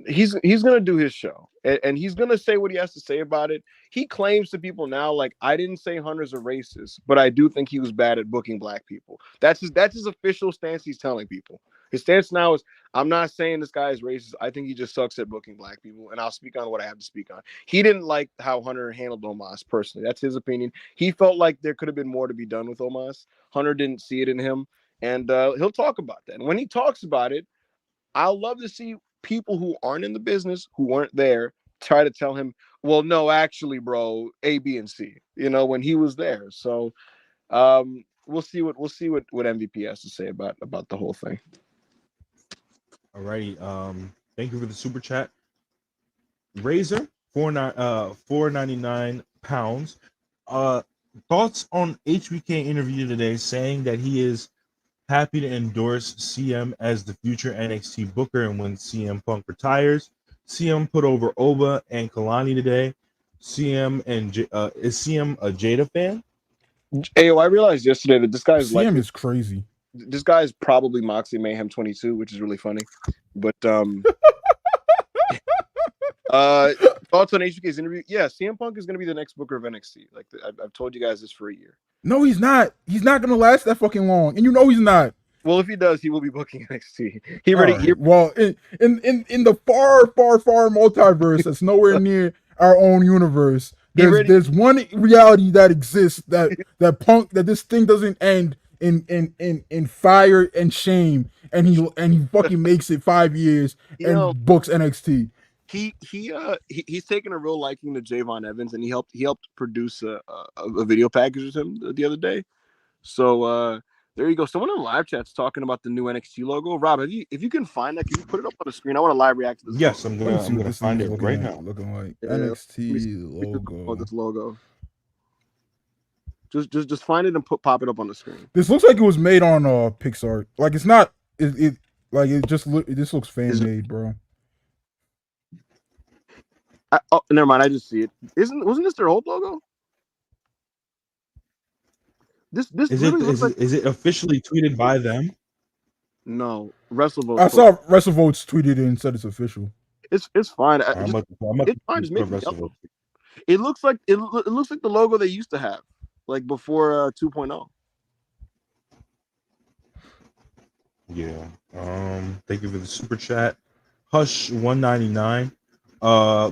Speaker 1: He's gonna do his show, and he's gonna say what he has to say about it. He claims to people now, like, I didn't say Hunter's a racist, but I do think he was bad at booking black people. That's his official stance. He's telling people his stance now is, I'm not saying this guy is racist. I think he just sucks at booking black people, and I'll speak on what I have to speak on. He didn't like how Hunter handled Omos personally. That's his opinion. He felt like there could have been more to be done with Omos. Hunter didn't see it in him, and he'll talk about that. And when he talks about it, I'll love to see people who aren't in the business, who weren't there, try to tell him, well, no, actually, bro, A, B, and C, when he was there. So we'll see what MVP has to say about the whole thing.
Speaker 3: All righty. Thank you for the super chat. Razor, 499 pounds. Thoughts on HBK interview today, saying that he is happy to endorse CM as the future NXT booker, and when CM Punk retires, CM put over Oba and Kalani today. CM and is CM a Jada fan?
Speaker 1: Hey, I realized yesterday that this guy's
Speaker 4: CM is crazy.
Speaker 1: This guy's probably Moxley Mayhem 22, which is really funny. But thoughts on HBK's interview? Yeah, CM Punk is going to be the next booker of NXT. Like, I've told you guys this for a year.
Speaker 4: No, he's not. He's not going to last that fucking long, and he's not.
Speaker 1: Well, if he does, he will be booking NXT.
Speaker 4: Well, in the far multiverse that's nowhere near our own universe, there's one reality that exists that this thing doesn't end in fire and shame, and he fucking makes it 5 years and books NXT.
Speaker 1: He's taken a real liking to Javon Evans, and he helped produce a video package with him the other day. So there you go. Someone in the live chat's talking about the new NXT logo. Rob, if you can find that, can you put it up on the screen? I want to live react to this.
Speaker 3: Yes, I'm gonna find it right now.
Speaker 4: Looking like NXT logo.
Speaker 1: This logo. Just find it and pop it up on the screen.
Speaker 4: This looks like it was made on Pixar. Like, it's not. It just looks fan made, bro.
Speaker 1: Never mind. I just see it. Wasn't this their old logo? This
Speaker 3: is it officially tweeted by them?
Speaker 1: No, WrestleVotes.
Speaker 4: I saw WrestleVotes tweeted it and said it's official.
Speaker 1: It's fine. It's fine. It looks like the logo they used to have, like before 2.0.
Speaker 3: Yeah. Thank you for the super chat. Hush 199.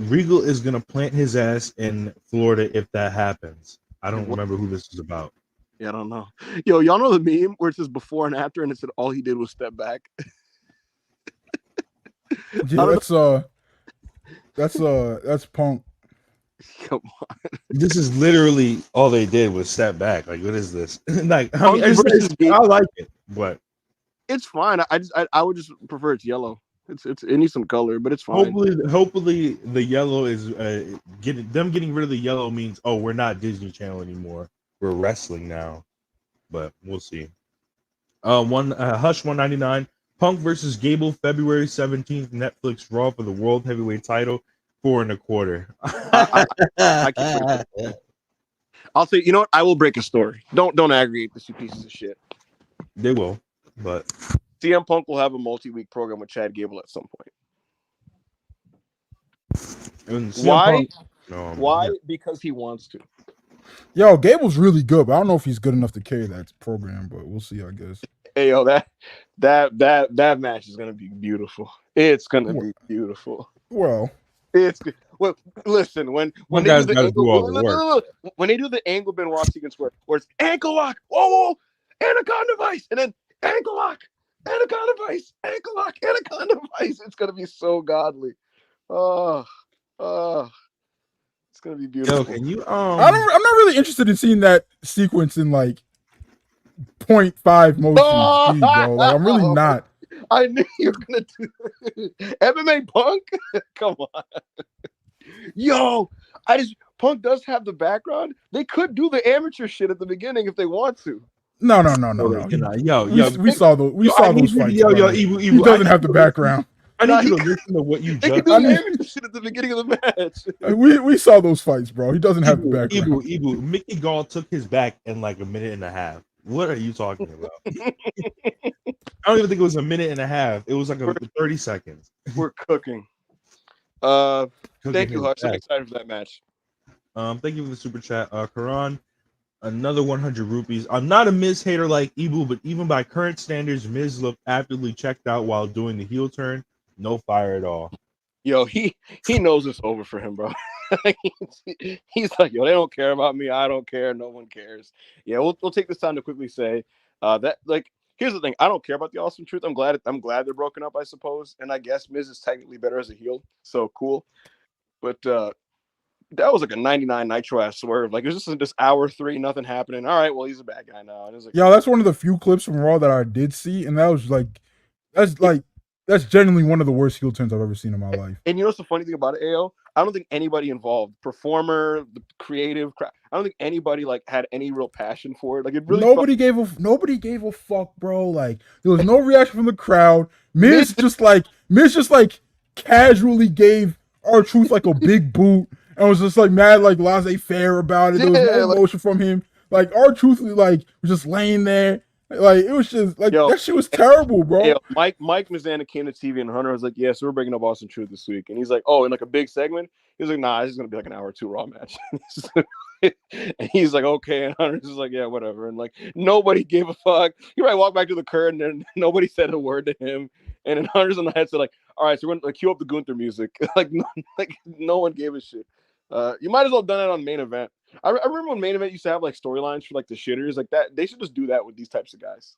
Speaker 3: Regal is gonna plant his ass in Florida if that happens. I don't remember who this is about.
Speaker 1: Yeah, I don't know. Yo, y'all know the meme where it says before and after, and it said all he did was step back.
Speaker 4: Yeah, that's Punk.
Speaker 1: Come on.
Speaker 3: This is literally all they did was step back. Like, what is this? Like, I like it, but
Speaker 1: it's fine. I would just prefer it's yellow. It needs some color, but it's fine.
Speaker 3: Hopefully the yellow is getting rid of the yellow means, oh, we're not Disney Channel anymore. We're wrestling now, but we'll see. Hush 199. Punk versus Gable, February 17th, Netflix Raw for the World Heavyweight Title, 4 1/4.
Speaker 1: I can't. I'll say, you know what? I will break a story. Don't aggregate the two pieces of shit.
Speaker 3: They will, but
Speaker 1: CM Punk will have a multi-week program with Chad Gable at some point. Why? Why? Because he wants to.
Speaker 4: Yo, Gable's really good, but I don't know if he's good enough to carry that program, but we'll see, I guess.
Speaker 1: Hey, yo, that match is gonna be beautiful. It's gonna be beautiful.
Speaker 4: Well,
Speaker 1: listen, when they do the angle, when they do the angle Benoit sequence where it's ankle lock, whoa, anaconda vice, and then ankle lock, anaconda vice, ankle lock, anaconda vice. It's gonna be so godly. Oh. It's gonna be beautiful.
Speaker 3: Yo, can you
Speaker 4: I'm not really interested in seeing that sequence in like 0.5 motion speed, bro. Like, I'm really not.
Speaker 1: I knew you were gonna do MMA Punk. Come on, yo. Punk does have the background. They could do the amateur shit at the beginning if they want to.
Speaker 4: No. We saw those. We saw those fights. He doesn't have the background.
Speaker 3: I need you to listen to what you just.
Speaker 1: They can do shit at the beginning of the match.
Speaker 4: We saw those fights, bro. He doesn't have the background.
Speaker 3: Mickey Gall took his back in like a minute and a half. What are you talking about? I don't even think it was a minute and a half. It was like 30 seconds.
Speaker 1: We're cooking. Thank you, Hutch. I'm excited for that match.
Speaker 3: Thank you for the super chat. Karan, another 100 rupees. I'm not a Miz hater like Ibu, but even by current standards, Miz looked actively checked out while doing the heel turn. No fire at all.
Speaker 1: Yo, he knows it's over for him, bro. He's like, yo, they don't care about me. I don't care. No one cares. Yeah, we'll take this time to quickly say that, like, here's the thing. I don't care about the Awesome Truth. I'm glad they're broken up, I suppose. And I guess Miz is technically better as a heel, so cool. But that was like a 99 Nitro ass swerve. Like, it was just this hour 3, nothing happening. All right, well, he's a bad guy now. And it was like,
Speaker 4: that's one of the few clips from Raw that I did see, and that was like, that's genuinely one of the worst heel turns I've ever seen in my life.
Speaker 1: And you know what's the funny thing about it, AO? I don't think anybody involved, performer, the creative, I don't think anybody like had any real passion for it. Like, it really
Speaker 4: nobody gave a fuck, bro. Like, there was no reaction from the crowd. Miz just casually gave R-Truth like a big boot and was just like mad like laissez-faire about it. There was no emotion from him. Like, R-Truth like was just laying there. Like, it was just like, that shit was terrible, bro.
Speaker 1: Yo, Mike Mizanin came to TV and Hunter was like, yeah, so we're breaking up Awesome Truth this week. And he's like, oh, in like a big segment? He was like, nah, this is going to be like an hour 2 Raw match. And he's like, okay. And Hunter's just like, yeah, whatever. And like, nobody gave a fuck. He might walk back to the curtain and nobody said a word to him. And then Hunter's on the headset like, all right, so we're going to like, cue up the Gunther music. like no one gave a shit. You might as well have done it on Main Event. I remember when Main Event used to have like storylines for like the shitters like that. They should just do that with these types of guys.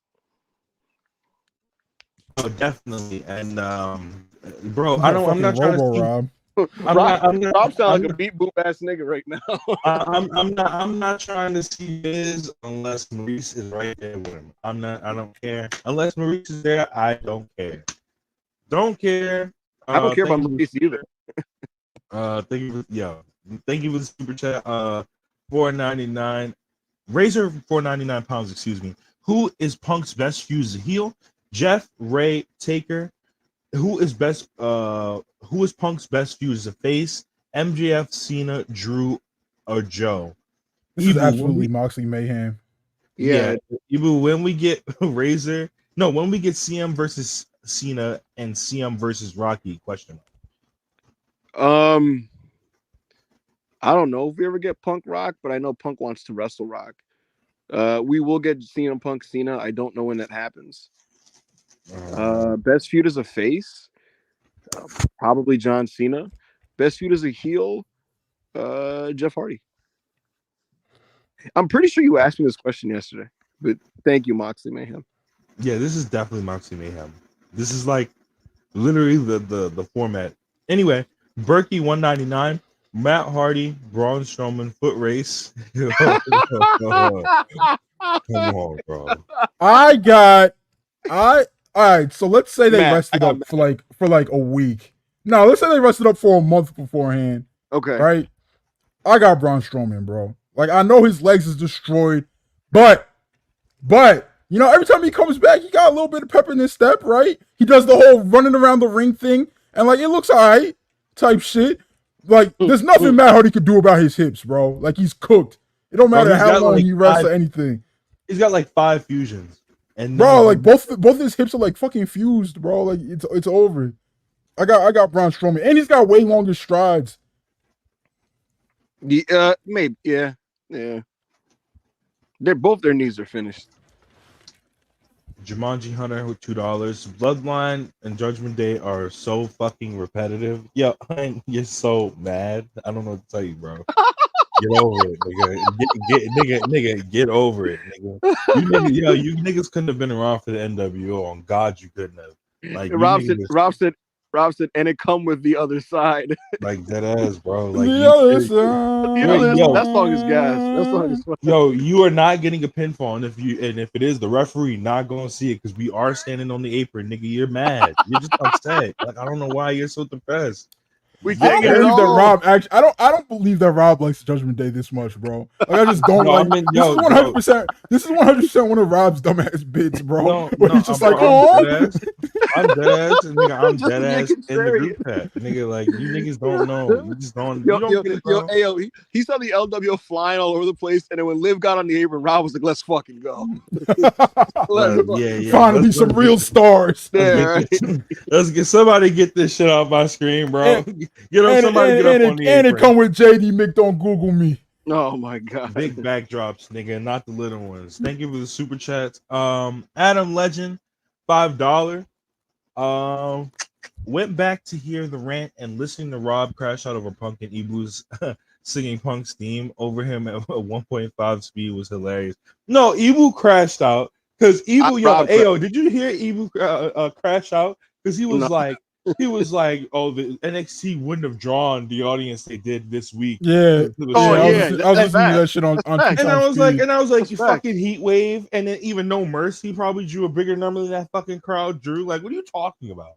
Speaker 3: Oh, definitely. And bro, I'm not trying to
Speaker 4: Rob.
Speaker 1: Rob sounds like a beat boop ass nigga right now.
Speaker 3: I'm not trying to see Miz unless Maurice is right there with him. I don't care. Unless Maurice is there, I don't care. Don't care.
Speaker 1: I don't care about Maurice either.
Speaker 3: Thank you for the super chat. $4.99. Razor £4.99, excuse me. Who is Punk's best feud as a heel? Jeff, Ray, Taker. Who is Punk's best feud as a face? MJF, Cena, Drew, or Joe?
Speaker 4: This is absolutely Moxley Mayhem.
Speaker 3: Yeah. When we get Razor, when we get CM versus Cena and CM versus Rocky? Question mark.
Speaker 1: I don't know if we ever get Punk Rock, but I know Punk wants to wrestle Rock. We will get CM Punk Cena. I don't know when that happens. Best feud as a face, probably John Cena. Best feud as a heel, Jeff Hardy. I'm pretty sure you asked me this question yesterday, but thank you, Moxley Mayhem.
Speaker 3: Yeah, this is definitely Moxley Mayhem. This is like literally the format. Anyway, Berkey $1.99. Matt Hardy, Braun Strowman, foot race. Come on, bro.
Speaker 4: All right, so let's say they rested up for like a week. No, let's say they rested up for a month beforehand.
Speaker 1: Okay.
Speaker 4: Right? I got Braun Strowman, bro. Like, I know his legs is destroyed, but you know, every time he comes back, he got a little bit of pep in his step, right? He does the whole running around the ring thing, and like, it looks all right type shit. Like, there's nothing Matt Hardy could do about his hips, bro. Like, he's cooked. It don't matter how long he rests or anything.
Speaker 3: He's got like 5 fusions. And
Speaker 4: bro, like both his hips are like fucking fused, bro. Like, it's over. I got Braun Strowman, and he's got way longer strides.
Speaker 1: Maybe, yeah. Their knees are finished.
Speaker 3: Jumanji Hunter with $2. Bloodline and Judgment Day are so fucking repetitive. Yo, you're so mad. I don't know what to tell you, bro. Get over it, nigga. Get over it, nigga. You niggas couldn't have been around for the NWO. On God, you couldn't have. Like,
Speaker 1: Rob said, and it come with the other side.
Speaker 3: Like, that ass, bro. Like,
Speaker 4: the other side.
Speaker 1: That song is gas. That song is fun.
Speaker 3: Yo, you are not getting a pinfall, and if it is, the referee not gonna see it because we are standing on the apron, nigga. You're mad. You're just upset. Like, I don't know why you're so depressed.
Speaker 1: We
Speaker 4: I
Speaker 1: can't
Speaker 4: don't
Speaker 1: get it
Speaker 4: believe that
Speaker 1: all.
Speaker 4: Rob actually. I don't believe that Rob likes Judgment Day this much, bro. Like I just don't
Speaker 3: No,
Speaker 4: like.
Speaker 3: I mean,
Speaker 4: This
Speaker 3: yo,
Speaker 4: is 100%. This is 100% one of Rob's dumbass bits, bro.
Speaker 3: No,
Speaker 4: Where
Speaker 3: no,
Speaker 4: he's just
Speaker 3: bro,
Speaker 4: like,
Speaker 3: I'm
Speaker 4: oh,
Speaker 3: dead ass. I'm dead ass, and nigga, I'm
Speaker 1: Just
Speaker 3: dead
Speaker 1: to get
Speaker 3: ass in the
Speaker 1: contrarian.
Speaker 3: group chat, nigga. Like you niggas don't know. You just don't.
Speaker 1: Yo,
Speaker 3: You don't
Speaker 1: yo,
Speaker 3: get it,
Speaker 1: yo,
Speaker 3: bro.
Speaker 1: Ayo, he saw the LWO flying all over the place, and then when Liv got on the apron, Rob was like, "Let's fucking go." Let's fucking
Speaker 3: Yeah.
Speaker 4: finally some real stars.
Speaker 1: there.
Speaker 3: Let's get somebody get this shit off my screen, bro.
Speaker 4: And,
Speaker 3: Get up, somebody get up on the
Speaker 4: and it
Speaker 3: apron.
Speaker 4: come with JD Mick. Don't Google me.
Speaker 1: Oh my god.
Speaker 3: Big backdrops, nigga, not the little ones. Thank you for the super chats. Adam Legend, $5. Went back to hear the rant and listening to Rob crash out over Punk and Ibu's singing Punk's theme over him at 1.5 speed was hilarious. No, Ibu crashed out because Ibu, did you hear Ibu crash out? Because he was like, oh, the NXT wouldn't have drawn the audience they did this week.
Speaker 4: Yeah. I was listening to that shit on
Speaker 3: and I was like, you
Speaker 1: fact.
Speaker 3: fucking Heat Wave, and then even No Mercy probably drew a bigger number than that fucking crowd drew. Like, what are you talking about?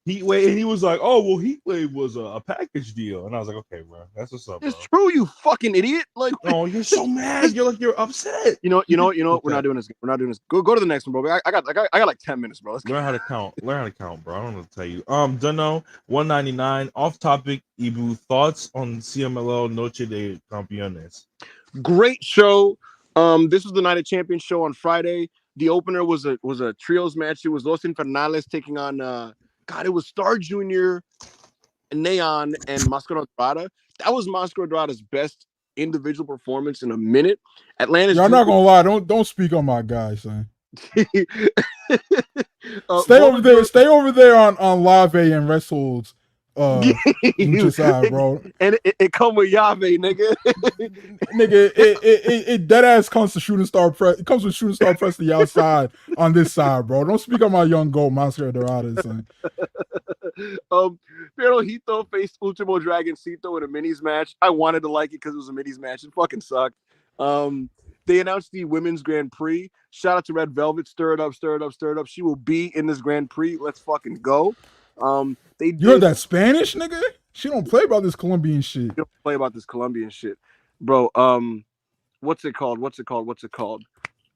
Speaker 3: Heat Wave, and he was like, "Oh, well, Heat Wave was a package deal," and I was like, "Okay, bro, that's what's up."
Speaker 1: It's true, you fucking idiot. Like,
Speaker 3: no, you're so mad. You're upset.
Speaker 1: You know. We're not doing this. We're not doing this. Go to the next one, bro. I got like 10 minutes, bro.
Speaker 3: Learn how to count. Learn how to count, bro. I don't know what to tell you. Dunno, 199. Off topic. Ibu, thoughts on CMLL Noche de Campeones?
Speaker 1: Great show. This was the Night of Champions show on Friday. The opener was a trios match. It was Los Infernales taking on it was Star Jr., Neon, and Mascara Dorada. That was Mascara Dorada's best individual performance in a minute. Atlanta's.
Speaker 4: I'm not gonna lie. Don't speak on my guy, son. Stay over there on Live A and Wrestles. Lucha side, bro.
Speaker 1: And it come with Yave, nigga.
Speaker 4: Nigga, it dead ass comes to Shooting Star Press. It comes with Shooting Star Press the outside on this side, bro. Don't speak on my young goat, Mascara Dorada, son.
Speaker 1: Pero Hito faced Ultimo Dragoncito in a minis match. I wanted to like it because it was a minis match. It fucking sucked. They announced the women's Grand Prix. Shout out to Red Velvet. Stir it up. She will be in this Grand Prix. Let's fucking go. You
Speaker 4: heard that Spanish, nigga? She don't play about this Colombian shit.
Speaker 1: She don't play about this Colombian shit, bro. What's it called?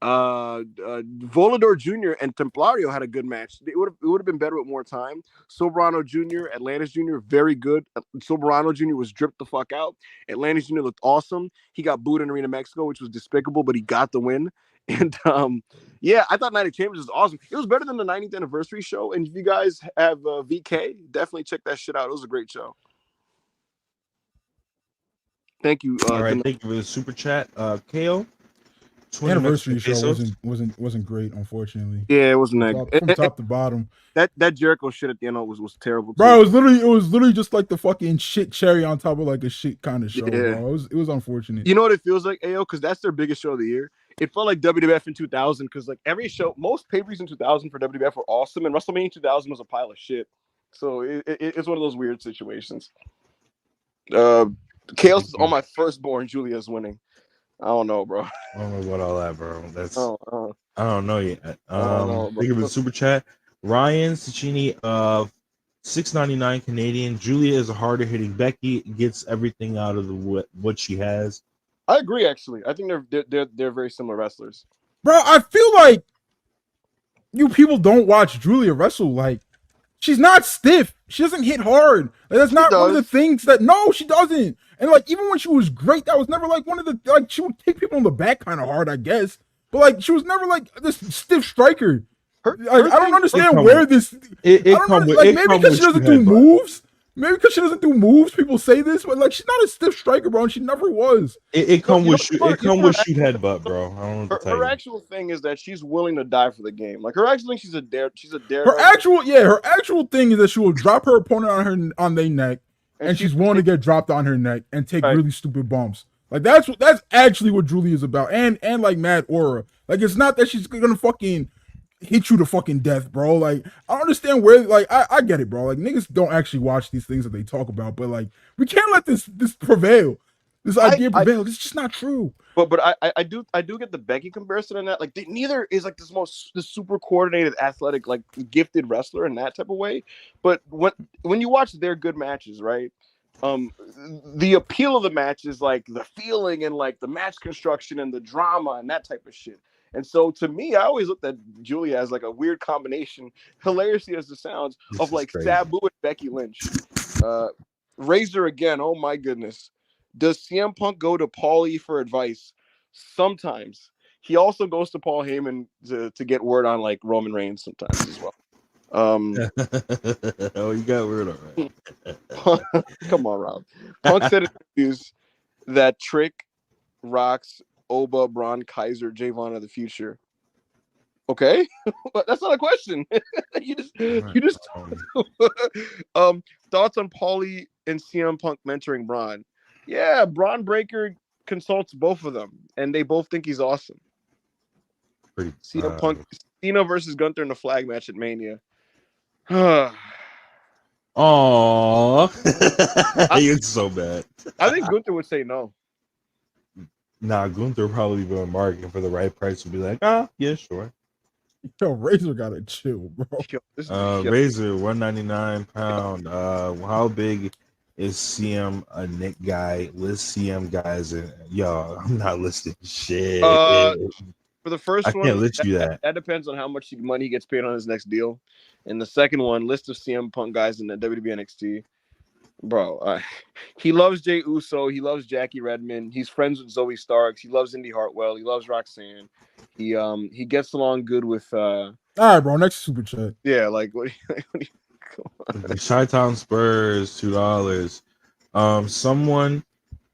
Speaker 1: Volador Jr. and Templario had a good match. It would have been better with more time. Soberano Jr., Atlantis Jr., very good. Soberano Jr. was dripped the fuck out. Atlantis Jr. looked awesome. He got booed in Arena Mexico, which was despicable, but he got the win. And I thought Night of Champions was awesome. It was better than the 90th anniversary show. And if you guys have VK, definitely check that shit out. It was a great show. Thank you.
Speaker 3: All right, thank you for the super chat, Kale.
Speaker 4: Anniversary show wasn't great, unfortunately.
Speaker 1: Yeah, it wasn't that
Speaker 4: from top to bottom.
Speaker 1: That Jericho shit at the end was terrible too.
Speaker 4: Bro, it was literally just like the fucking shit cherry on top of like a shit kind of show, bro. It was unfortunate.
Speaker 1: You know what it feels like, AO? Because that's their biggest show of the year. It felt like WWF in 2000 because like every show, most pay-per-views in 2000 for WWF were awesome, and WrestleMania 2000 was a pile of shit. So it's one of those weird situations. Chaos is on my firstborn. Julia's winning. I don't know, bro.
Speaker 3: I don't know about all that, bro. That's I don't know yet. Thank you for the super chat. Ryan Cicchini of $6.99 Canadian. Julia is a harder hitting Becky. Gets everything out of what she has.
Speaker 1: I agree. Actually, I think they're very similar wrestlers.
Speaker 4: Bro, I feel like you people don't watch Julia wrestle. Like, she's not stiff. She doesn't hit hard. Like, that's not one of the things that. No, she doesn't. And like, even when she was great, that was never like one of the like. She would take people in the back kind of hard, I guess. But like, she was never like this stiff striker. I don't understand where this. Maybe because she doesn't do moves. Maybe because she doesn't do moves, people say this, but like she's not a stiff striker, bro, and she never was.
Speaker 3: It come with shoot headbutt, bro. I don't know what to tell you.
Speaker 1: Her actual thing is that she's willing to die for the game. Like her actual thing, she's a dare.
Speaker 4: Her actual thing is that she will drop her opponent on their neck, and she's willing to get dropped on her neck and take really stupid bumps. Like that's actually what Julie is about, and like Mad Aura. Like it's not that she's gonna fucking hit you to fucking death, bro. Like, I don't understand where, like, I get it, bro. Like, niggas don't actually watch these things that they talk about, but like, we can't let this prevail. this idea prevails. It's just not true.
Speaker 1: But I do get the Becky comparison in that. Like, neither is like this super coordinated, athletic, like gifted wrestler in that type of way. But when you watch their good matches, right? The appeal of the match is like the feeling and like the match construction and the drama and that type of shit. And so to me, I always looked at Julia as like a weird combination, hilariously as it sounds, of like Sabu and Becky Lynch. Razor again, oh my goodness. Does CM Punk go to Paulie for advice? Sometimes. He also goes to Paul Heyman to get word on like Roman Reigns sometimes as well.
Speaker 3: Oh, you got word on right.
Speaker 1: Come on, Rob. Punk said in interviews that Trick, Rocks, Oba, Braun, Kaiser, Javon are the future. Okay, but that's not a question. you just thoughts on Paulie and CM Punk mentoring Braun. Yeah, Braun Breaker consults both of them, and they both think he's awesome. CM Punk, Cena versus Gunther in the flag match at Mania.
Speaker 3: Aww, you're so bad.
Speaker 1: I think Gunther would say no.
Speaker 3: Nah, Gunther probably been marketing for the right price would be like, yeah, sure.
Speaker 4: Yo, Razor gotta chill, bro.
Speaker 3: Razor, 199 pound. How big is CM a Nick guy? List CM guys, and I'm not listing shit.
Speaker 1: For the first
Speaker 3: I
Speaker 1: one,
Speaker 3: can't list you that.
Speaker 1: That depends on how much money he gets paid on his next deal. And the second one, list of CM Punk guys in the WWE NXT. Bro, he loves Jey Uso. He loves Jackie Redmond. He's friends with Zoe Starks. He loves Indy Hartwell. He loves Roxanne. He gets along good with.
Speaker 4: All right, bro. Next super chat.
Speaker 1: Yeah, like what?
Speaker 3: The Chi-Town Spurs, $2. Someone.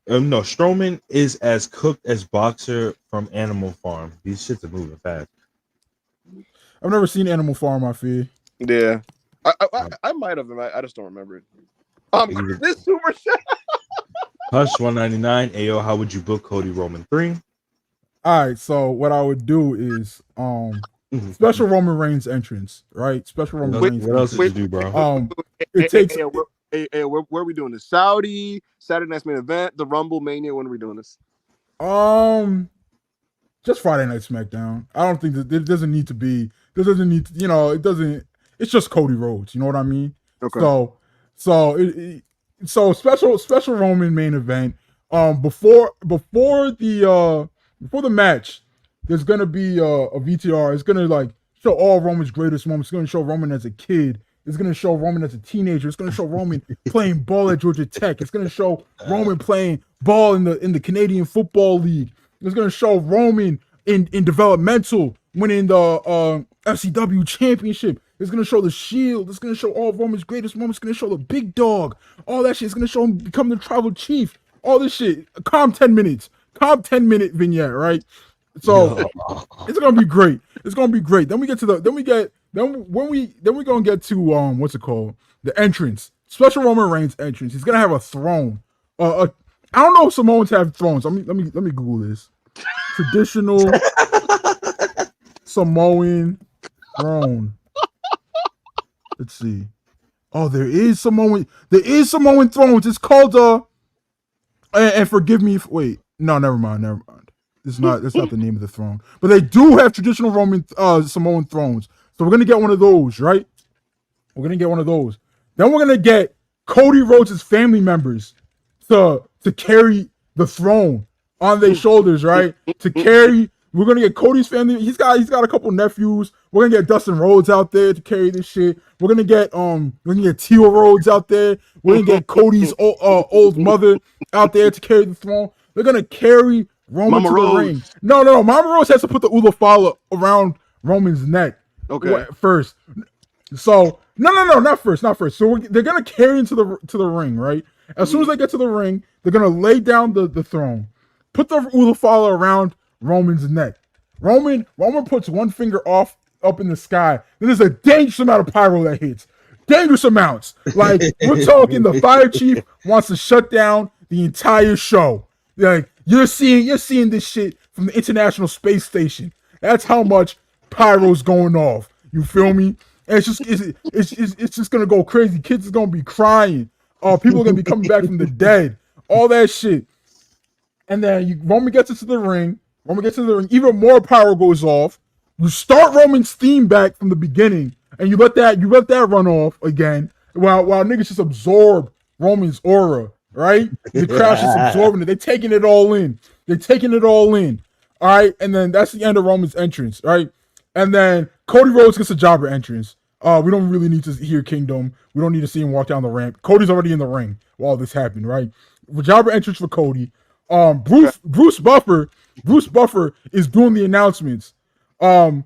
Speaker 3: No, Strowman is as cooked as Boxer from Animal Farm. These shits are moving fast.
Speaker 4: I've never seen Animal Farm, I feel.
Speaker 1: Yeah, I might have. I just don't remember it. This super chat.
Speaker 3: Hush 199. Ayo, how would you book Cody Roman 3?
Speaker 4: All right, so what I would do is special Roman Reigns entrance, right? Special Roman Reigns.
Speaker 3: What else did you do, bro?
Speaker 4: It takes.
Speaker 1: Where are we doing this? Saudi, Saturday Night's Main Event, the Rumble, Mania. When are we doing this?
Speaker 4: Just Friday Night SmackDown. I don't think that it doesn't need to be. This doesn't need to. It doesn't. It's just Cody Rhodes. You know what I mean?
Speaker 1: Okay.
Speaker 4: So special Roman main event. Before the match, there's gonna be a VTR. It's gonna like show all Roman's greatest moments. It's gonna show Roman as a kid. It's gonna show Roman as a teenager. It's gonna show Roman playing ball at Georgia Tech. It's gonna show Roman playing ball in the Canadian Football League. It's gonna show Roman in developmental winning the FCW championship. It's gonna show the Shield. It's gonna show all of Roman's greatest moments. It's gonna show the big dog. All that shit. It's gonna show him become the tribal chief. All this shit. Calm 10 minutes. Calm 10-minute vignette, right? So it's gonna be great. It's gonna be great. Then we're gonna get to what's it called? The entrance. Special Roman Reigns entrance. He's gonna have a throne. I don't know if Samoans have thrones. Let me Google this. Traditional Samoan throne. Let's see. Oh, there is Samoan thrones. It's called and forgive me if wait. No, never mind. That's not the name of the throne. But they do have traditional Roman Samoan thrones. So we're gonna get one of those, right? We're gonna get one of those. Then we're gonna get Cody Rhodes' family members to carry the throne on their shoulders, right? We're gonna get Cody's family. He's got a couple nephews. We're gonna get Dustin Rhodes out there to carry this shit. We're gonna get Teal Rhodes out there. We're gonna get Cody's old mother out there to carry the throne. They're gonna carry Roman to the ring. No. Mama Rose has to put the Ulafala around Roman's neck.
Speaker 1: Okay.
Speaker 4: First. So not first. So they're gonna carry him to the ring, right? As soon as they get to the ring, they're gonna lay down the throne, put the Ulafala around Roman's neck. Roman puts one finger up in the sky. Then there's a dangerous amount of pyro that hits. Dangerous amounts. Like we're talking, the fire chief wants to shut down the entire show. Like you're seeing this shit from the International Space Station. That's how much pyro's going off. You feel me? And it's just gonna go crazy. Kids are gonna be crying. People are gonna be coming back from the dead. All that shit. and then Roman gets into the ring. Even more power goes off. You start Roman's theme back from the beginning, and you let that run off again. While niggas just absorb Roman's aura, right? The crowd's just absorbing it. They're taking it all in. All right, and then that's the end of Roman's entrance, right? And then Cody Rhodes gets a jobber entrance. We don't really need to hear Kingdom. We don't need to see him walk down the ramp. Cody's already in the ring while this happened, right? Jobber entrance for Cody. Bruce Buffer is doing the announcements. So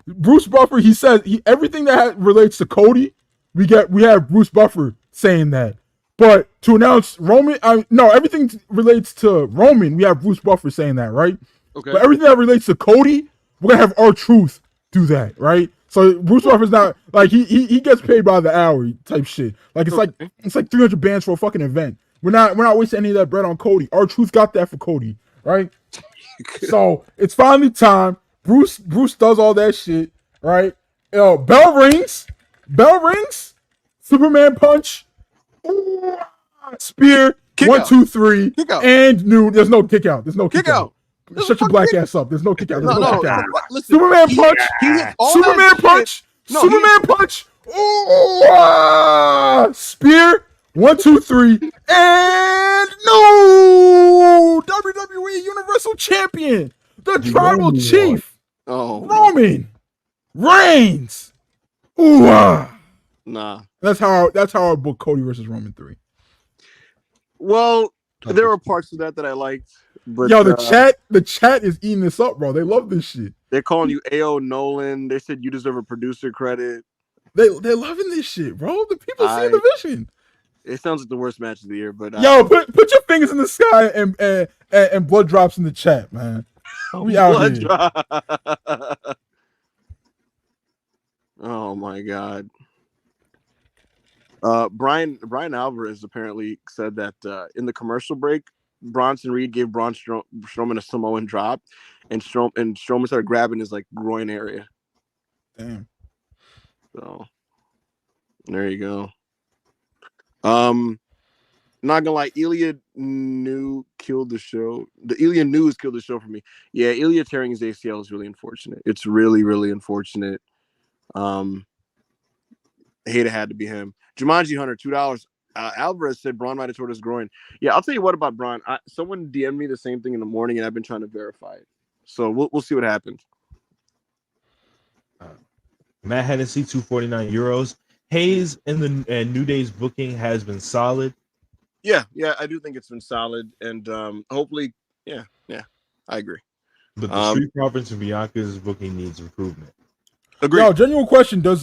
Speaker 4: Bruce Buffer, he says everything that relates to Cody, we have Bruce Buffer saying that. But to announce Roman, everything relates to Roman, we have Bruce Buffer saying that, right? Okay. But everything that relates to Cody, we're gonna have R-Truth do that, right? So Bruce Buffer's not like he gets paid by the hour type shit. Like it's like 300 bands for a fucking event. We're not wasting any of that bread on Cody. R-Truth got that for Cody, right? So it's finally time. Bruce does all that shit, right? Bell rings. Superman punch. Ooh, spear. Kick 1, 2, 3. Kick out. And noon. There's no kick out. Shut your black ass up. There's no kick out. Listen, Superman punch. Superman punch. Superman punch. Ooh, spear. 1, 2, 3, and no! WWE Universal Champion, the Tribal Chief, Roman Reigns. Ooh,
Speaker 1: nah.
Speaker 4: That's how I book Cody versus Roman 3.
Speaker 1: Well, there were parts of that I liked, but
Speaker 4: the chat is eating this up, bro. They love this shit.
Speaker 1: They're calling you A.O. Nolan. They said you deserve a producer credit.
Speaker 4: They're loving this shit, bro. The people see the vision.
Speaker 1: It sounds like the worst match of the year, but
Speaker 4: put your fingers in the sky and blood drops in the chat, man. We out here.
Speaker 1: Oh my god. Brian Alvarez apparently said that in the commercial break, Bronson Reed gave Braun Strowman a Samoan drop, and Strowman started grabbing his like groin area.
Speaker 4: Damn.
Speaker 1: So there you go. Not gonna lie, Ilya New killed the show. The Ilya News killed the show for me. Yeah, Ilya tearing his ACL is really unfortunate. It's really, really unfortunate. I hate it had to be him. Jumanji Hunter, $2. Alvarez said Braun might have tore his groin. Yeah, I'll tell you what about Braun. Someone DM'd me the same thing in the morning, and I've been trying to verify it. So we'll see what happens.
Speaker 3: Matt Hennessy, €249. Hayes in the New Day's booking has been solid.
Speaker 1: Yeah, I do think it's been solid, and hopefully, yeah, I agree.
Speaker 3: But the Street Profits and Bianca's booking needs improvement.
Speaker 4: Agreed. Yo, genuine question: Does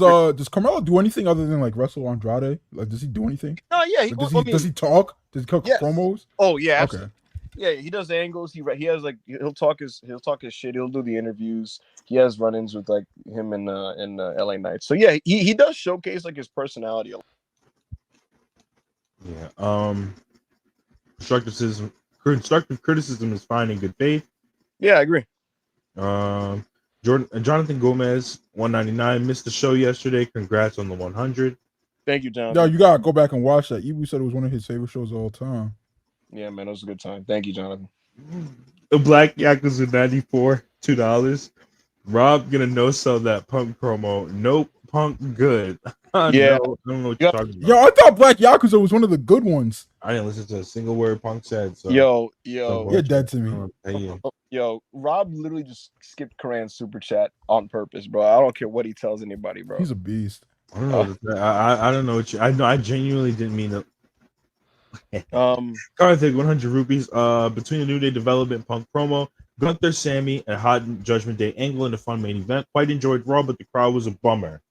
Speaker 4: Carmelo do anything other than like wrestle Andrade? Like, does he do anything?
Speaker 1: Oh yeah,
Speaker 4: does he talk? Does he cut promos?
Speaker 1: Oh yeah, absolutely. Okay. Yeah, he does angles. He has like he'll talk his shit. He'll do the interviews. He has run-ins with like him in LA Knights. So yeah, he does showcase like his personality.
Speaker 3: Yeah. Constructive criticism is fine in good faith.
Speaker 1: Yeah, I agree.
Speaker 3: Jonathan Gomez, $199, missed the show yesterday. Congrats on the 100.
Speaker 1: Thank you, Jonathan.
Speaker 4: Yo, you gotta go back and watch that. Ibu said it was one of his favorite shows of all time.
Speaker 1: Yeah, man, it was a good time. Thank you, Jonathan.
Speaker 3: The Black Yakuza 94, $2. Rob gonna no-sell that Punk promo. Nope, Punk good.
Speaker 1: Yeah.
Speaker 3: No, I don't know what you're talking about.
Speaker 4: Yo, I thought Black Yakuza was one of the good ones.
Speaker 3: I didn't listen to a single word Punk said. So
Speaker 1: Yo.
Speaker 4: You're dead to me.
Speaker 1: Yo, Rob literally just skipped Karan's super chat on purpose, bro. I don't care what he tells anybody, bro.
Speaker 4: He's a beast.
Speaker 3: I don't know. I don't know what you. I genuinely didn't mean to. Karthik, 100 rupees. Between the New Day development Punk promo, Gunther, Sammy, and Hot Judgment Day angle in a fun main event. Quite enjoyed Raw, but the crowd was a bummer.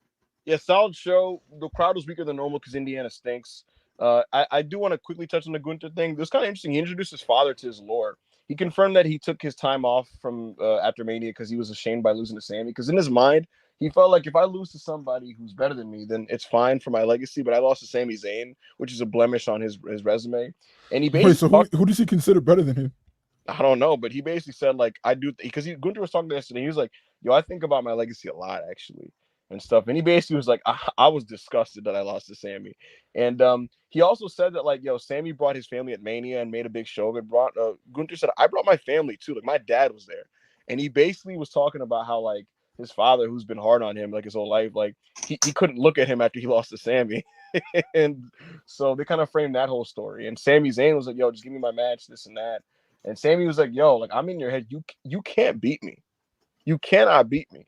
Speaker 1: Yeah, solid show. The crowd was weaker than normal because Indiana stinks. I do want to quickly touch on the Gunther thing. It was kind of interesting. He introduced his father to his lore. He confirmed that he took his time off from after Mania because he was ashamed by losing to Sammy. Because in his mind, he felt like if I lose to somebody who's better than me, then it's fine for my legacy. But I lost to Sami Zayn, which is a blemish on his resume. And he basically
Speaker 4: who does he consider better than him?
Speaker 1: I don't know, but he basically said like I do because Gunther was talking yesterday. He was like, "Yo, I think about my legacy a lot, actually." and stuff. And he basically was like, I was disgusted that I lost to Sammy. And he also said that, like, yo, Sammy brought his family at Mania and made a big show of it. Gunther said, I brought my family too. Like, my dad was there. And he basically was talking about how, like, his father, who's been hard on him like his whole life, like he couldn't look at him after he lost to Sammy. And so they kind of framed that whole story. And Sami Zayn was like, yo, just give me my match, this and that. And Sammy was like, yo, like, I'm in your head. You can't beat me. You cannot beat me.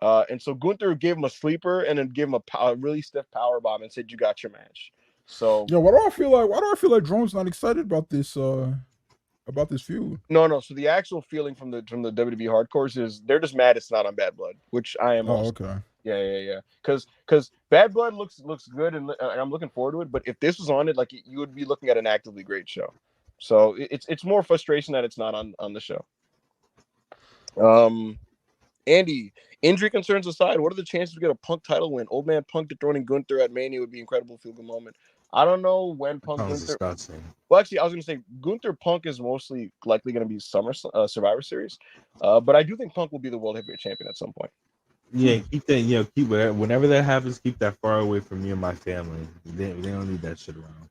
Speaker 1: And so Gunther gave him a sleeper and then gave him a really stiff power bomb and said, you got your match. So
Speaker 4: why do I feel like Drone's not excited about this feud?
Speaker 1: No. So the actual feeling from the WWE hardcores is they're just mad it's not on Bad Blood, which I am.
Speaker 4: Oh, okay.
Speaker 1: Yeah. Because Bad Blood looks good and I'm looking forward to it. But if this was on it, like, you would be looking at an actively great show. So it's more frustration that it's not on the show. Andy, injury concerns aside, what are the chances we get a Punk title win? Old man Punk dethroning Gunther at Mania would be an incredible feel-good moment. I don't know when Punk Gunther.
Speaker 3: Disgusting.
Speaker 1: Well, actually, I was going to say Gunther Punk is mostly likely going to be Survivor Series, but I do think Punk will be the World Heavyweight Champion at some point.
Speaker 3: Yeah, keep that. Keep whenever that happens, keep that far away from me and my family. They don't need that shit around.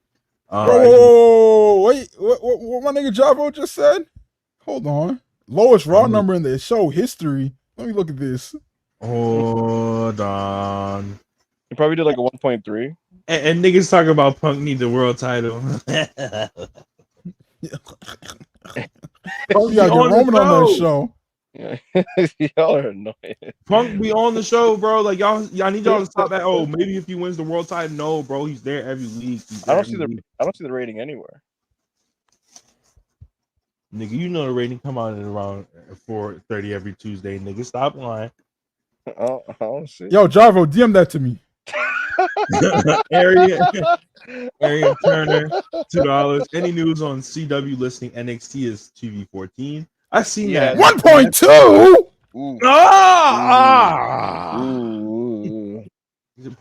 Speaker 4: Wait, what my nigga Javo just said? Hold on. Lowest Raw number in the show history. Let me look at this.
Speaker 3: Hold on.
Speaker 1: He probably did like a 1.3.
Speaker 3: And niggas talking about Punk need the world title.
Speaker 4: Punk got Roman on that show.
Speaker 1: Yeah. Y'all are annoying.
Speaker 3: Punk be on the show, bro. Like, y'all need y'all to stop that. Oh, maybe if he wins the world title. No, bro, he's there every week.
Speaker 1: I don't see the rating anywhere.
Speaker 3: Nigga, you know the rating come out at around 4:30 every Tuesday. Nigga, stop lying.
Speaker 1: I don't see.
Speaker 4: Yo, Javo, DM that to me.
Speaker 3: Arian Turner, $2. Any news on CW listing NXT as TV14? I seen that.
Speaker 4: 1.2.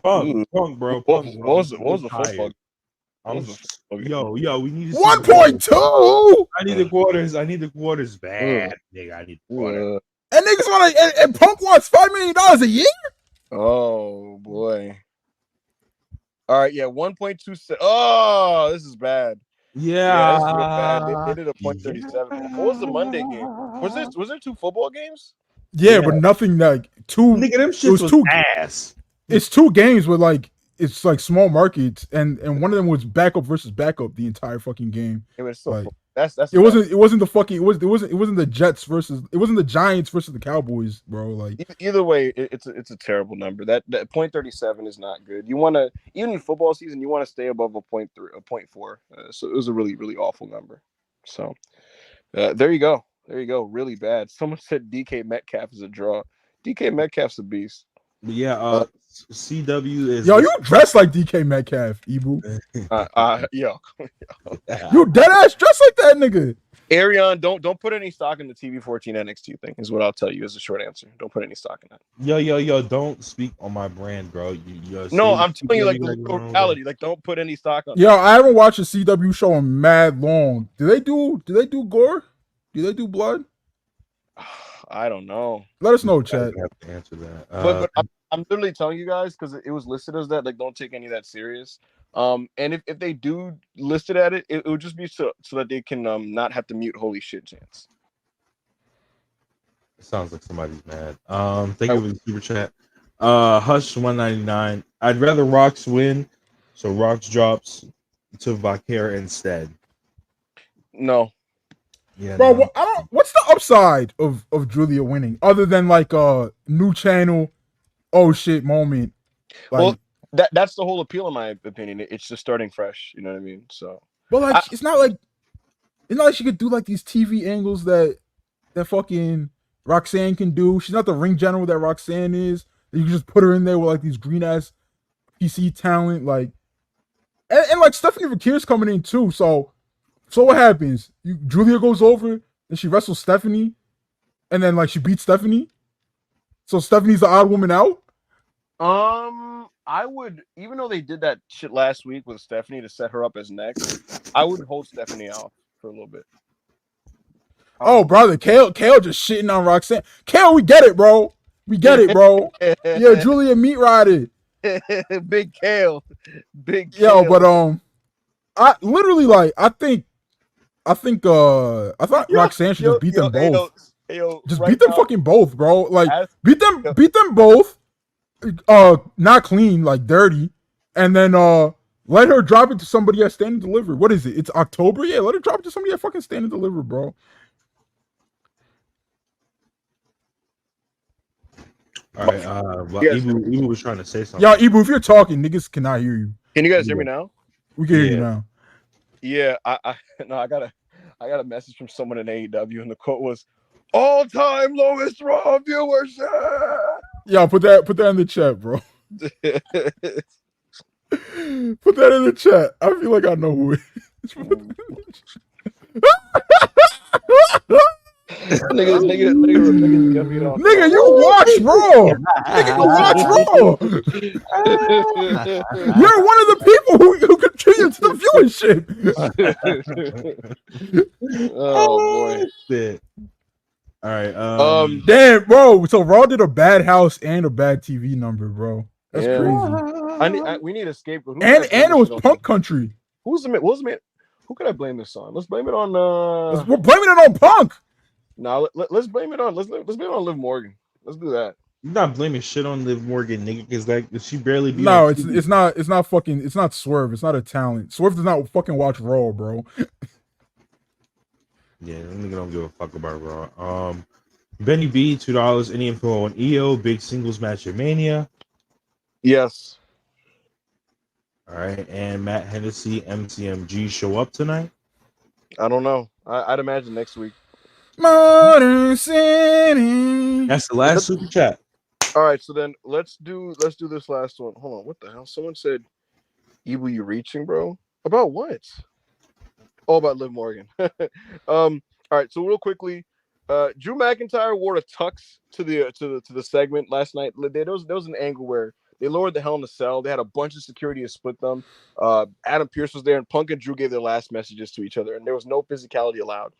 Speaker 3: Punk, bro.
Speaker 1: What was the fuck?
Speaker 3: Yo, we need to
Speaker 4: 1.2.
Speaker 3: I need the quarters bad, nigga. I need the quarters.
Speaker 4: And niggas want to, and Punk wants $5 million a year.
Speaker 1: Oh boy. All right, yeah, 1.27. Oh, this is bad.
Speaker 3: Yeah,
Speaker 1: this is real bad. They did a 0.37. What was the Monday game? Was there 2 football games?
Speaker 4: Yeah, but nothing like 2.
Speaker 3: Nigga, them shits was 2 ass.
Speaker 4: It's 2 games with like it's like small markets, and one of them was backup versus backup the entire fucking game.
Speaker 1: It was so
Speaker 4: like,
Speaker 1: that's
Speaker 4: it wasn't the Jets versus it wasn't the Giants versus the Cowboys, bro. Like
Speaker 1: either way, it's a terrible number. That 0.37 is not good. You want to, even in football season, you want to stay above a 0.3, a 0.4. So it was a really, really awful number. So there you go. Really bad. Someone said DK Metcalf is a draw. DK Metcalf's a beast.
Speaker 3: But yeah, CW is.
Speaker 4: Yo, you dress like DK Metcalf, Ibu.
Speaker 1: Yo.
Speaker 4: You dead ass dress like that nigga.
Speaker 1: Arion, don't put any stock in the TV14 NXT thing, is what I'll tell you as a short answer. Don't put any stock in that.
Speaker 3: Yo, don't speak on my brand, bro.
Speaker 1: No, I'm telling you, like, the reality. Like, don't put any stock on.
Speaker 4: Yo, I haven't watched a CW show in mad long. Do they do gore? Do they do blood?
Speaker 1: I don't know.
Speaker 4: Let us know, Chad.
Speaker 3: Have to answer that.
Speaker 1: But I'm literally telling you guys because it was listed as that. Like, don't take any of that serious. And if they do list it at it would just be so that they can not have to mute Holy Shit Chance.
Speaker 3: It sounds like somebody's mad. Thank you for the super chat. Hush 199. I'd rather Rocks win, so Rocks drops to Vaquer instead.
Speaker 1: No.
Speaker 4: Yeah, bro. No. What's the upside of Julia winning other than like a new channel? Oh shit! Moment.
Speaker 1: Like, well, that's the whole appeal, in my opinion. It's just starting fresh. You know what I mean? So,
Speaker 4: but like, it's not like she could do like these TV angles that fucking Roxanne can do. She's not the ring general that Roxanne is. You can just put her in there with like these green ass PC talent, like, and like Stephanie Vaquer's coming in too. So what happens? Julia goes over and she wrestles Stephanie, and then like she beats Stephanie. So Stephanie's the odd woman out.
Speaker 1: I would, even though they did that shit last week with Stephanie to set her up as next, I would hold Stephanie out for a little bit.
Speaker 4: Oh, brother, Kale just shitting on Roxanne. Kale, we get it, bro. We get it, bro. Yeah, Julia meat rotted.
Speaker 1: Big Kale. Big
Speaker 4: Yo,
Speaker 1: Kale.
Speaker 4: but I literally like I thought Roxanne should just beat them both. Just
Speaker 1: right
Speaker 4: beat them
Speaker 1: now,
Speaker 4: fucking both, bro. Like
Speaker 1: as-
Speaker 4: beat them both. Not clean, like dirty, and then let her drop it to somebody at Stand and Deliver. What is it? It's October. Yeah, let her drop it to somebody at fucking Stand and Deliver, bro.
Speaker 3: All right. Well,
Speaker 1: Yes.
Speaker 3: Ibu was trying to say something.
Speaker 4: Yo, Ibu, if you're talking, niggas cannot hear you.
Speaker 1: Can you guys hear me now?
Speaker 4: We can hear you now.
Speaker 1: Yeah, I got a message from someone in AEW, and the quote was, "All-time lowest Raw viewership."
Speaker 4: Yeah, put that in the chat, bro. Put that in the chat. I feel like I know who it is.
Speaker 1: Nigga,
Speaker 4: you watch Raw. Nigga, you watch Raw. You're one of the people who contribute to the
Speaker 1: viewership. Oh boy.
Speaker 3: Shit. All right.
Speaker 4: Damn, bro. So Raw did a bad house and a bad TV number, bro. That's crazy.
Speaker 1: We need a scapegoat.
Speaker 4: And it was Punk Country.
Speaker 1: Who's the man? Who could I blame this on? Let's blame it on.
Speaker 4: We're blaming it on Punk.
Speaker 1: No, let's blame it on. Let's blame it on Liv Morgan. Let's do that.
Speaker 3: You're not blaming shit on Liv Morgan, nigga, because like she barely.
Speaker 4: No, it's not fucking. It's not Swerve. It's not a talent. Swerve does not fucking watch Raw, bro.
Speaker 3: Yeah, that nigga don't give a fuck about Raw. Benny B, $2. Any info on EO big singles match at Mania?
Speaker 1: Yes.
Speaker 3: All right, and Matt Hennessy, MCMG show up tonight?
Speaker 1: I don't know. I'd imagine next week.
Speaker 4: Motor City.
Speaker 3: That's the last super chat.
Speaker 1: All right, so then let's do this last one. Hold on, what the hell? Someone said, "Evil, you reaching, bro?" About what? Oh, about Liv Morgan. All right, so real quickly, Drew McIntyre wore a tux to the segment last night. There was an angle where they lowered the Hell in a Cell. They had a bunch of security to split them. Adam Pearce was there, and Punk and Drew gave their last messages to each other, and there was no physicality allowed.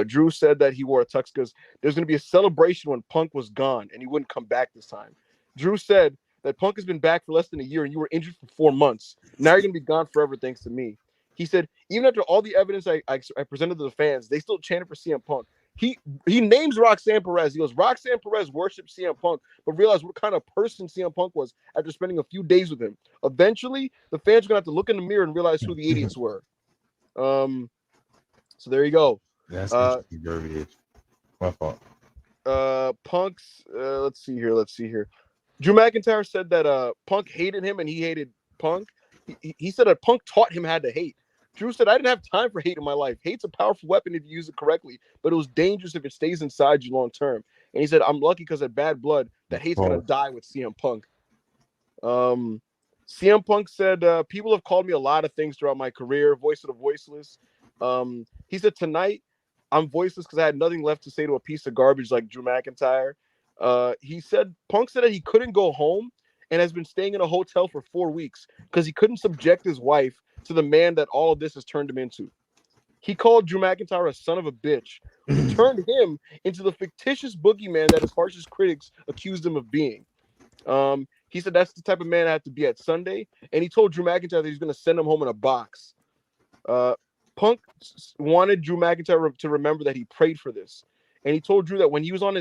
Speaker 1: Drew said that he wore a tux because there's going to be a celebration when Punk was gone, and he wouldn't come back this time. Drew said that Punk has been back for less than a year, and you were injured for 4 months. Now you're going to be gone forever thanks to me. He said, even after all the evidence I presented to the fans, they still chanted for CM Punk. He names Roxanne Perez. He goes, Roxanne Perez worshipped CM Punk, but realized what kind of person CM Punk was after spending a few days with him. Eventually, the fans are going to have to look in the mirror and realize who the idiots were. So there you go.
Speaker 3: That's verbiage. My fault.
Speaker 1: Punk's, let's see here. Drew McIntyre said that Punk hated him and he hated Punk. He said that Punk taught him how to hate. Drew said, I didn't have time for hate in my life. Hate's a powerful weapon if you use it correctly, but it was dangerous if it stays inside you long term. And he said, I'm lucky because of bad blood that hate's going to die with CM Punk. CM Punk said, people have called me a lot of things throughout my career, voice of the voiceless. He said, tonight, I'm voiceless because I had nothing left to say to a piece of garbage like Drew McIntyre. Punk said that he couldn't go home and has been staying in a hotel for 4 weeks because he couldn't subject his wife to the man that all of this has turned him into. He called Drew McIntyre a son of a bitch, who turned him into the fictitious boogeyman that his harshest critics accused him of being. He said that's the type of man I have to be at Sunday, and he told Drew McIntyre that he's going to send him home in a box. Punk wanted Drew McIntyre to remember that he prayed for this, and he told Drew that when he was on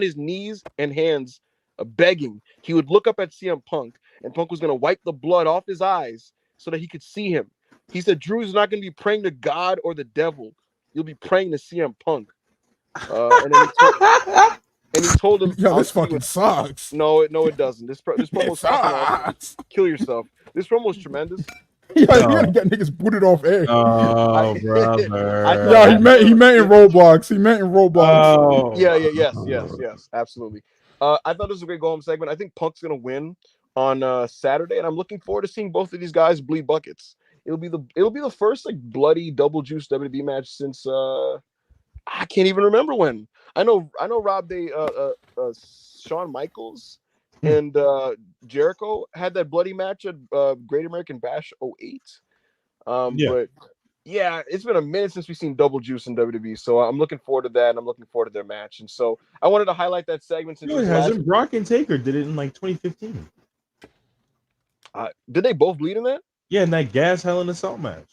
Speaker 1: his knees and hands begging, he would look up at CM Punk, and Punk was going to wipe the blood off his eyes so that he could see him. He said Drew's not going to be praying to God or the devil. You'll be praying to CM Punk. And he told him,
Speaker 4: "Yo, this fucking sucks."
Speaker 1: No, it doesn't. This promo sucks. Kill yourself. This promo is tremendous.
Speaker 4: Yeah, you're gonna get niggas booted off air.
Speaker 3: Oh, brother.
Speaker 4: Yeah, he meant in Roblox.
Speaker 3: Oh.
Speaker 1: Yes, absolutely. I thought this was a great go home segment. I think Punk's gonna win on Saturday, and I'm looking forward to seeing both of these guys bleed buckets. It'll be the first like bloody double juice WWE match since I can't even remember when. I know Rob, Shawn Michaels and Jericho had that bloody match at Great American Bash 08. But Yeah, it's been a minute since we've seen Double Juice in WWE, so I'm looking forward to that, and I'm looking forward to their match. And so I wanted to highlight that segment since
Speaker 3: No, it
Speaker 1: it's
Speaker 3: hasn't. Brock and Taker did it in like 2015.
Speaker 1: Did they both bleed in that?
Speaker 3: Yeah, in that gas Hell in a Cell match.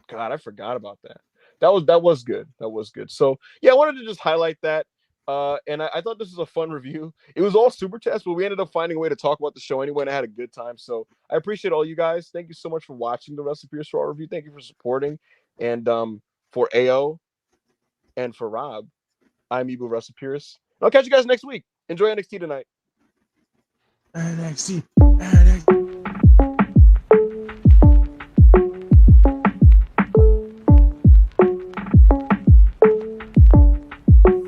Speaker 1: God, I forgot about that. That was good. That was good. So yeah, I wanted to just highlight that. And I thought this was a fun review. It was all super chats, but we ended up finding a way to talk about the show anyway, and I had a good time. So I appreciate all you guys. Thank you so much for watching the Rest of Pierce Raw review. Thank you for supporting. And for AO and for Rob, I'm Ebu Russell Pierce. I'll catch you guys next week. Enjoy NXT tonight.
Speaker 3: NXT.